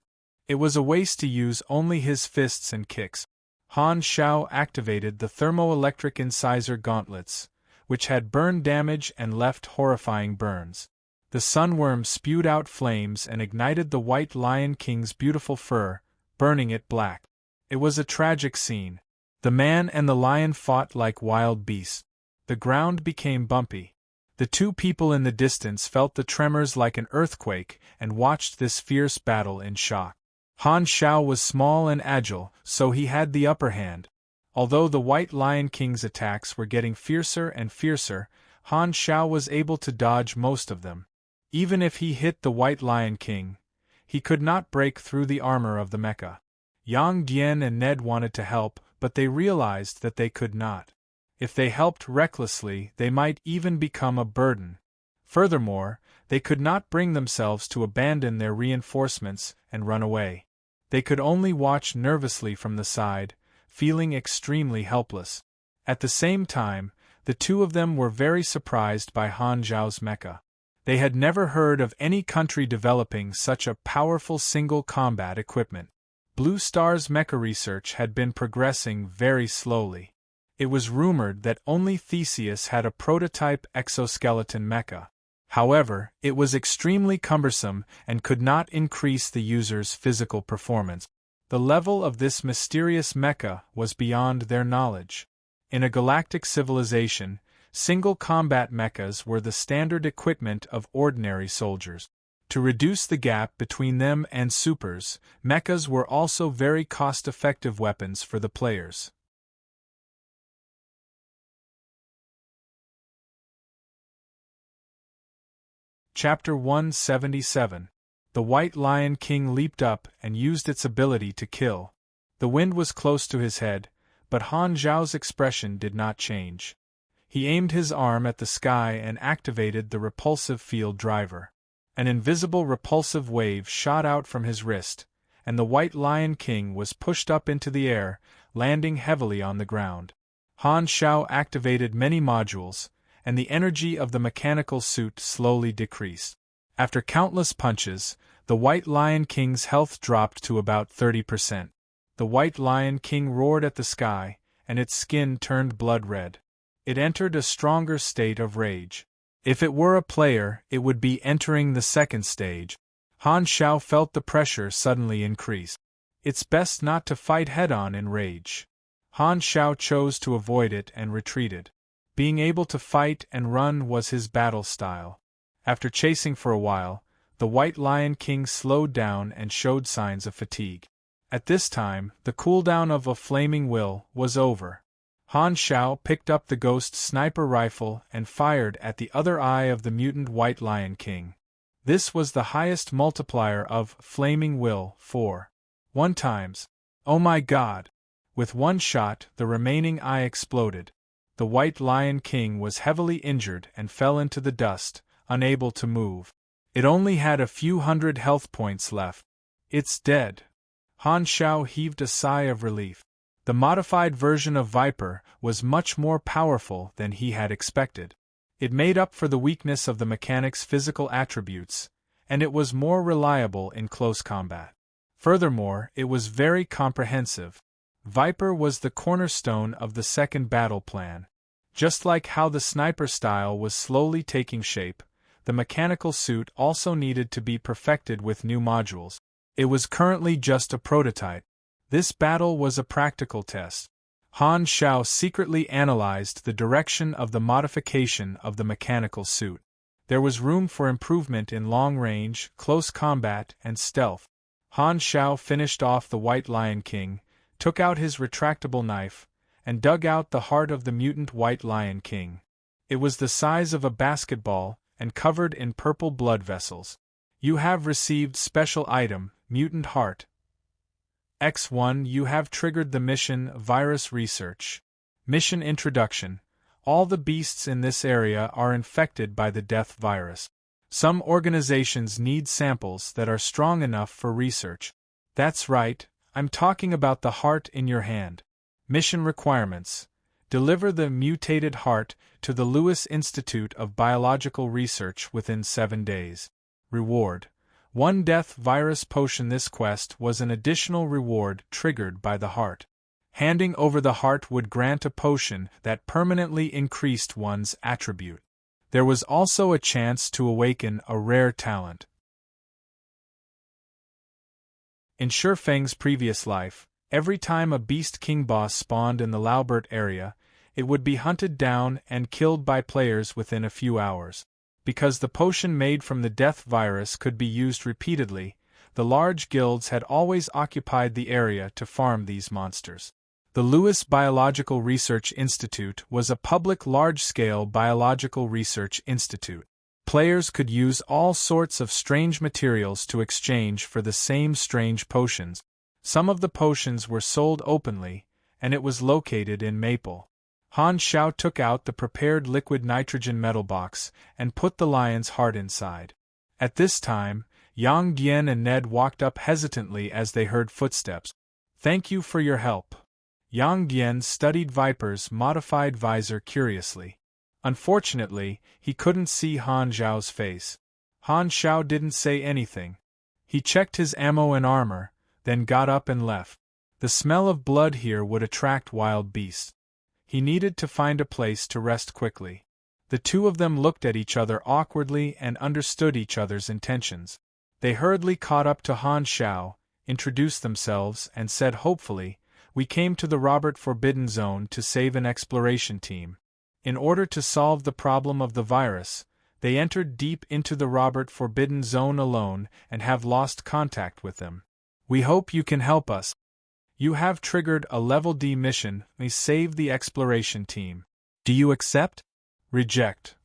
It was a waste to use only his fists and kicks. Han Shao activated the thermoelectric incisor gauntlets, which had burn damage and left horrifying burns. The sunworm spewed out flames and ignited the White Lion King's beautiful fur, burning it black. It was a tragic scene. The man and the lion fought like wild beasts. The ground became bumpy. The two people in the distance felt the tremors like an earthquake and watched this fierce battle in shock. Han Shao was small and agile, so he had the upper hand. Although the White Lion King's attacks were getting fiercer and fiercer, Han Shao was able to dodge most of them. Even if he hit the White Lion King, he could not break through the armor of the mecha. Yang Dian and Ned wanted to help, but they realized that they could not. If they helped recklessly, they might even become a burden. Furthermore, they could not bring themselves to abandon their reinforcements and run away. They could only watch nervously from the side, feeling extremely helpless. At the same time, the two of them were very surprised by Han Zhao's mecha. They had never heard of any country developing such a powerful single combat equipment. Blue Star's mecha research had been progressing very slowly. It was rumored that only Theseus had a prototype exoskeleton mecha. However, it was extremely cumbersome and could not increase the user's physical performance. The level of this mysterious mecha was beyond their knowledge. In a galactic civilization, single combat mechas were the standard equipment of ordinary soldiers. To reduce the gap between them and supers, mechas were also very cost-effective weapons for the players. Chapter 177. The White Lion King leaped up and used its ability to kill. The wind was close to his head, but Han Zhao's expression did not change. He aimed his arm at the sky and activated the repulsive field driver. An invisible repulsive wave shot out from his wrist, and the White Lion King was pushed up into the air, landing heavily on the ground. Han Zhao activated many modules, and the energy of the mechanical suit slowly decreased. After countless punches, the White Lion King's health dropped to about 30%. The White Lion King roared at the sky, and its skin turned blood red. It entered a stronger state of rage. If it were a player, it would be entering the second stage. Han Zhao felt the pressure suddenly increase. It's best not to fight head-on in rage. Han Zhao chose to avoid it and retreated. Being able to fight and run was his battle style. After chasing for a while, the White Lion King slowed down and showed signs of fatigue. At this time, the cooldown of a flaming will was over. Han Zhao picked up the ghost sniper rifle and fired at the other eye of the mutant White Lion King. This was the highest multiplier of flaming will, 1 times. Oh my god! With one shot, the remaining eye exploded. The White Lion King was heavily injured and fell into the dust, unable to move. It only had a few hundred health points left. It's dead. Han Zhao heaved a sigh of relief. The modified version of Viper was much more powerful than he had expected. It made up for the weakness of the mechanic's physical attributes, and it was more reliable in close combat. Furthermore, it was very comprehensive. Viper was the cornerstone of the second battle plan. Just like how the sniper style was slowly taking shape, the mechanical suit also needed to be perfected with new modules. It was currently just a prototype. This battle was a practical test. Han Zhao secretly analyzed the direction of the modification of the mechanical suit. There was room for improvement in long range, close combat, and stealth. Han Zhao finished off the White Lion King, took out his retractable knife, and dug out the heart of the mutant White Lion King. It was the size of a basketball and covered in purple blood vessels. You have received special item, Mutant Heart. X1 You have triggered the mission Virus Research. Mission Introduction. All the beasts in this area are infected by the death virus. Some organizations need samples that are strong enough for research. That's right, I'm talking about the heart in your hand. Mission Requirements. Deliver the mutated heart to the Lewis Institute of Biological Research within 7 days. Reward. 1 death virus potion. This quest was an additional reward triggered by the heart. Handing over the heart would grant a potion that permanently increased one's attribute. There was also a chance to awaken a rare talent. In Shurfeng's previous life, every time a Beast King boss spawned in the Laubert area, it would be hunted down and killed by players within a few hours. Because the potion made from the death virus could be used repeatedly, the large guilds had always occupied the area to farm these monsters. The Lewis Biological Research Institute was a public large-scale biological research institute. Players could use all sorts of strange materials to exchange for the same strange potions. Some of the potions were sold openly, and it was located in Maple. Han Zhao took out the prepared liquid nitrogen metal box and put the lion's heart inside. At this time, Yang Dian and Ned walked up hesitantly as they heard footsteps. "Thank you for your help." Yang Dian studied Viper's modified visor curiously. Unfortunately, he couldn't see Han Zhao's face. Han Zhao didn't say anything. He checked his ammo and armor, then got up and left. The smell of blood here would attract wild beasts. He needed to find a place to rest quickly. The two of them looked at each other awkwardly and understood each other's intentions. They hurriedly caught up to Han Zhao, introduced themselves, and said hopefully, "We came to the Robert Forbidden Zone to save an exploration team. In order to solve the problem of the virus, they entered deep into the Robert Forbidden Zone alone and have lost contact with them. We hope you can help us. You have triggered a Level D mission, we save the exploration team. Do you accept? Reject."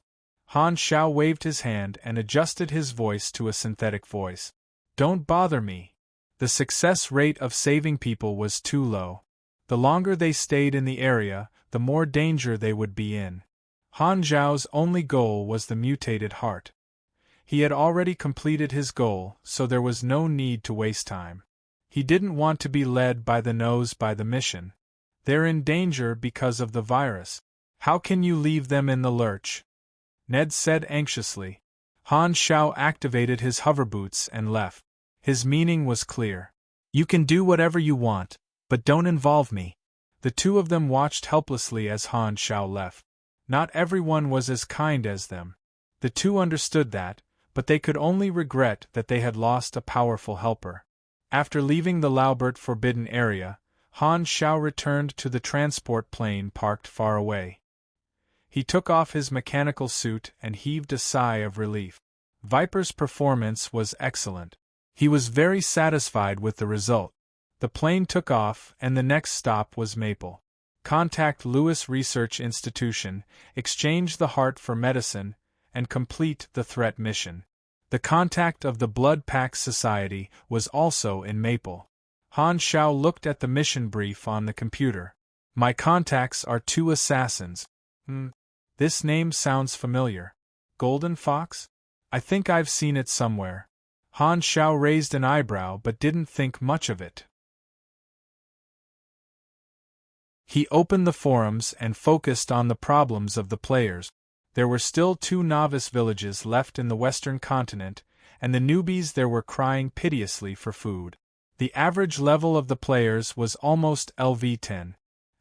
Han Zhao waved his hand and adjusted his voice to a synthetic voice. "Don't bother me." The success rate of saving people was too low. The longer they stayed in the area, the more danger they would be in. Han Zhao's only goal was the mutated heart. He had already completed his goal, so there was no need to waste time. He didn't want to be led by the nose by the mission. They're in danger because of the virus. How can you leave them in the lurch? Ned said anxiously. Han Zhao activated his hoverboots and left. His meaning was clear. You can do whatever you want, but don't involve me. The two of them watched helplessly as Han Zhao left. Not everyone was as kind as them. The two understood that, but they could only regret that they had lost a powerful helper. After leaving the Laubert Forbidden area, Han Zhao returned to the transport plane parked far away. He took off his mechanical suit and heaved a sigh of relief. Viper's performance was excellent. He was very satisfied with the result. The plane took off and the next stop was Maple. Contact Lewis Research Institution, exchange the heart for medicine, and complete the threat mission. The contact of the Blood Pact Society was also in Maple. Han Zhao looked at the mission brief on the computer. My contacts are 2 assassins. This name sounds familiar. Golden Fox? I think I've seen it somewhere. Han Zhao raised an eyebrow but didn't think much of it. He opened the forums and focused on the problems of the players. There were still 2 novice villages left in the western continent, and the newbies there were crying piteously for food. The average level of the players was almost LV10.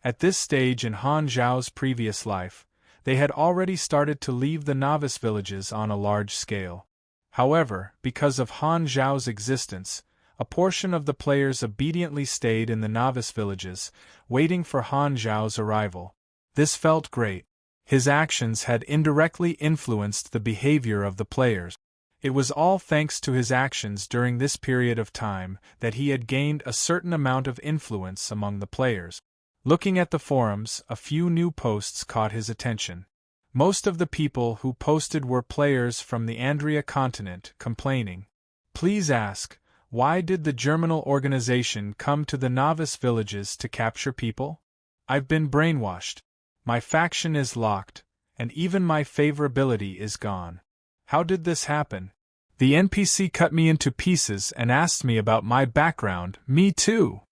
At this stage in Han Zhao's previous life, they had already started to leave the novice villages on a large scale. However, because of Han Zhao's existence, a portion of the players obediently stayed in the novice villages, waiting for Han Zhao's arrival. This felt great. His actions had indirectly influenced the behavior of the players. It was all thanks to his actions during this period of time that he had gained a certain amount of influence among the players. Looking at the forums, a few new posts caught his attention. Most of the people who posted were players from the Andria continent, complaining. Please ask, why did the Germinal organization come to the novice villages to capture people? I've been brainwashed. My faction is locked, and even my favorability is gone. How did this happen? The NPC cut me into pieces and asked me about my background, me too.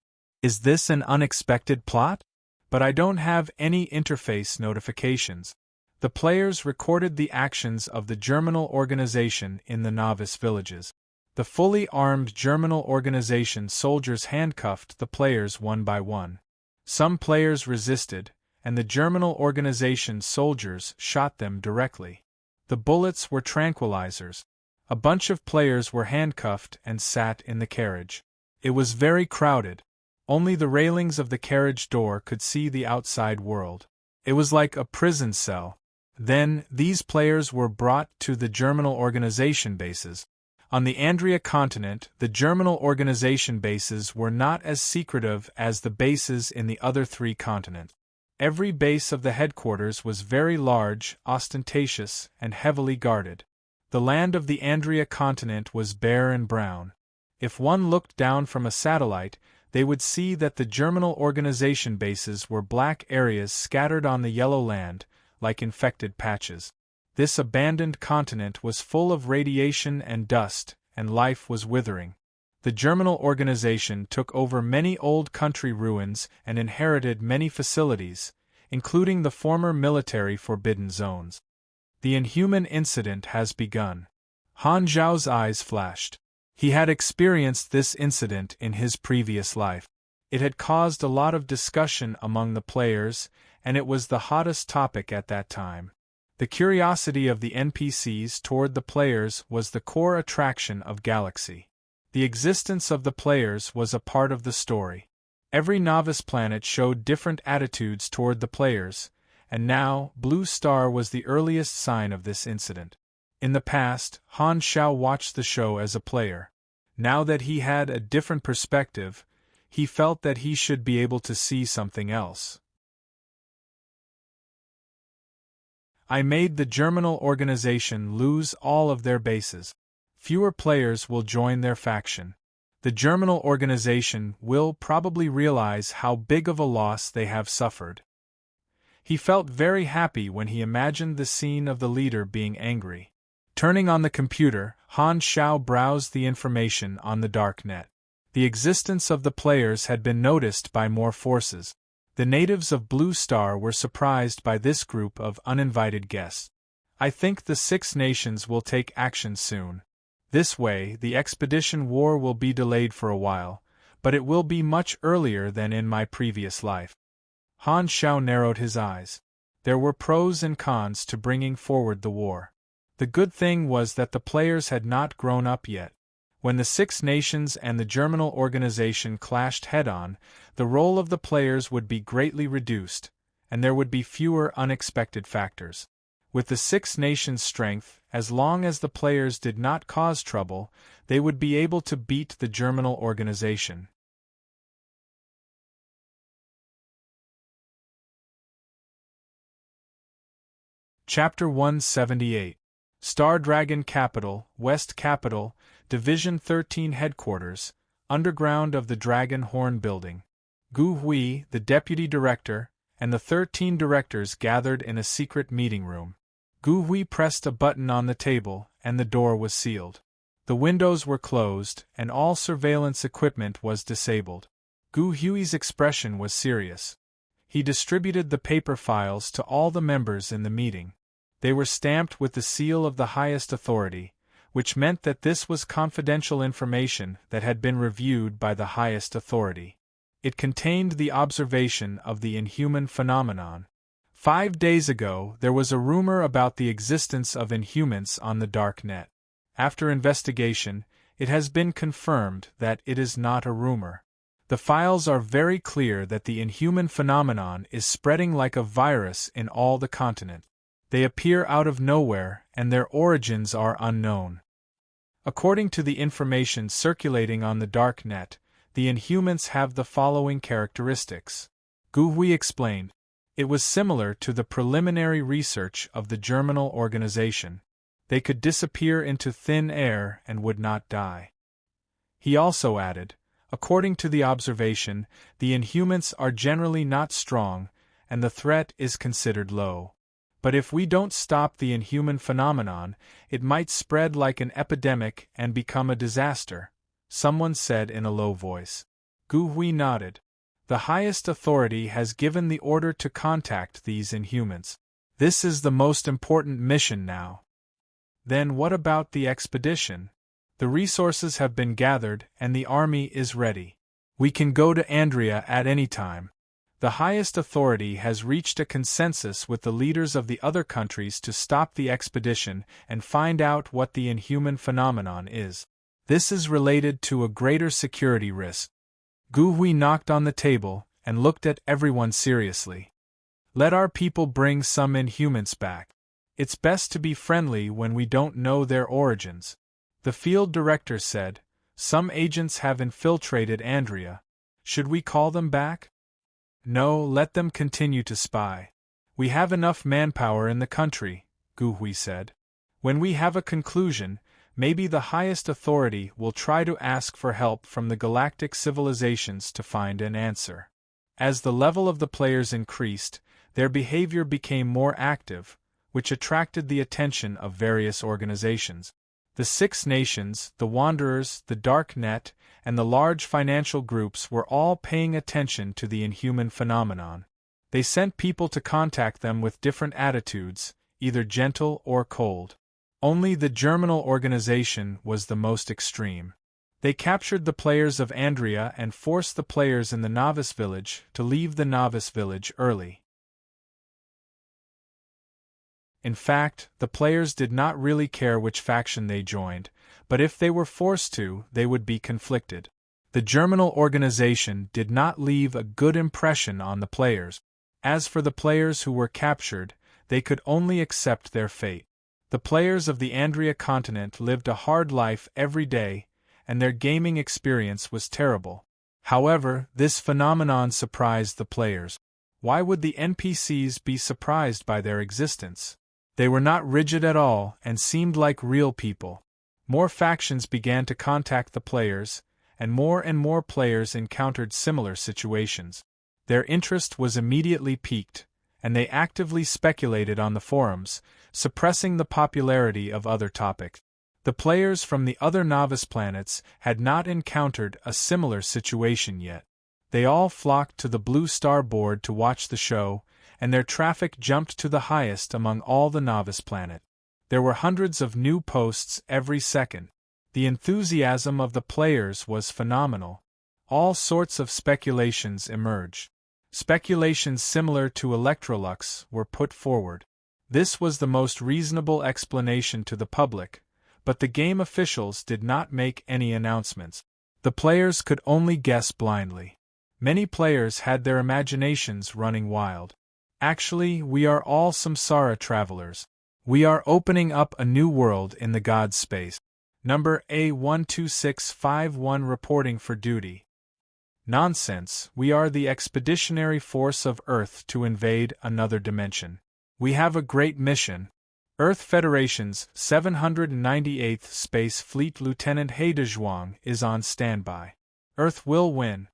Is this an unexpected plot? But I don't have any interface notifications. The players recorded the actions of the Germinal organization in the novice villages. The fully armed Germinal organization soldiers handcuffed the players one by one. Some players resisted, and the Germinal organization soldiers shot them directly. The bullets were tranquilizers. A bunch of players were handcuffed and sat in the carriage. It was very crowded. Only the railings of the carriage door could see the outside world. It was like a prison cell. Then, these players were brought to the Germinal organization bases. On the Andria continent, the Germinal organization bases were not as secretive as the bases in the other 3 continents. Every base of the headquarters was very large, ostentatious, and heavily guarded. The land of the Andria continent was bare and brown. If one looked down from a satellite, they would see that the Germinal organization bases were black areas scattered on the yellow land, like infected patches. This abandoned continent was full of radiation and dust, and life was withering. The germinal organization took over many old country ruins and inherited many facilities, including the former military forbidden zones. The inhuman incident has begun. Han Zhao's eyes flashed. He had experienced this incident in his previous life. It had caused a lot of discussion among the players, and it was the hottest topic at that time. The curiosity of the NPCs toward the players was the core attraction of Galaxy. The existence of the players was a part of the story. Every novice planet showed different attitudes toward the players, and now Blue Star was the earliest sign of this incident. In the past, Han Xiao watched the show as a player. Now that he had a different perspective, he felt that he should be able to see something else. I made the germinal organization lose all of their bases. Fewer players will join their faction. The germinal organization will probably realize how big of a loss they have suffered. He felt very happy when he imagined the scene of the leader being angry. Turning on the computer, Han Xiao browsed the information on the dark net. The existence of the players had been noticed by more forces. The natives of Blue Star were surprised by this group of uninvited guests. I think the 6 nations will take action soon. This way, the expedition war will be delayed for a while, but it will be much earlier than in my previous life. Han Xiao narrowed his eyes. There were pros and cons to bringing forward the war. The good thing was that the players had not grown up yet. When the 6 nations and the germinal organization clashed head-on, the role of the players would be greatly reduced, and there would be fewer unexpected factors. With the 6 nations' strength, as long as the players did not cause trouble, they would be able to beat the germinal organization. Chapter 178. Star Dragon Capital, West Capital, Division 13 Headquarters, underground of the Dragon Horn Building. Gu Hui, the Deputy Director, and the 13 directors gathered in a secret meeting room. Gu Hui pressed a button on the table, and the door was sealed. The windows were closed, and all surveillance equipment was disabled. Gu Hui's expression was serious. He distributed the paper files to all the members in the meeting. They were stamped with the seal of the highest authority, which meant that this was confidential information that had been reviewed by the highest authority. It contained the observation of the inhuman phenomenon. 5 days ago, there was a rumor about the existence of inhumans on the dark net. After investigation, it has been confirmed that it is not a rumor. The files are very clear that the inhuman phenomenon is spreading like a virus in all the continent. They appear out of nowhere, and their origins are unknown. According to the information circulating on the dark net, the inhumans have the following characteristics. Gu Hui explained. It was similar to the preliminary research of the germinal organization. They could disappear into thin air and would not die. He also added, according to the observation, the inhumans are generally not strong, and the threat is considered low. But if we don't stop the inhuman phenomenon, it might spread like an epidemic and become a disaster, someone said in a low voice. Gu Hui nodded. The highest authority has given the order to contact these inhumans. This is the most important mission now. Then what about the expedition? The resources have been gathered and the army is ready. We can go to Andria at any time. The highest authority has reached a consensus with the leaders of the other countries to stop the expedition and find out what the inhuman phenomenon is. This is related to a greater security risk. Gu Hui knocked on the table and looked at everyone seriously. Let our people bring some inhumans back. It's best to be friendly when we don't know their origins. The field director said, some agents have infiltrated Andria. Should we call them back? No, let them continue to spy. We have enough manpower in the country, Gu Hui said. When we have a conclusion, maybe the highest authority will try to ask for help from the galactic civilizations to find an answer. As the level of the players increased, their behavior became more active, which attracted the attention of various organizations. The Six Nations, the Wanderers, the Dark Net, and the large financial groups were all paying attention to the inhuman phenomenon. They sent people to contact them with different attitudes, either gentle or cold. Only the Germinal organization was the most extreme. They captured the players of Andria and forced the players in the Novice Village to leave the Novice Village early. In fact, the players did not really care which faction they joined, but if they were forced to, they would be conflicted. The Germinal organization did not leave a good impression on the players. As for the players who were captured, they could only accept their fate. The players of the Andria continent lived a hard life every day, and their gaming experience was terrible. However, this phenomenon surprised the players. Why would the NPCs be surprised by their existence? They were not rigid at all and seemed like real people. More factions began to contact the players, and more players encountered similar situations. Their interest was immediately piqued, and they actively speculated on the forums, suppressing the popularity of other topics. The players from the other novice planets had not encountered a similar situation yet. They all flocked to the Blue Star board to watch the show, and their traffic jumped to the highest among all the novice planet. There were hundreds of new posts every second. The enthusiasm of the players was phenomenal. All sorts of speculations emerged. Speculations similar to Electrolux were put forward. This was the most reasonable explanation to the public, but the game officials did not make any announcements. The players could only guess blindly. Many players had their imaginations running wild. Actually, we are all samsara travelers. We are opening up a new world in the God space. Number A12651 reporting for duty. Nonsense, we are the expeditionary force of Earth to invade another dimension. We have a great mission. Earth Federation's 798th Space Fleet Lieutenant Heidezhuang is on standby. Earth will win.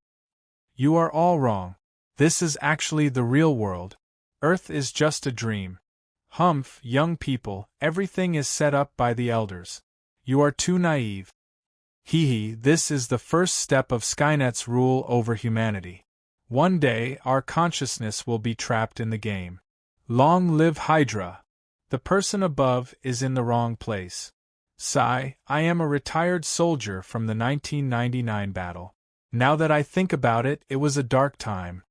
You are all wrong. This is actually the real world. Earth is just a dream. Humph, young people, everything is set up by the elders. You are too naive. Hee, this is the first step of Skynet's rule over humanity. One day, our consciousness will be trapped in the game. Long live Hydra! The person above is in the wrong place. Sigh, I am a retired soldier from the 1999 battle. Now that I think about it, it was a dark time.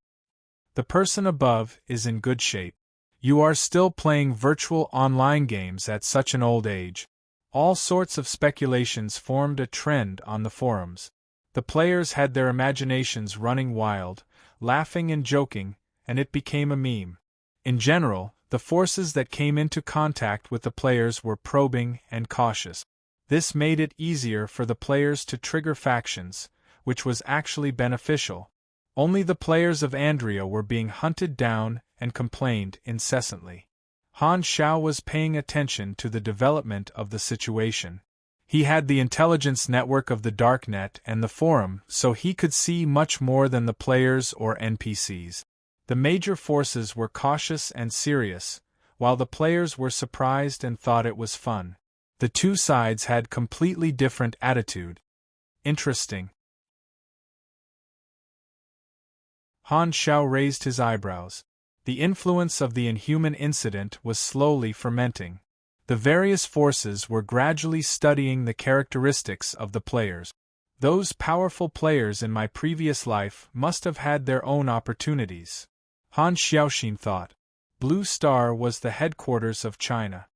The person above is in good shape. You are still playing virtual online games at such an old age. All sorts of speculations formed a trend on the forums. The players had their imaginations running wild, laughing and joking, and it became a meme. In general, the forces that came into contact with the players were probing and cautious. This made it easier for the players to trigger factions, which was actually beneficial. Only the players of Andria were being hunted down and complained incessantly. Han Xiao was paying attention to the development of the situation. He had the intelligence network of the Darknet and the forum, so he could see much more than the players or NPCs. The major forces were cautious and serious, while the players were surprised and thought it was fun. The two sides had completely different attitude. Interesting. Han Xiao raised his eyebrows. The influence of the inhuman incident was slowly fermenting. The various forces were gradually studying the characteristics of the players. Those powerful players in my previous life must have had their own opportunities. Han Xiaoxin thought. Blue Star was the headquarters of China.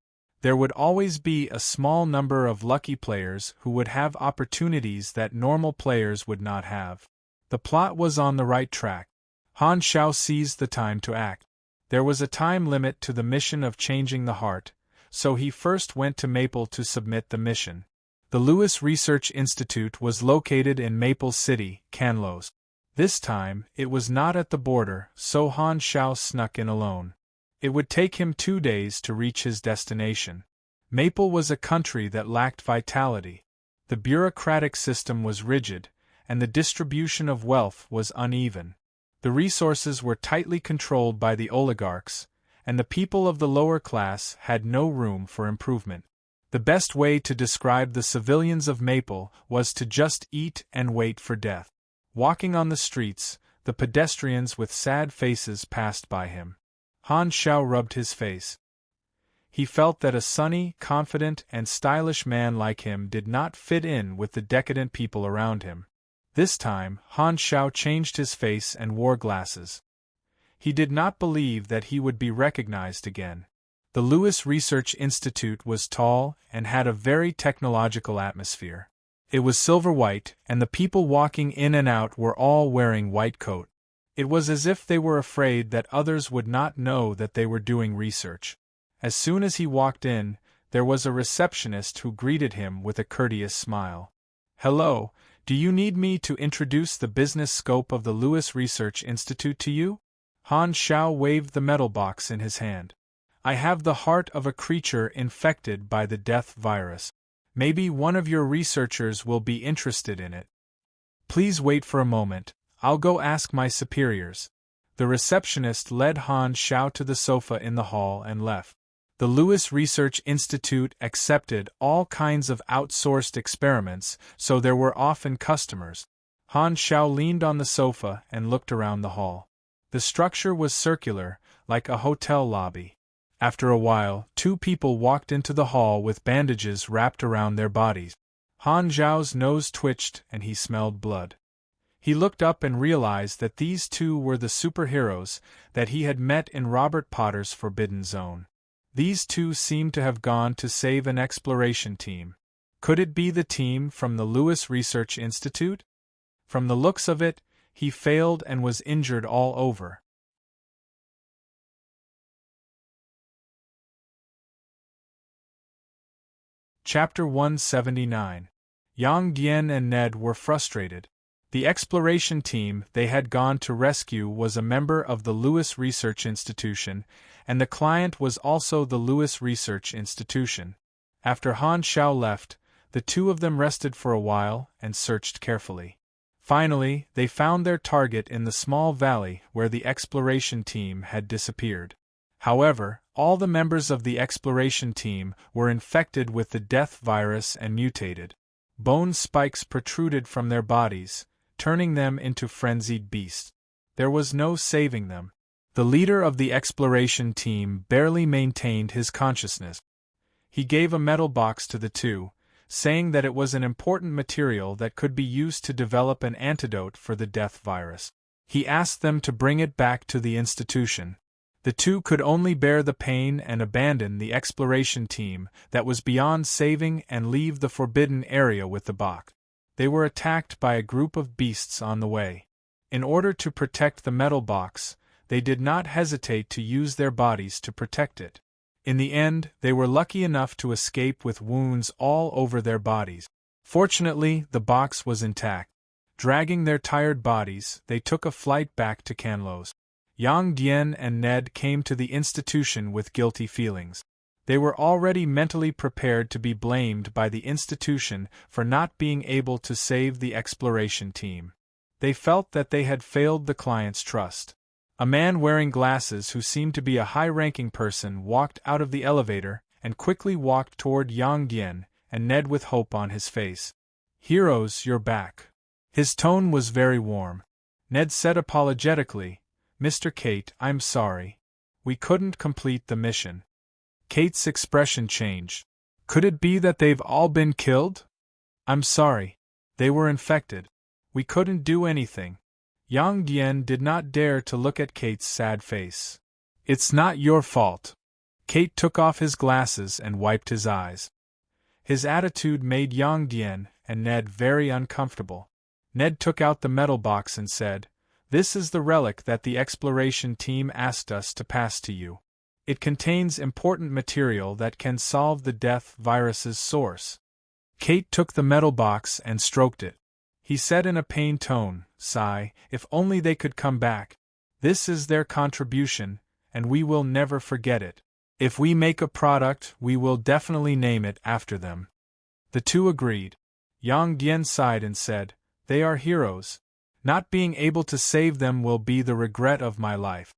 There would always be a small number of lucky players who would have opportunities that normal players would not have. The plot was on the right track. Han Xiao seized the time to act. There was a time limit to the mission of changing the heart, so he first went to Maple to submit the mission. The Lewis Research Institute was located in Maple City, Kanlos. This time, it was not at the border, so Han Xiao snuck in alone. It would take him 2 days to reach his destination. Maple was a country that lacked vitality. The bureaucratic system was rigid, and the distribution of wealth was uneven. The resources were tightly controlled by the oligarchs, and the people of the lower class had no room for improvement. The best way to describe the civilians of Maple was to just eat and wait for death. Walking on the streets, the pedestrians with sad faces passed by him. Han Xiao rubbed his face. He felt that a sunny, confident, and stylish man like him did not fit in with the decadent people around him. This time, Han Xiao changed his face and wore glasses. He did not believe that he would be recognized again. The Lewis Research Institute was tall and had a very technological atmosphere. It was silver-white, and the people walking in and out were all wearing white coat. It was as if they were afraid that others would not know that they were doing research. As soon as he walked in, there was a receptionist who greeted him with a courteous smile. "Hello, do you need me to introduce the business scope of the Lewis Research Institute to you?" Han Xiao waved the metal box in his hand. "I have the heart of a creature infected by the death virus. Maybe one of your researchers will be interested in it. Please wait for a moment, I'll go ask my superiors." The receptionist led Han Xiao to the sofa in the hall and left. The Lewis Research Institute accepted all kinds of outsourced experiments, so there were often customers. Han Xiao leaned on the sofa and looked around the hall. The structure was circular, like a hotel lobby. After a while, two people walked into the hall with bandages wrapped around their bodies. Han Xiao's nose twitched and he smelled blood. He looked up and realized that these two were the superheroes that he had met in Robert Potter's Forbidden Zone. These two seemed to have gone to save an exploration team. Could it be the team from the Lewis Research Institute? From the looks of it, he failed and was injured all over. Chapter 179. Yang Dian and Ned were frustrated. The exploration team they had gone to rescue was a member of the Lewis Research Institution, and the client was also the Lewis Research Institution. After Han Xiao left, the two of them rested for a while and searched carefully. Finally, they found their target in the small valley where the exploration team had disappeared. However, all the members of the exploration team were infected with the death virus and mutated. Bone spikes protruded from their bodies, turning them into frenzied beasts. There was no saving them. The leader of the exploration team barely maintained his consciousness. He gave a metal box to the two, saying that it was an important material that could be used to develop an antidote for the death virus. He asked them to bring it back to the institution. The two could only bear the pain and abandon the exploration team that was beyond saving and leave the forbidden area with the box. They were attacked by a group of beasts on the way. In order to protect the metal box, they did not hesitate to use their bodies to protect it. In the end, they were lucky enough to escape with wounds all over their bodies. Fortunately, the box was intact. Dragging their tired bodies, they took a flight back to Canlos. Yang Dian and Ned came to the institution with guilty feelings. They were already mentally prepared to be blamed by the institution for not being able to save the exploration team. They felt that they had failed the client's trust. A man wearing glasses who seemed to be a high-ranking person walked out of the elevator and quickly walked toward Yang Dian and Ned with hope on his face. "Heroes, you're back." His tone was very warm. Ned said apologetically, "Mr. Kate, I'm sorry. We couldn't complete the mission." Kate's expression changed. "Could it be that they've all been killed?" "I'm sorry. They were infected. We couldn't do anything." Yang Dian did not dare to look at Kate's sad face. "It's not your fault." Kate took off his glasses and wiped his eyes. His attitude made Yang Dian and Ned very uncomfortable. Ned took out the metal box and said, "This is the relic that the exploration team asked us to pass to you. It contains important material that can solve the death virus's source." Kate took the metal box and stroked it. He said in a pained tone, "Sigh, if only they could come back. This is their contribution, and we will never forget it. If we make a product, we will definitely name it after them." The two agreed. Yang Dian sighed and said, "They are heroes. Not being able to save them will be the regret of my life."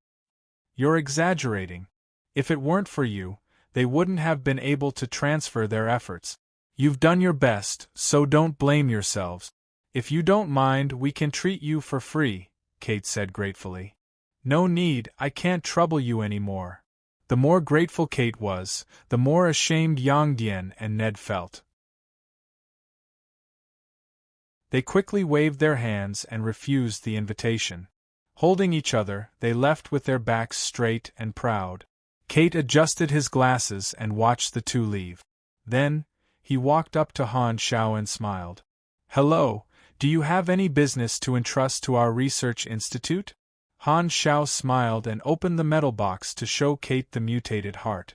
"You're exaggerating. If it weren't for you, they wouldn't have been able to transfer their efforts. You've done your best, so don't blame yourselves. If you don't mind, we can treat you for free, Kate said gratefully. No need, I can't trouble you anymore. The more grateful Kate was, the more ashamed Yang Dian and Ned felt. They quickly waved their hands and refused the invitation. Holding each other, they left with their backs straight and proud. Kate adjusted his glasses and watched the two leave. Then, he walked up to Han Xiao and smiled. Hello, do you have any business to entrust to our research institute? Han Xiao smiled and opened the metal box to show Kate the mutated heart.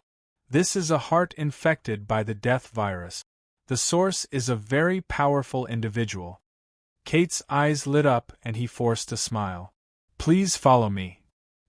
This is a heart infected by the death virus. The source is a very powerful individual. Kate's eyes lit up and he forced a smile. Please follow me.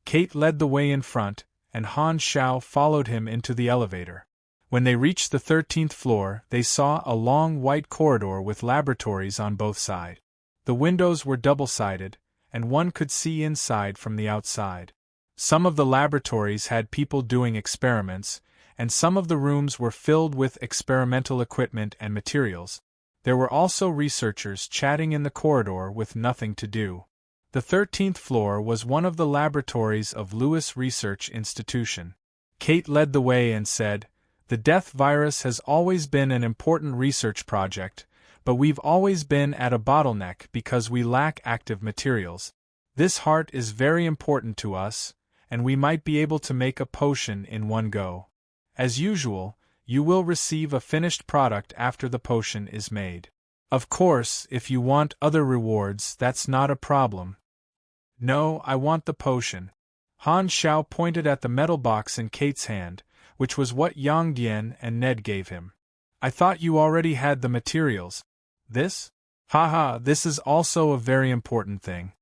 Kate led the way in front, and Han Xiao followed him into the elevator. When they reached the 13th floor, they saw a long white corridor with laboratories on both sides. The windows were double-sided, and one could see inside from the outside. Some of the laboratories had people doing experiments, and some of the rooms were filled with experimental equipment and materials. There were also researchers chatting in the corridor with nothing to do. The 13th floor was one of the laboratories of Lewis Research Institution. Kate led the way and said, The death virus has always been an important research project, but we've always been at a bottleneck because we lack active materials. This heart is very important to us, and we might be able to make a potion in one go. As usual, you will receive a finished product after the potion is made. Of course, if you want other rewards, that's not a problem. No, I want the potion. Han Xiao pointed at the metal box in Kate's hand, which was what Yang Dian and Ned gave him. I thought you already had the materials. This? Haha, this is also a very important thing.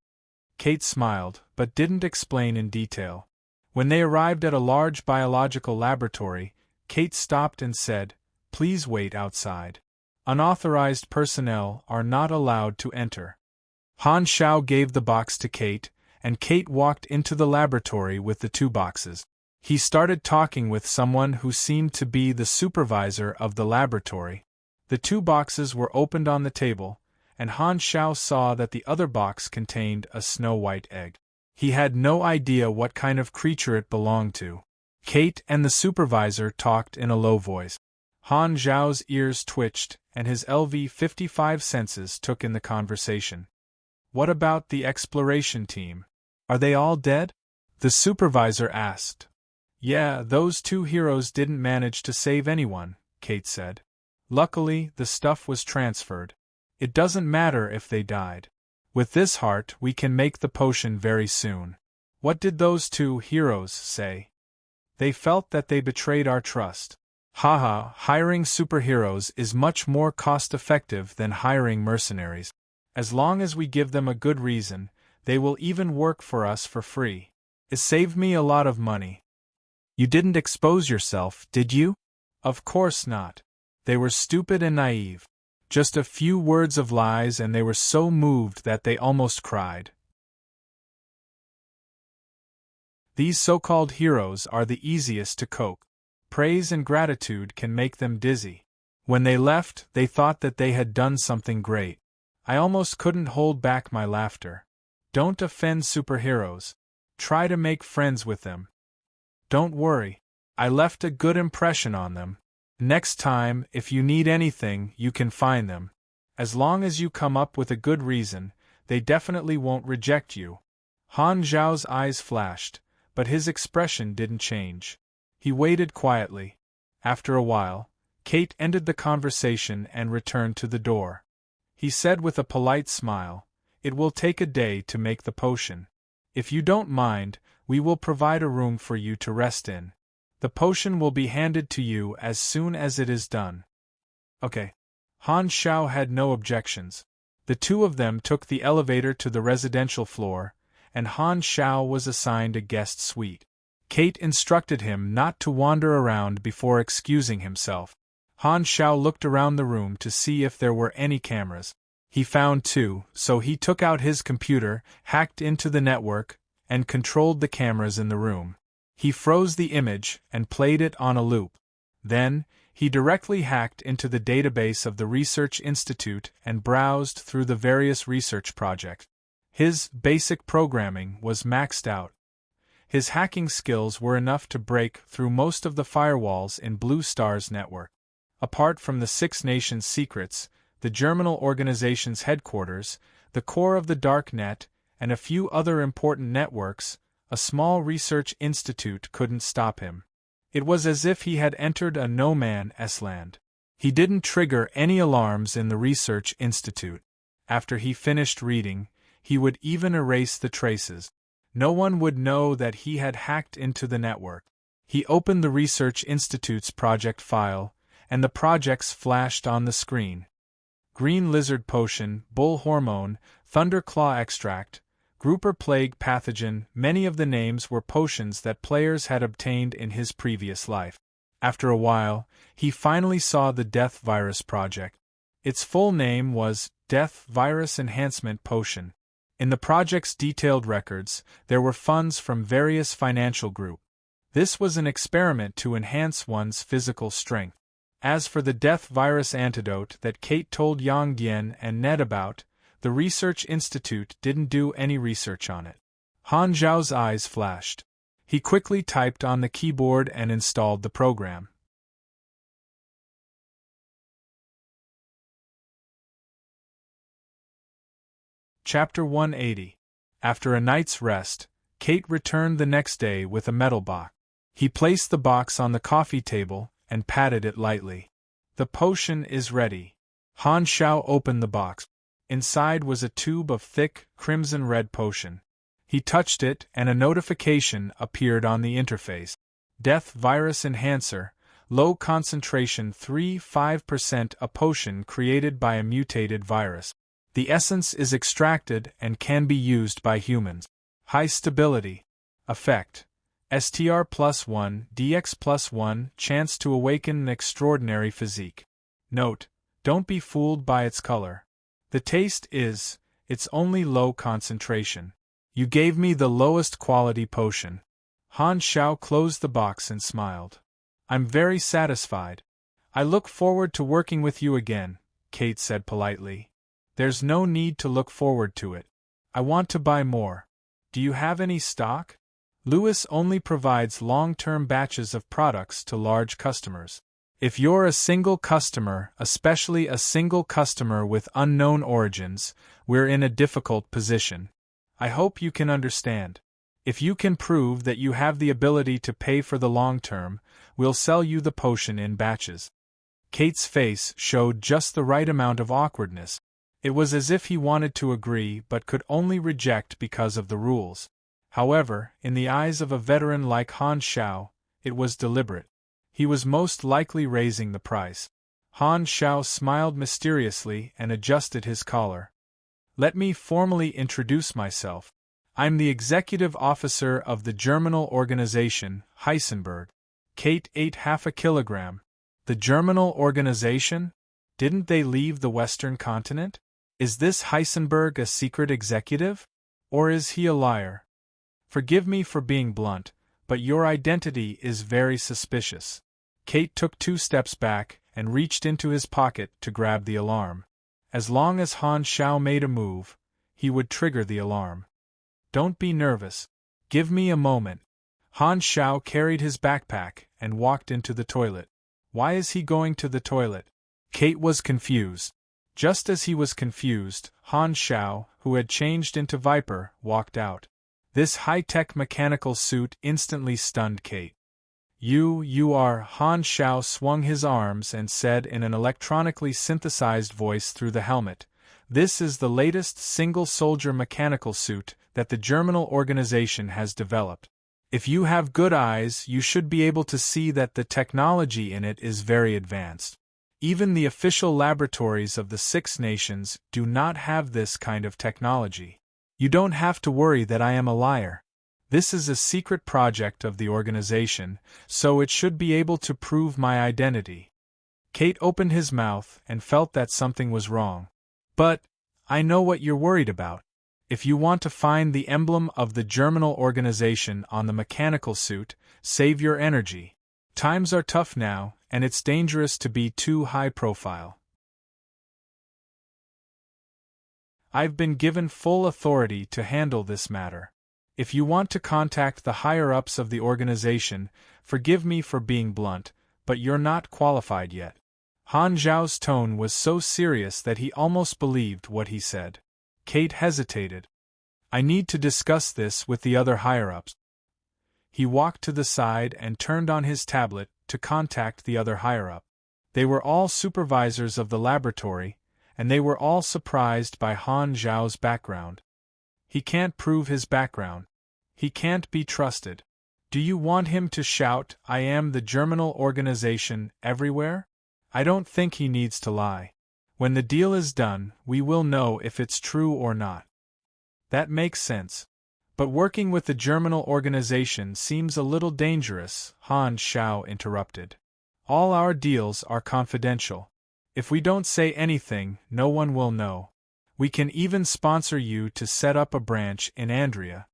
Kate smiled, but didn't explain in detail. When they arrived at a large biological laboratory, Kate stopped and said, Please wait outside. Unauthorized personnel are not allowed to enter. Han Xiao gave the box to Kate, and Kate walked into the laboratory with the two boxes. He started talking with someone who seemed to be the supervisor of the laboratory. The two boxes were opened on the table, and Han Xiao saw that the other box contained a snow-white egg. He had no idea what kind of creature it belonged to. Kate and the supervisor talked in a low voice. Han Xiao's ears twitched, and his LV-55 senses took in the conversation. What about the exploration team? Are they all dead? The supervisor asked. Yeah, those two heroes didn't manage to save anyone, Kate said. Luckily, the stuff was transferred. It doesn't matter if they died. With this heart, we can make the potion very soon. What did those two heroes say? They felt that they betrayed our trust. Haha, hiring superheroes is much more cost-effective than hiring mercenaries. As long as we give them a good reason, they will even work for us for free. It saved me a lot of money. You didn't expose yourself, did you? Of course not. They were stupid and naive. Just a few words of lies and they were so moved that they almost cried. These so-called heroes are the easiest to coax. Praise and gratitude can make them dizzy. When they left, they thought that they had done something great. I almost couldn't hold back my laughter. Don't offend superheroes. Try to make friends with them. Don't worry. I left a good impression on them. Next time, if you need anything, you can find them. As long as you come up with a good reason, they definitely won't reject you. Han Zhao's eyes flashed, but his expression didn't change. He waited quietly. After a while, Kate ended the conversation and returned to the door. He said with a polite smile, It will take a day to make the potion. If you don't mind, we will provide a room for you to rest in. The potion will be handed to you as soon as it is done. Okay. Han Xiao had no objections. The two of them took the elevator to the residential floor, and Han Xiao was assigned a guest suite. Kate instructed him not to wander around before excusing himself. Han Xiao looked around the room to see if there were any cameras. He found two, so he took out his computer, hacked into the network, and controlled the cameras in the room. He froze the image and played it on a loop. Then, he directly hacked into the database of the Research Institute and browsed through the various research projects. His basic programming was maxed out. His hacking skills were enough to break through most of the firewalls in Blue Star's network. Apart from the Six Nations secrets, the Germinal organization's headquarters, the core of the Darknet, and a few other important networks, a small research institute couldn't stop him. It was as if he had entered a no-man's land. He didn't trigger any alarms in the research institute. After he finished reading, he would even erase the traces. No one would know that he had hacked into the network. He opened the Research Institute's project file, and the projects flashed on the screen. Green Lizard Potion, Bull Hormone, Thunderclaw Extract, Grouper Plague Pathogen. Many of the names were potions that players had obtained in his previous life. After a while, he finally saw the Death Virus Project. Its full name was Death Virus Enhancement Potion. In the project's detailed records, there were funds from various financial groups. This was an experiment to enhance one's physical strength. As for the Death Virus antidote that Kate told Yang Yan and Ned about, the Research Institute didn't do any research on it. Han Zhao's eyes flashed. He quickly typed on the keyboard and installed the program. Chapter 180. After a night's rest, Kate returned the next day with a metal box. He placed the box on the coffee table and patted it lightly. The potion is ready. Han Zhao opened the box. Inside was a tube of thick, crimson-red potion. He touched it and a notification appeared on the interface. Death Virus Enhancer, low concentration 3-5%, a potion created by a mutated virus. The essence is extracted and can be used by humans. High stability. Effect. STR +1, DX +1, chance to awaken an extraordinary physique. Note, don't be fooled by its color. The taste is, it's only low concentration. You gave me the lowest quality potion. Han Zhao closed the box and smiled. I'm very satisfied. I look forward to working with you again, Kate said politely. There's no need to look forward to it. I want to buy more. Do you have any stock? Lewis only provides long-term batches of products to large customers. If you're a single customer, especially a single customer with unknown origins, we're in a difficult position. I hope you can understand. If you can prove that you have the ability to pay for the long term, we'll sell you the potion in batches. Kate's face showed just the right amount of awkwardness. It was as if he wanted to agree but could only reject because of the rules. However, in the eyes of a veteran like Han Zhao, it was deliberate. He was most likely raising the price. Han Zhao smiled mysteriously and adjusted his collar. Let me formally introduce myself. I'm the executive officer of the Germinal organization, Heisenberg. Kate ate half a kilogram. The Germinal organization? Didn't they leave the Western continent? Is this Heisenberg a secret executive? Or is he a liar? Forgive me for being blunt, but your identity is very suspicious. Kate took 2 steps back and reached into his pocket to grab the alarm. As long as Han Zhao made a move, he would trigger the alarm. Don't be nervous. Give me a moment. Han Zhao carried his backpack and walked into the toilet. Why is he going to the toilet? Kate was confused. Just as he was confused, Han Zhao, who had changed into Viper, walked out. This high-tech mechanical suit instantly stunned Kate. You are. Han Zhao swung his arms and said in an electronically synthesized voice through the helmet, "This is the latest single-soldier mechanical suit that the Germinal organization has developed. If you have good eyes, you should be able to see that the technology in it is very advanced. Even the official laboratories of the Six Nations do not have this kind of technology. You don't have to worry that I am a liar. This is a secret project of the organization, so it should be able to prove my identity." Kate opened his mouth and felt that something was wrong. "But, I know what you're worried about. If you want to find the emblem of the Germinal organization on the mechanical suit, save your energy. Times are tough now, and it's dangerous to be too high profile. I've been given full authority to handle this matter. If you want to contact the higher-ups of the organization, forgive me for being blunt, but you're not qualified yet. Han Zhao's tone was so serious that he almost believed what he said. Kate hesitated. I need to discuss this with the other higher-ups. He walked to the side and turned on his tablet to contact the other higher-up. They were all supervisors of the laboratory, and they were all surprised by Han Zhao's background. He can't prove his background. He can't be trusted. Do you want him to shout, I am the Germinal organization, everywhere? I don't think he needs to lie. When the deal is done, we will know if it's true or not. That makes sense. But working with the Germinal organization seems a little dangerous, Han Zhao interrupted. All our deals are confidential. If we don't say anything, no one will know. We can even sponsor you to set up a branch in Andria.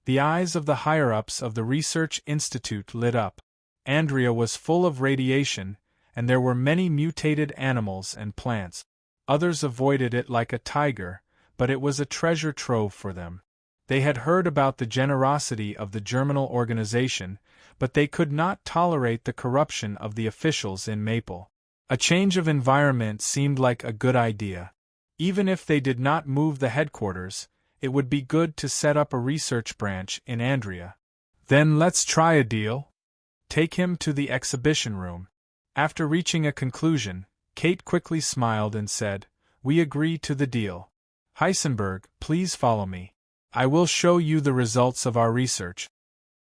The eyes of the higher-ups of the research institute lit up. Andria was full of radiation, and there were many mutated animals and plants. Others avoided it like a tiger, but it was a treasure trove for them. They had heard about the generosity of the Germinal organization, but they could not tolerate the corruption of the officials in Maple. A change of environment seemed like a good idea. Even if they did not move the headquarters, it would be good to set up a research branch in Andria. Then let's try a deal. Take him to the exhibition room. After reaching a conclusion, Kate quickly smiled and said, We agree to the deal. Heisenberg, please follow me. I will show you the results of our research.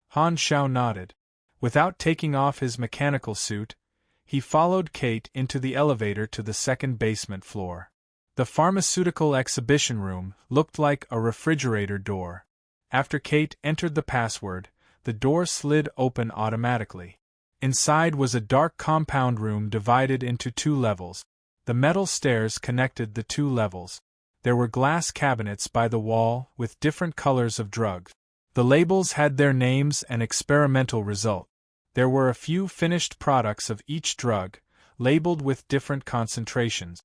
Han Zhao nodded. Without taking off his mechanical suit, he followed Kate into the elevator to the second basement floor. The pharmaceutical exhibition room looked like a refrigerator door. After Kate entered the password, the door slid open automatically. Inside was a dark compound room divided into 2 levels. The metal stairs connected the 2 levels. There were glass cabinets by the wall with different colors of drugs. The labels had their names and experimental result. There were a few finished products of each drug, labeled with different concentrations.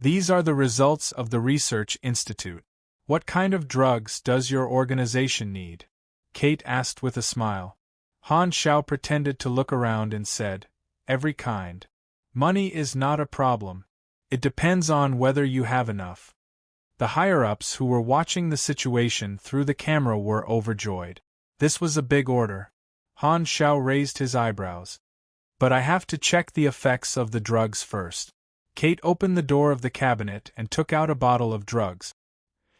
These are the results of the Research Institute. What kind of drugs does your organization need? Kate asked with a smile. Han Zhao pretended to look around and said, Every kind. Money is not a problem. It depends on whether you have enough. The higher-ups who were watching the situation through the camera were overjoyed. This was a big order. Han Zhao raised his eyebrows. But I have to check the effects of the drugs first. Kate opened the door of the cabinet and took out a bottle of drugs.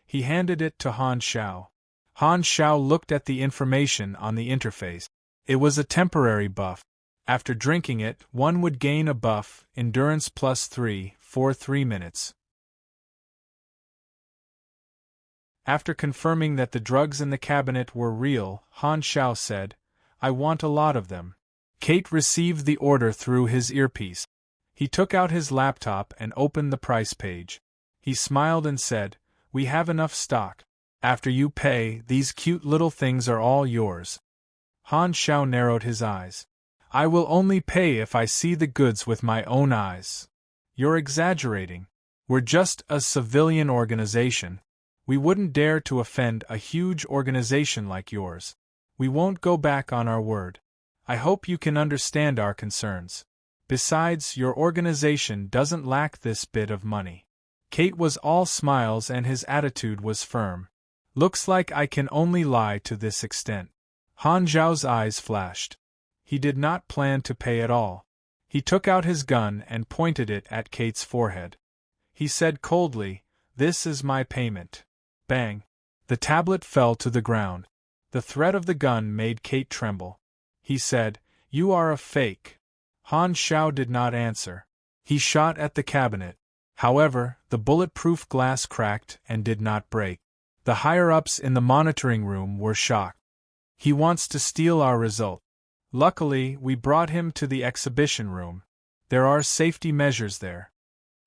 He handed it to Han Zhao. Han Zhao looked at the information on the interface. It was a temporary buff. After drinking it, one would gain a buff, endurance +3, for 3 minutes. After confirming that the drugs in the cabinet were real, Han Zhao said, I want a lot of them. Kate received the order through his earpiece. He took out his laptop and opened the price page. He smiled and said, We have enough stock. After you pay, these cute little things are all yours. Han Zhao narrowed his eyes. I will only pay if I see the goods with my own eyes. You're exaggerating. We're just a civilian organization. We wouldn't dare to offend a huge organization like yours. We won't go back on our word. I hope you can understand our concerns. Besides, your organization doesn't lack this bit of money. Kate was all smiles and his attitude was firm. Looks like I can only lie to this extent. Han Zhao's eyes flashed. He did not plan to pay at all. He took out his gun and pointed it at Kate's forehead. He said coldly, This is my payment. Bang! The tablet fell to the ground. The threat of the gun made Kate tremble. He said, You are a fake. Han Zhao did not answer. He shot at the cabinet. However, the bulletproof glass cracked and did not break. The higher-ups in the monitoring room were shocked. He wants to steal our result. Luckily, we brought him to the exhibition room. There are safety measures there.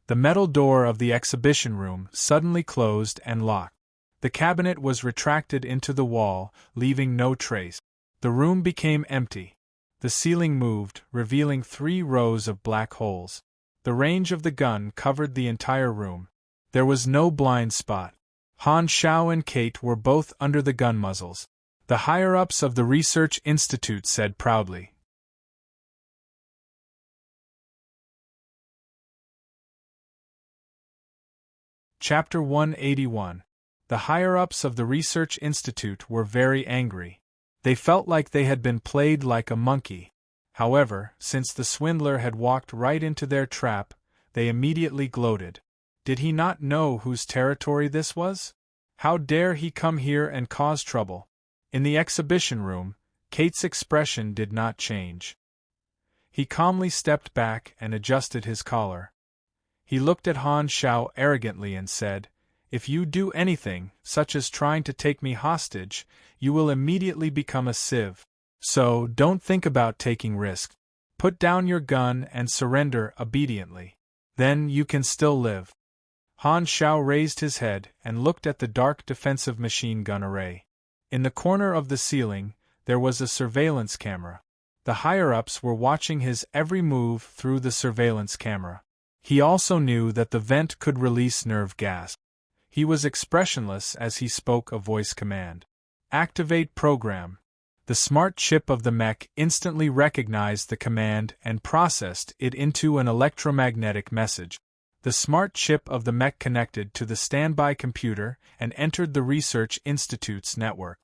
The metal door of the exhibition room suddenly closed and locked. The cabinet was retracted into the wall, leaving no trace. The room became empty. The The ceiling moved, revealing 3 rows of black holes. The range of the gun covered the entire room. There was no blind spot. Han Xiao and Kate were both under the gun muzzles. The higher-ups of the research institute said proudly. Chapter 181. The higher-ups of the research institute were very angry. They felt like they had been played like a monkey. However, since the swindler had walked right into their trap, they immediately gloated. Did he not know whose territory this was? How dare he come here and cause trouble? In the exhibition room, Kate's expression did not change. He calmly stepped back and adjusted his collar. He looked at Han Xiao arrogantly and said, "If you do anything, such as trying to take me hostage, you will immediately become a sieve. So, don't think about taking risks. Put down your gun and surrender obediently. Then you can still live." Han Xiao raised his head and looked at the dark defensive machine gun array. In the corner of the ceiling, there was a surveillance camera. The higher-ups were watching his every move through the surveillance camera. He also knew that the vent could release nerve gas. He was expressionless as he spoke a voice command. "Activate program." The smart chip of the mech instantly recognized the command and processed it into an electromagnetic message. The smart chip of the mech connected to the standby computer and entered the Research Institute's network.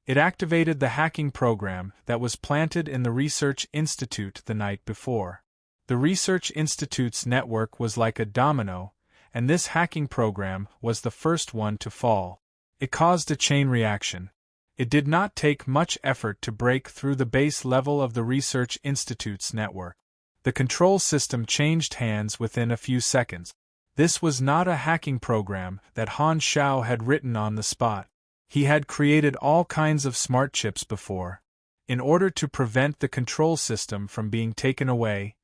It activated the hacking program that was planted in the Research Institute the night before. The Research Institute's network was like a domino, and this hacking program was the first one to fall. It caused a chain reaction. It did not take much effort to break through the base level of the Research Institute's network. The control system changed hands within a few seconds. This was not a hacking program that Han Xiao had written on the spot. He had created all kinds of smart chips before. In order to prevent the control system from being taken away,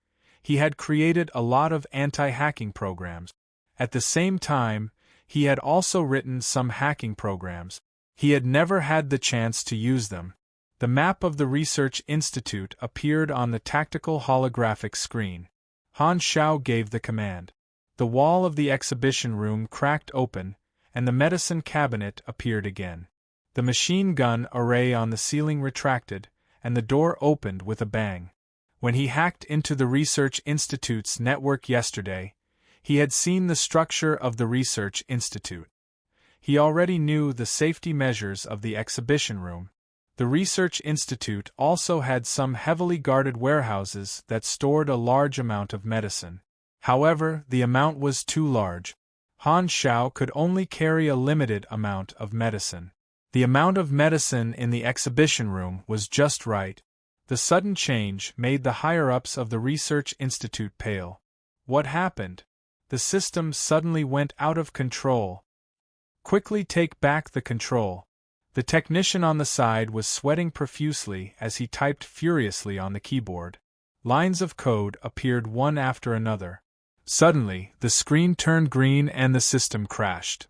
he had created a lot of anti-hacking programs. At the same time, he had also written some hacking programs. He had never had the chance to use them. The map of the Research Institute appeared on the tactical holographic screen. Han Xiao gave the command. The wall of the exhibition room cracked open, and the medicine cabinet appeared again. The machine gun array on the ceiling retracted, and the door opened with a bang. When he hacked into the Research Institute's network yesterday, he had seen the structure of the Research Institute. He already knew the safety measures of the exhibition room. The Research Institute also had some heavily guarded warehouses that stored a large amount of medicine. However, the amount was too large. Han Xiao could only carry a limited amount of medicine. The amount of medicine in the exhibition room was just right. The sudden change made the higher-ups of the Research Institute pale. What happened? The system suddenly went out of control. Quickly take back the control. The technician on the side was sweating profusely as he typed furiously on the keyboard. Lines of code appeared one after another. Suddenly, the screen turned green and the system crashed.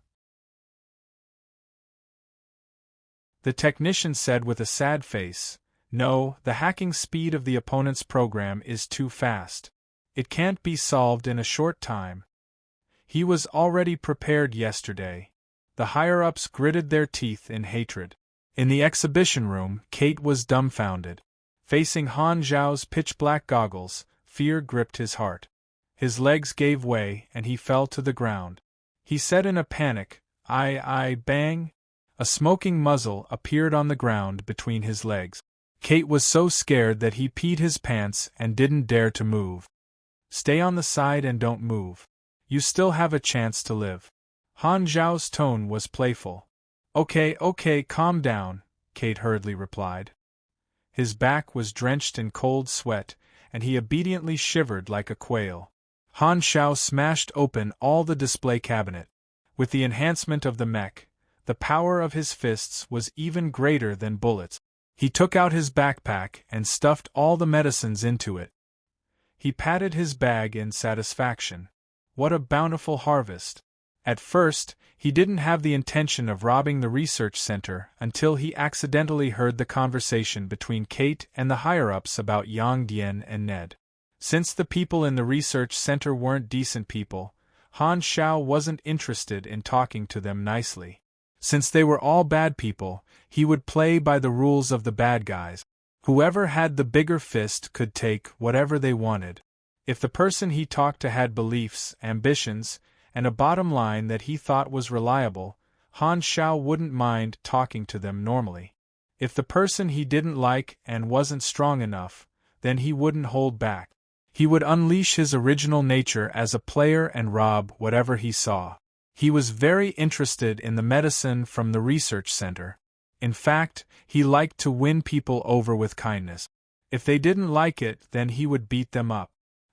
The technician said with a sad face, "No, the hacking speed of the opponent's program is too fast. It can't be solved in a short time." He was already prepared yesterday. The higher-ups gritted their teeth in hatred. In the exhibition room, Kate was dumbfounded. Facing Han Xiao's pitch-black goggles, fear gripped his heart. His legs gave way and he fell to the ground. He said in a panic, Bang! A smoking muzzle appeared on the ground between his legs. Kate was so scared that he peed his pants and didn't dare to move. "Stay on the side and don't move. You still have a chance to live." Han Xiao's tone was playful. Okay, calm down," Kate hurriedly replied. His back was drenched in cold sweat, and he obediently shivered like a quail. Han Xiao smashed open all the display cabinet. With the enhancement of the mech, the power of his fists was even greater than bullets. He took out his backpack and stuffed all the medicines into it. He patted his bag in satisfaction. What a bountiful harvest! At first, he didn't have the intention of robbing the research center until he accidentally heard the conversation between Kate and the higher-ups about Yang Dian and Ned. Since the people in the research center weren't decent people, Han Shao wasn't interested in talking to them nicely. Since they were all bad people, he would play by the rules of the bad guys. Whoever had the bigger fist could take whatever they wanted. If the person he talked to had beliefs, ambitions, and a bottom line that he thought was reliable, Han Shao wouldn't mind talking to them normally. If the person he didn't like and wasn't strong enough, then he wouldn't hold back. He would unleash his original nature as a player and rob whatever he saw. He was very interested in the medicine from the research center. In fact, he liked to win people over with kindness. If they didn't like it, then he would beat them up.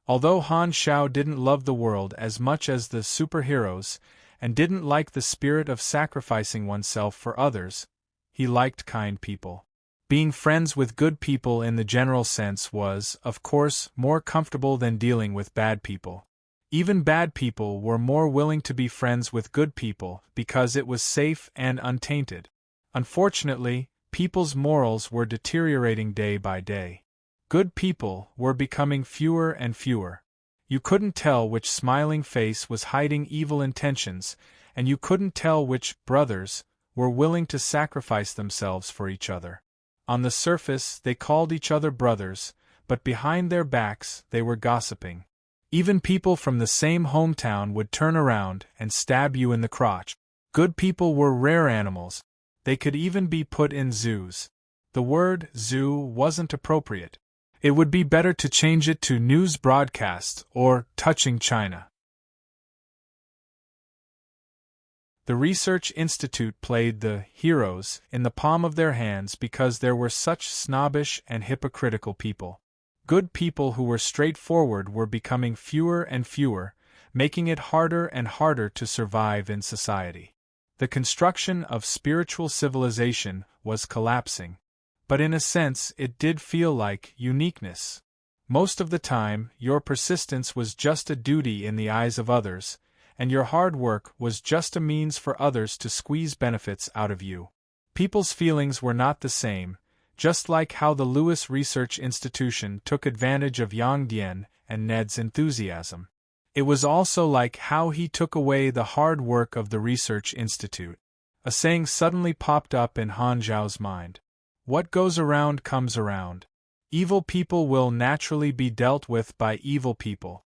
Although Han Shao didn't love the world as much as the superheroes, and didn't like the spirit of sacrificing oneself for others, he liked kind people. Being friends with good people in the general sense was, of course, more comfortable than dealing with bad people. Even bad people were more willing to be friends with good people because it was safe and untainted. Unfortunately, people's morals were deteriorating day by day. Good people were becoming fewer and fewer. You couldn't tell which smiling face was hiding evil intentions, and you couldn't tell which brothers were willing to sacrifice themselves for each other. On the surface, they called each other brothers, but behind their backs, they were gossiping. Even people from the same hometown would turn around and stab you in the crotch. Good people were rare animals. They could even be put in zoos. The word zoo wasn't appropriate. It would be better to change it to news broadcast or touching China. The Research Institute played the heroes in the palm of their hands because there were such snobbish and hypocritical people. Good people who were straightforward were becoming fewer and fewer, making it harder and harder to survive in society. The construction of spiritual civilization was collapsing. But in a sense, it did feel like uniqueness. Most of the time, your persistence was just a duty in the eyes of others, and your hard work was just a means for others to squeeze benefits out of you. People's feelings were not the same, just like how the Lewis Research Institution took advantage of Yang Dian and Ned's enthusiasm. It was also like how he took away the hard work of the Research Institute. A saying suddenly popped up in Han Zhao's mind. What goes around comes around. Evil people will naturally be dealt with by evil people.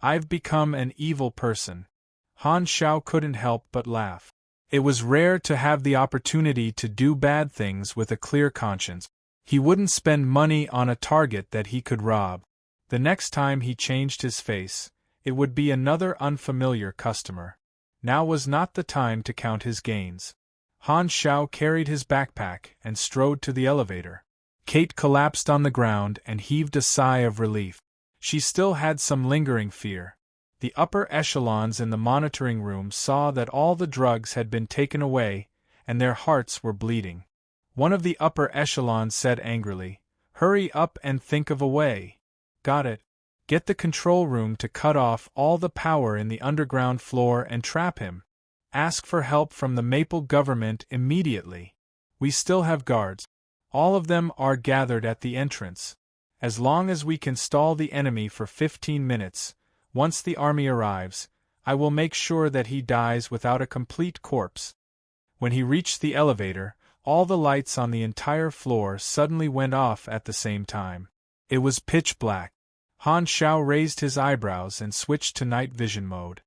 I've become an evil person. Han Shao couldn't help but laugh. It was rare to have the opportunity to do bad things with a clear conscience. He wouldn't spend money on a target that he could rob. The next time he changed his face, it would be another unfamiliar customer. Now was not the time to count his gains. Han Shao carried his backpack and strode to the elevator. Kate collapsed on the ground and heaved a sigh of relief. She still had some lingering fear. The upper echelons in the monitoring room saw that all the drugs had been taken away, and their hearts were bleeding. One of the upper echelons said angrily, "Hurry up and think of a way." "Got it. Get the control room to cut off all the power in the underground floor and trap him. Ask for help from the Maple government immediately. We still have guards. All of them are gathered at the entrance. As long as we can stall the enemy for 15 minutes, once the army arrives, I will make sure that he dies without a complete corpse." When he reached the elevator, all the lights on the entire floor suddenly went off at the same time. It was pitch black. Han Shao raised his eyebrows and switched to night vision mode.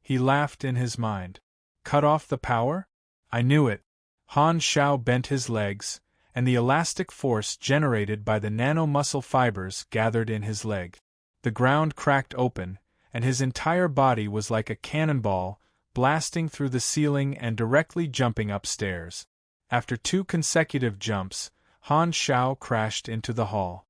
He laughed in his mind. Cut off the power? I knew it. Han Shao bent his legs, and the elastic force generated by the nano-muscle fibers gathered in his leg. The ground cracked open, and his entire body was like a cannonball, blasting through the ceiling and directly jumping upstairs. After 2 consecutive jumps, Han Shao crashed into the hall.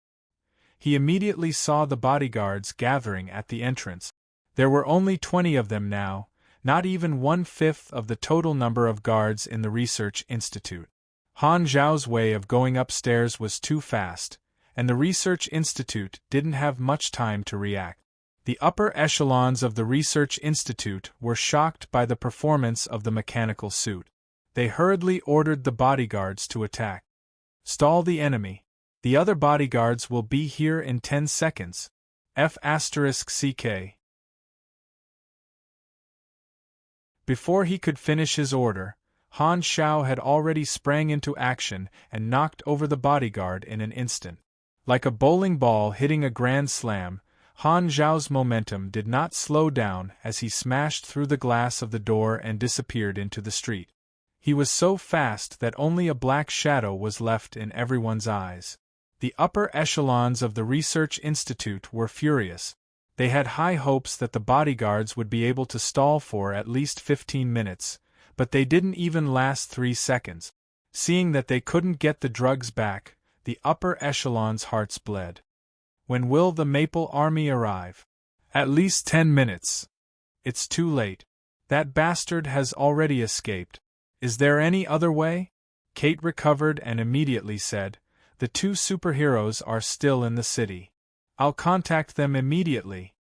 He immediately saw the bodyguards gathering at the entrance. There were only 20 of them now, not even 1/5 of the total number of guards in the Research Institute. Han Zhao's way of going upstairs was too fast, and the Research Institute didn't have much time to react. The upper echelons of the research institute were shocked by the performance of the mechanical suit. They hurriedly ordered the bodyguards to attack. Stall the enemy. The other bodyguards will be here in 10 seconds. F***CK. Before he could finish his order, Han Shao had already sprang into action and knocked over the bodyguard in an instant. Like a bowling ball hitting a grand slam, Han Zhao's momentum did not slow down as he smashed through the glass of the door and disappeared into the street. He was so fast that only a black shadow was left in everyone's eyes. The upper echelons of the research institute were furious. They had high hopes that the bodyguards would be able to stall for at least 15 minutes, but they didn't even last 3 seconds. Seeing that they couldn't get the drugs back, the upper echelons' hearts bled. When will the Maple Army arrive? At least 10 minutes. It's too late. That bastard has already escaped. Is there any other way? Kate recovered and immediately said, "The 2 superheroes are still in the city. I'll contact them immediately."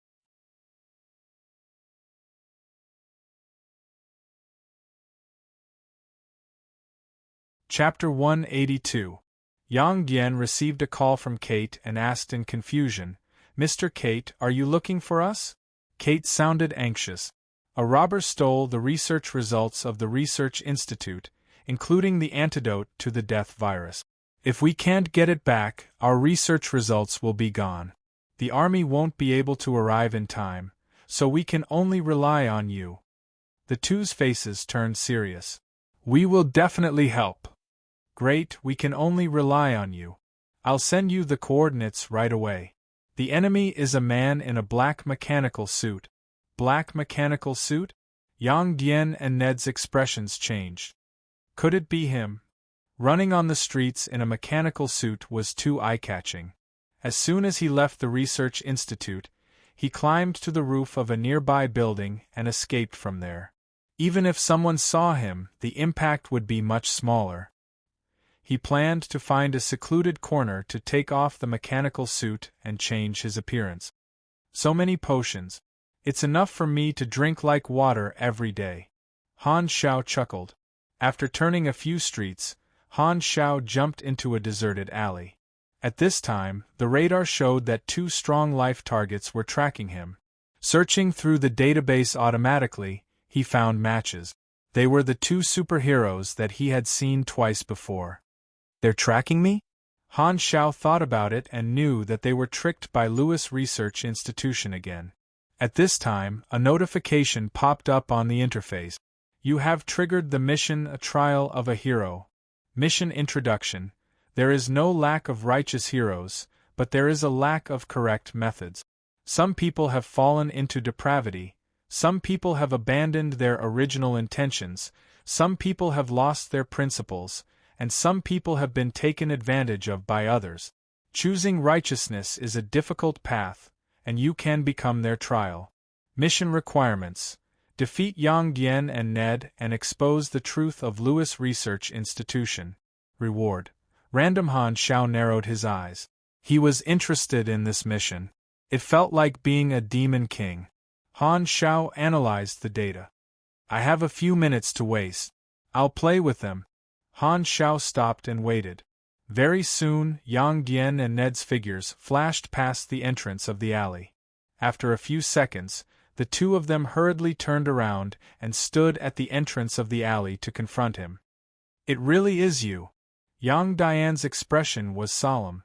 Chapter 182. Yang Dian received a call from Kate and asked in confusion, "Mr. Kate, are you looking for us?" Kate sounded anxious. "A robber stole the research results of the Research Institute, including the antidote to the death virus. If we can't get it back, our research results will be gone. The army won't be able to arrive in time, so we can only rely on you." The 2's faces turned serious. "We will definitely help." "Great, we can only rely on you. I'll send you the coordinates right away. The enemy is a man in a black mechanical suit." Black mechanical suit? Yang Dian and Ned's expressions changed. Could it be him? Running on the streets in a mechanical suit was too eye-catching. As soon as he left the research institute, he climbed to the roof of a nearby building and escaped from there. Even if someone saw him, the impact would be much smaller. He planned to find a secluded corner to take off the mechanical suit and change his appearance. So many potions. It's enough for me to drink like water every day. Han Shao chuckled. After turning a few streets, Han Shao jumped into a deserted alley. At this time, the radar showed that 2 strong life targets were tracking him. Searching through the database automatically, he found matches. They were the 2 superheroes that he had seen twice before. "They're tracking me?" Han Shao thought about it and knew that they were tricked by Lewis Research Institution again. At this time, a notification popped up on the interface. "You have triggered the mission A Trial of a Hero. Mission Introduction. There is no lack of righteous heroes, but there is a lack of correct methods. Some people have fallen into depravity, some people have abandoned their original intentions, some people have lost their principles, and some people have been taken advantage of by others. Choosing righteousness is a difficult path, and you can become their trial. Mission requirements: defeat Yang Dian and Ned and expose the truth of Lewis Research Institution. Reward." Random Han Shao narrowed his eyes. He was interested in this mission. It felt like being a demon king. Han Shao analyzed the data. "I have a few minutes to waste. I'll play with them." Han Shao stopped and waited. Very soon, Yang Dian and Ned's figures flashed past the entrance of the alley. After a few seconds, the 2 of them hurriedly turned around and stood at the entrance of the alley to confront him. "It really is you." Yang Dian's expression was solemn.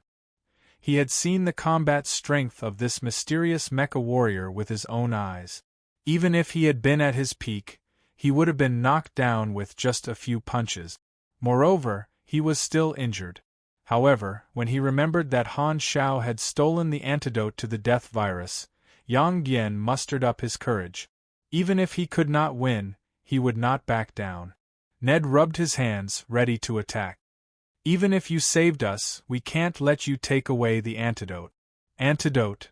He had seen the combat strength of this mysterious mecha warrior with his own eyes. Even if he had been at his peak, he would have been knocked down with just a few punches. Moreover, he was still injured. However, when he remembered that Han Shao had stolen the antidote to the death virus, Yang Dian mustered up his courage. Even if he could not win, he would not back down. Ned rubbed his hands, ready to attack. "Even if you saved us, we can't let you take away the antidote." Antidote.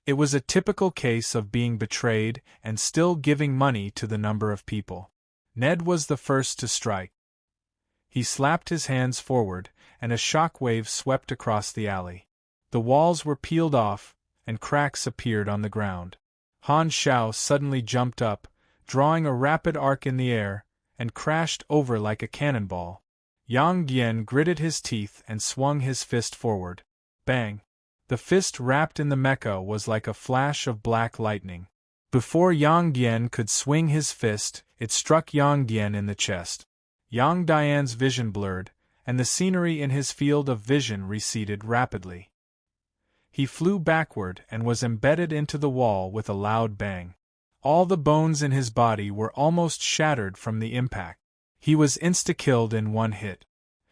It was a typical case of being betrayed and still giving money to the number of people. Ned was the first to strike. He slapped his hands forward, and a shock wave swept across the alley. The walls were peeled off, and cracks appeared on the ground. Han Shao suddenly jumped up, drawing a rapid arc in the air, and crashed over like a cannonball. Yang Dian gritted his teeth and swung his fist forward. Bang! The fist wrapped in the mecha was like a flash of black lightning. Before Yang Dian could swing his fist, it struck Yang Dian in the chest. Yang Dian's vision blurred, and the scenery in his field of vision receded rapidly. He flew backward and was embedded into the wall with a loud bang. All the bones in his body were almost shattered from the impact. He was insta-killed in one hit.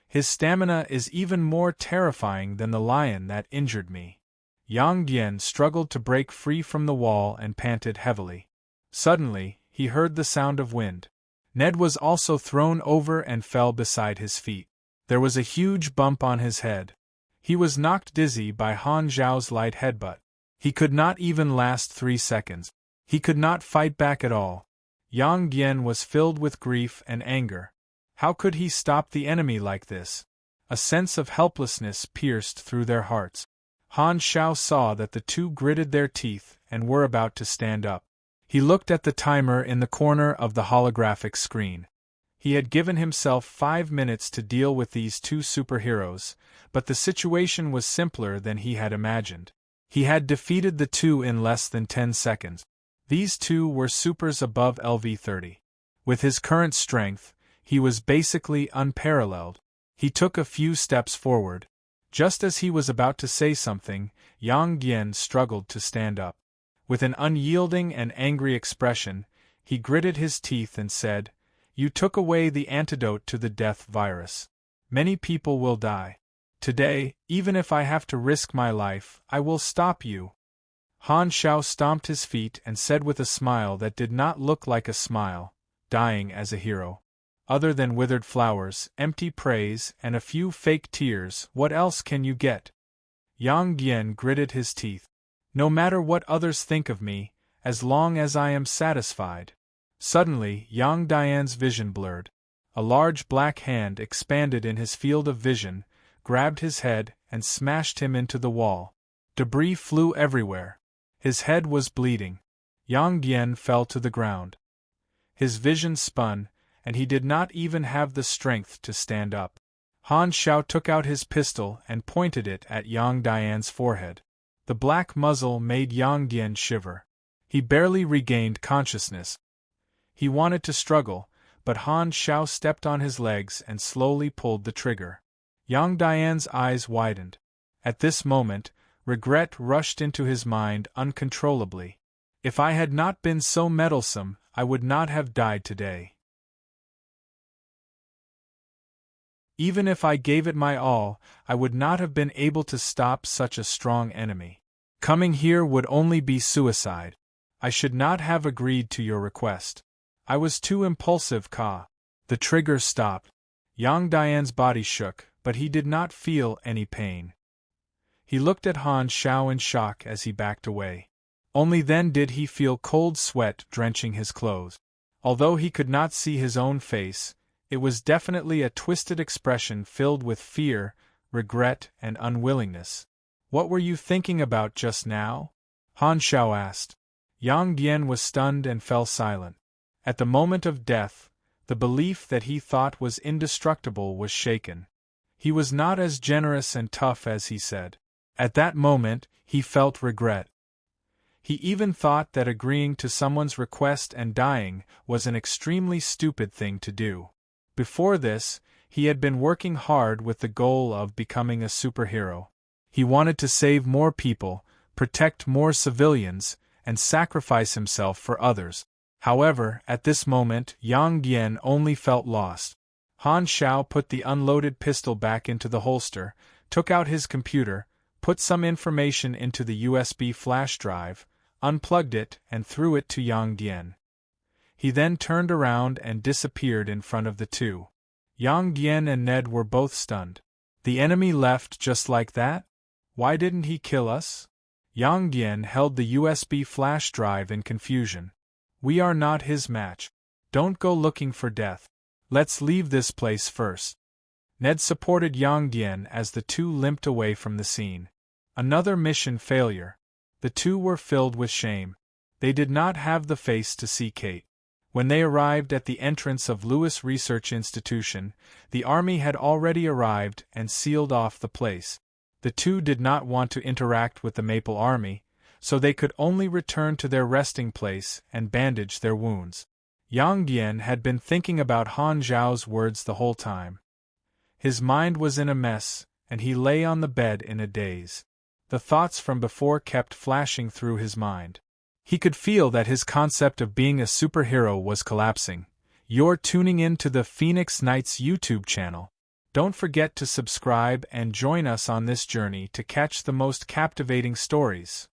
His stamina is even more terrifying than the lion that injured me. Yang Dian struggled to break free from the wall and panted heavily. Suddenly, he heard the sound of wind. Ned was also thrown over and fell beside his feet. There was a huge bump on his head. He was knocked dizzy by Han Zhao's light headbutt. He could not even last 3 seconds. He could not fight back at all. Yang Dian was filled with grief and anger. How could he stop the enemy like this? A sense of helplessness pierced through their hearts. Han Shao saw that the two gritted their teeth and were about to stand up. He looked at the timer in the corner of the holographic screen. He had given himself 5 minutes to deal with these two superheroes, but the situation was simpler than he had imagined. He had defeated the two in less than 10 seconds. These two were supers above LV-30. With his current strength, he was basically unparalleled. He took a few steps forward. Just as he was about to say something, Yang Dian struggled to stand up. With an unyielding and angry expression, he gritted his teeth and said, "You took away the antidote to the death virus. Many people will die. Today, even if I have to risk my life, I will stop you." Han Shao stomped his feet and said with a smile that did not look like a smile, "Dying as a hero. Other than withered flowers, empty praise, and a few fake tears, what else can you get?" Yang Dian gritted his teeth. "No matter what others think of me, as long as I am satisfied." Suddenly, Yang Dian's vision blurred. A large black hand expanded in his field of vision, grabbed his head, and smashed him into the wall. Debris flew everywhere. His head was bleeding. Yang Dian fell to the ground. His vision spun, and he did not even have the strength to stand up. Han Shao took out his pistol and pointed it at Yang Dian's forehead. The black muzzle made Yang Dian shiver. He barely regained consciousness. He wanted to struggle, but Han Shao stepped on his legs and slowly pulled the trigger. Yang Dian's eyes widened. At this moment, regret rushed into his mind uncontrollably. If I had not been so meddlesome, I would not have died today. Even if I gave it my all, I would not have been able to stop such a strong enemy. Coming here would only be suicide. I should not have agreed to your request. I was too impulsive, Ka. The trigger stopped. Yang Dian's body shook, but he did not feel any pain. He looked at Han Shao in shock as he backed away. Only then did he feel cold sweat drenching his clothes. Although he could not see his own face, it was definitely a twisted expression filled with fear, regret, and unwillingness. "What were you thinking about just now?" Han Shao asked. Yang Dian was stunned and fell silent. At the moment of death, the belief that he thought was indestructible was shaken. He was not as generous and tough as he said. At that moment, he felt regret. He even thought that agreeing to someone's request and dying was an extremely stupid thing to do. Before this, he had been working hard with the goal of becoming a superhero. He wanted to save more people, protect more civilians, and sacrifice himself for others. However, at this moment, Yang Dian only felt lost. Han Shao put the unloaded pistol back into the holster, took out his computer, put some information into the USB flash drive, unplugged it, and threw it to Yang Dian. He then turned around and disappeared in front of the two. Yang Dian and Ned were both stunned. The enemy left just like that? Why didn't he kill us? Yang Dian held the USB flash drive in confusion. We are not his match. Don't go looking for death. Let's leave this place first. Ned supported Yang Dian as the two limped away from the scene. Another mission failure. The two were filled with shame. They did not have the face to see Kate. When they arrived at the entrance of Lewis Research Institution, the army had already arrived and sealed off the place. The two did not want to interact with the Maple Army, so they could only return to their resting place and bandage their wounds. Yang Dian had been thinking about Han Zhao's words the whole time. His mind was in a mess, and he lay on the bed in a daze. The thoughts from before kept flashing through his mind. He could feel that his concept of being a superhero was collapsing. You're tuning in to the Phoenix Knights YouTube channel. Don't forget to subscribe and join us on this journey to catch the most captivating stories.